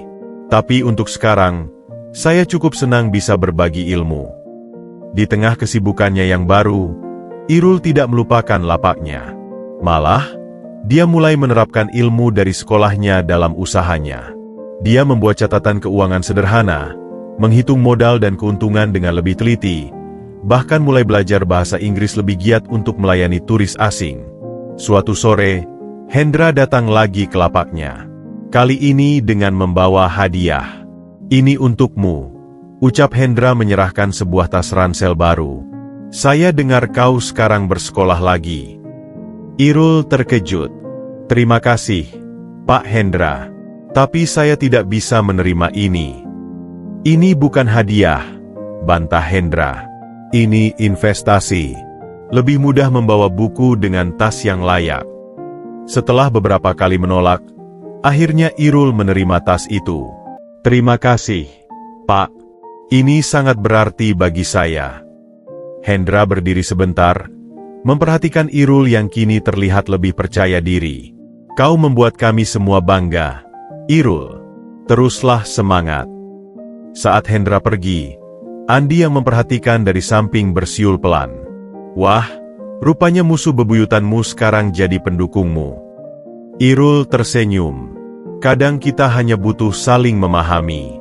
Tapi untuk sekarang, saya cukup senang bisa berbagi ilmu. Di tengah kesibukannya yang baru, Irul tidak melupakan lapaknya. Malah, dia mulai menerapkan ilmu dari sekolahnya dalam usahanya. Dia membuat catatan keuangan sederhana, menghitung modal dan keuntungan dengan lebih teliti, bahkan mulai belajar bahasa Inggris lebih giat untuk melayani turis asing. Suatu sore, Hendra datang lagi ke lapaknya. Kali ini dengan membawa hadiah. Ini untukmu, ucap Hendra menyerahkan sebuah tas ransel baru. Saya dengar kau sekarang bersekolah lagi. Irul terkejut. Terima kasih, Pak Hendra. Tapi saya tidak bisa menerima ini. Ini bukan hadiah, bantah Hendra. Ini investasi. Lebih mudah membawa buku dengan tas yang layak. Setelah beberapa kali menolak, akhirnya Irul menerima tas itu. Terima kasih, Pak. Ini sangat berarti bagi saya. Hendra berdiri sebentar, memperhatikan Irul yang kini terlihat lebih percaya diri. Kau membuat kami semua bangga, Irul. Teruslah semangat. Saat Hendra pergi, Andi yang memperhatikan dari samping bersiul pelan. Wah, rupanya musuh bebuyutanmu sekarang jadi pendukungmu. Irul tersenyum. Kadang kita hanya butuh saling memahami.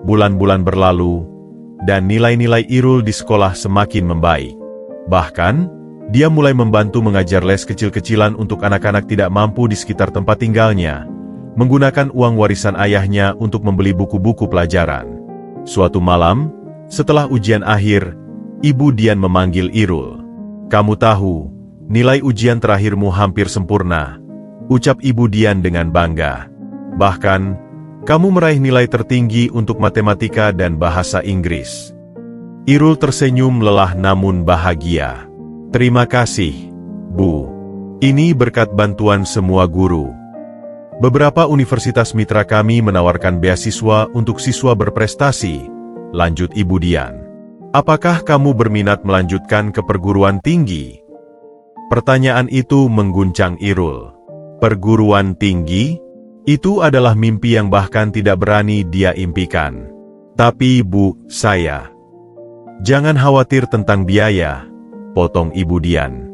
Bulan-bulan berlalu, dan nilai-nilai Irul di sekolah semakin membaik. Bahkan, dia mulai membantu mengajar les kecil-kecilan untuk anak-anak tidak mampu di sekitar tempat tinggalnya, menggunakan uang warisan ayahnya untuk membeli buku-buku pelajaran. Suatu malam, setelah ujian akhir, Ibu Dian memanggil Irul. Kamu tahu, nilai ujian terakhirmu hampir sempurna, ucap Ibu Dian dengan bangga. Bahkan, kamu meraih nilai tertinggi untuk matematika dan bahasa Inggris. Irul tersenyum lelah namun bahagia. Terima kasih, Bu. Ini berkat bantuan semua guru. Beberapa universitas mitra kami menawarkan beasiswa untuk siswa berprestasi, lanjut Ibu Dian. Apakah kamu berminat melanjutkan ke perguruan tinggi? Pertanyaan itu mengguncang Irul. Perguruan tinggi? Itu adalah mimpi yang bahkan tidak berani dia impikan. Tapi Bu, saya Jangan khawatir tentang biaya, potong Ibu Dian.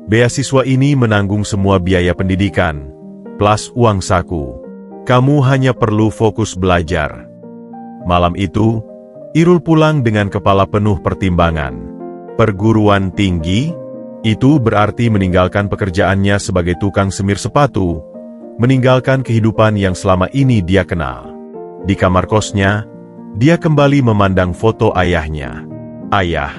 Beasiswa ini menanggung semua biaya pendidikan, plus uang saku. Kamu hanya perlu fokus belajar. Malam itu, Irul pulang dengan kepala penuh pertimbangan. Perguruan tinggi? Itu berarti meninggalkan pekerjaannya sebagai tukang semir sepatu, meninggalkan kehidupan yang selama ini dia kenal. Di kamar kosnya, dia kembali memandang foto ayahnya. Ayah,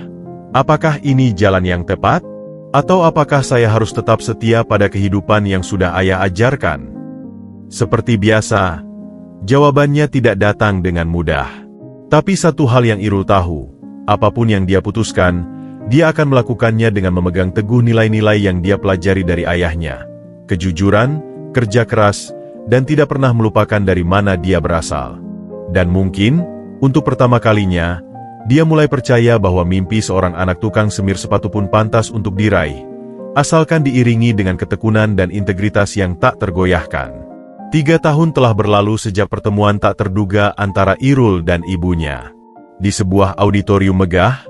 apakah ini jalan yang tepat? Atau apakah saya harus tetap setia pada kehidupan yang sudah ayah ajarkan? Seperti biasa, jawabannya tidak datang dengan mudah. Tapi satu hal yang Irul tahu, apapun yang dia putuskan, dia akan melakukannya dengan memegang teguh nilai-nilai yang dia pelajari dari ayahnya. Kejujuran, kerja keras, dan tidak pernah melupakan dari mana dia berasal. Dan mungkin, untuk pertama kalinya, dia mulai percaya bahwa mimpi seorang anak tukang semir sepatu pun pantas untuk diraih, asalkan diiringi dengan ketekunan dan integritas yang tak tergoyahkan. 3 tahun telah berlalu sejak pertemuan tak terduga antara Irul dan ibunya. Di sebuah auditorium megah,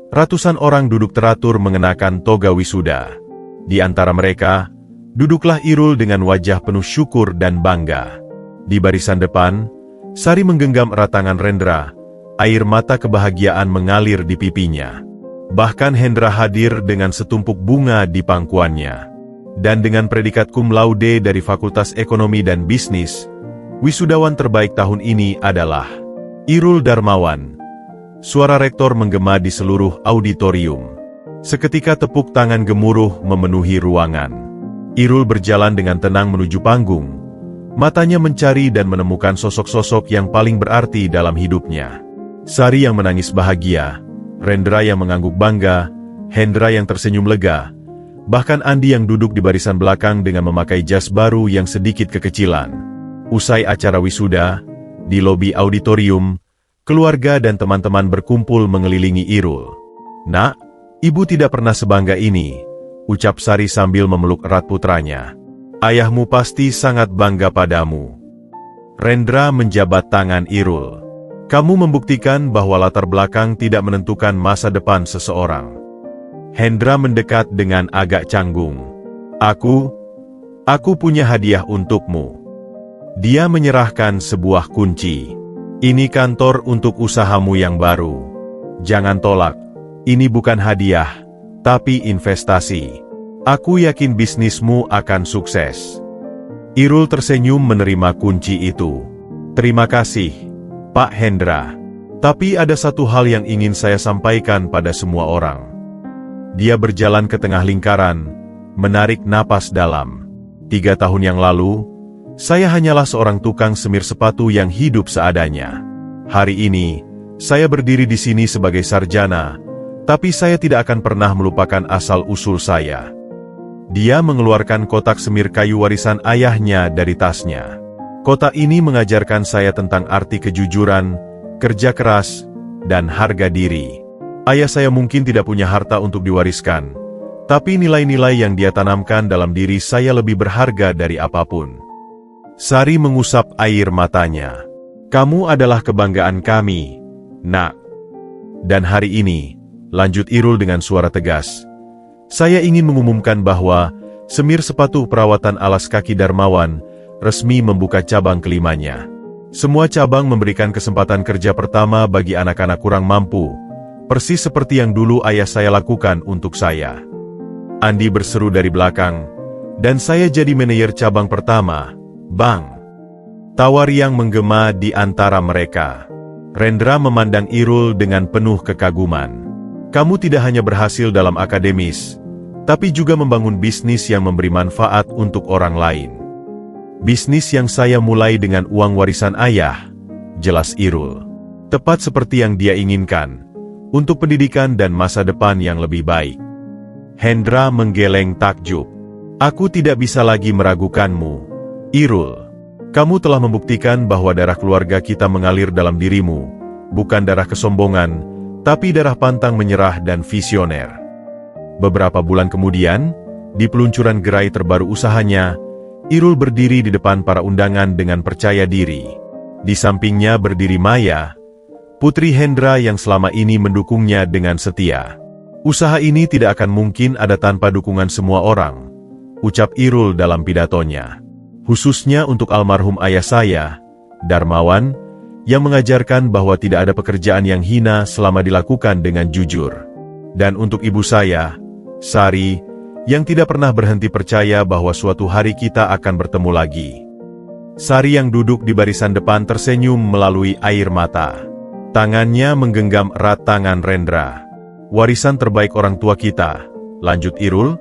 ratusan orang duduk teratur mengenakan toga wisuda. Di antara mereka, duduklah Irul dengan wajah penuh syukur dan bangga. Di barisan depan, Sari menggenggam erat tangan Rendra. Air mata kebahagiaan mengalir di pipinya. Bahkan Hendra hadir dengan setumpuk bunga di pangkuannya. Dan dengan predikat cum laude dari Fakultas Ekonomi dan Bisnis, wisudawan terbaik tahun ini adalah Irul Darmawan. Suara rektor menggema di seluruh auditorium. Seketika tepuk tangan gemuruh memenuhi ruangan. Irul berjalan dengan tenang menuju panggung. Matanya mencari dan menemukan sosok-sosok yang paling berarti dalam hidupnya. Sari yang menangis bahagia, Rendra yang mengangguk bangga, Hendra yang tersenyum lega, bahkan Andi yang duduk di barisan belakang dengan memakai jas baru yang sedikit kekecilan. Usai acara wisuda, di lobi auditorium, keluarga dan teman-teman berkumpul mengelilingi Irul. "Nak, ibu tidak pernah sebangga ini," ucap Sari sambil memeluk erat putranya. "Ayahmu pasti sangat bangga padamu." Rendra menjabat tangan Irul. "Kamu membuktikan bahwa latar belakang tidak menentukan masa depan seseorang." Hendra mendekat dengan agak canggung. Aku punya hadiah untukmu." Dia menyerahkan sebuah kunci. "Ini kantor untuk usahamu yang baru. Jangan tolak, ini bukan hadiah, tapi investasi. Aku yakin bisnismu akan sukses." Irul tersenyum menerima kunci itu. "Terima kasih, Pak Hendra. Tapi ada satu hal yang ingin saya sampaikan pada semua orang." Dia berjalan ke tengah lingkaran, menarik napas dalam. 3 tahun yang lalu, saya hanyalah seorang tukang semir sepatu yang hidup seadanya. Hari ini, saya berdiri di sini sebagai sarjana, tapi saya tidak akan pernah melupakan asal-usul saya. Dia mengeluarkan kotak semir kayu warisan ayahnya dari tasnya. Kotak ini mengajarkan saya tentang arti kejujuran, kerja keras, dan harga diri. Ayah saya mungkin tidak punya harta untuk diwariskan, tapi nilai-nilai yang dia tanamkan dalam diri saya lebih berharga dari apapun. Sari mengusap air matanya. "Kamu adalah kebanggaan kami, Nak. Dan hari ini," lanjut Irul dengan suara tegas, "saya ingin mengumumkan bahwa semir sepatu perawatan alas kaki Darmawan resmi membuka cabang kelimanya. Semua cabang memberikan kesempatan kerja pertama bagi anak-anak kurang mampu, persis seperti yang dulu ayah saya lakukan untuk saya." Andi berseru dari belakang, "Dan saya jadi manajer cabang pertama, Bang." Tawa riang menggema di antara mereka. Rendra memandang Irul dengan penuh kekaguman. "Kamu tidak hanya berhasil dalam akademis, tapi juga membangun bisnis yang memberi manfaat untuk orang lain." "Bisnis yang saya mulai dengan uang warisan ayah," jelas Irul. "Tepat seperti yang dia inginkan, untuk pendidikan dan masa depan yang lebih baik." Hendra menggeleng takjub. "Aku tidak bisa lagi meragukanmu, Irul. Kamu telah membuktikan bahwa darah keluarga kita mengalir dalam dirimu, bukan darah kesombongan, tapi darah pantang menyerah dan visioner." Beberapa bulan kemudian, di peluncuran gerai terbaru usahanya, Irul berdiri di depan para undangan dengan percaya diri. Di sampingnya berdiri Maya, Putri Hendra yang selama ini mendukungnya dengan setia. Usaha ini tidak akan mungkin ada tanpa dukungan semua orang, ucap Irul dalam pidatonya. Khususnya untuk almarhum ayah saya, Darmawan, yang mengajarkan bahwa tidak ada pekerjaan yang hina selama dilakukan dengan jujur. Dan untuk ibu saya, Sari, yang tidak pernah berhenti percaya bahwa suatu hari kita akan bertemu lagi. Sari yang duduk di barisan depan tersenyum melalui air mata. Tangannya menggenggam erat tangan Rendra. Warisan terbaik orang tua kita, lanjut Irul,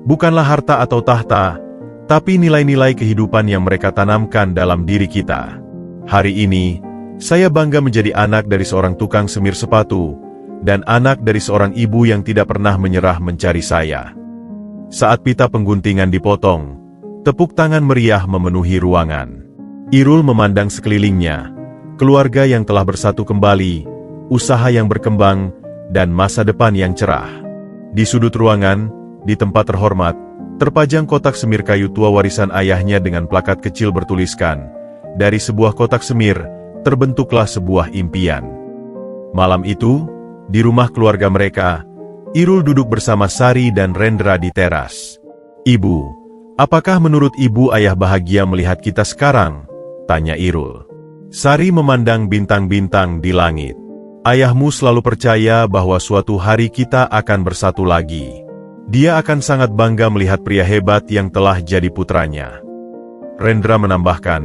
bukanlah harta atau tahta, tapi nilai-nilai kehidupan yang mereka tanamkan dalam diri kita. Hari ini, saya bangga menjadi anak dari seorang tukang semir sepatu, dan anak dari seorang ibu yang tidak pernah menyerah mencari saya. Saat pita pengguntingan dipotong, tepuk tangan meriah memenuhi ruangan. Irul memandang sekelilingnya, keluarga yang telah bersatu kembali, usaha yang berkembang, dan masa depan yang cerah. Di sudut ruangan, di tempat terhormat, terpajang kotak semir kayu tua warisan ayahnya dengan plakat kecil bertuliskan, "Dari sebuah kotak semir, terbentuklah sebuah impian." Malam itu, di rumah keluarga mereka, Irul duduk bersama Sari dan Rendra di teras. "Ibu, apakah menurut ibu ayah bahagia melihat kita sekarang?" tanya Irul. Sari memandang bintang-bintang di langit. "Ayahmu selalu percaya bahwa suatu hari kita akan bersatu lagi. Dia akan sangat bangga melihat pria hebat yang telah jadi putranya." Rendra menambahkan,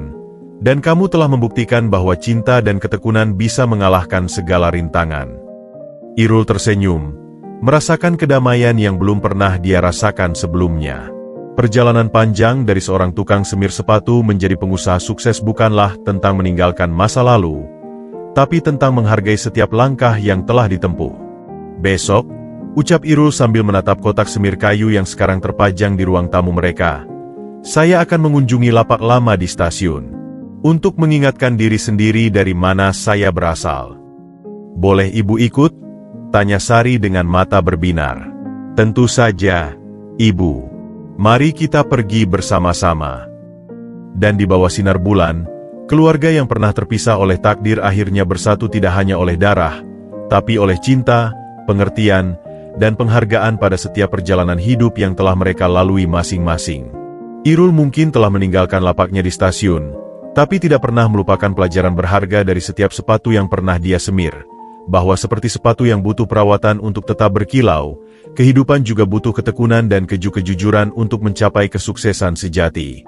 "Dan kamu telah membuktikan bahwa cinta dan ketekunan bisa mengalahkan segala rintangan." Irul tersenyum, merasakan kedamaian yang belum pernah dia rasakan sebelumnya. Perjalanan panjang dari seorang tukang semir sepatu menjadi pengusaha sukses bukanlah tentang meninggalkan masa lalu, tapi tentang menghargai setiap langkah yang telah ditempuh. "Besok," ucap Irul sambil menatap kotak semir kayu yang sekarang terpajang di ruang tamu mereka, "saya akan mengunjungi lapak lama di stasiun, untuk mengingatkan diri sendiri dari mana saya berasal." "Boleh ibu ikut?" tanya Sari dengan mata berbinar. "Tentu saja, ibu. Mari kita pergi bersama-sama." Dan di bawah sinar bulan, keluarga yang pernah terpisah oleh takdir akhirnya bersatu tidak hanya oleh darah, tapi oleh cinta, pengertian, dan penghargaan pada setiap perjalanan hidup yang telah mereka lalui masing-masing. Irul mungkin telah meninggalkan lapaknya di stasiun, tapi tidak pernah melupakan pelajaran berharga dari setiap sepatu yang pernah dia semir, bahwa seperti sepatu yang butuh perawatan untuk tetap berkilau, kehidupan juga butuh ketekunan dan kejujuran untuk mencapai kesuksesan sejati.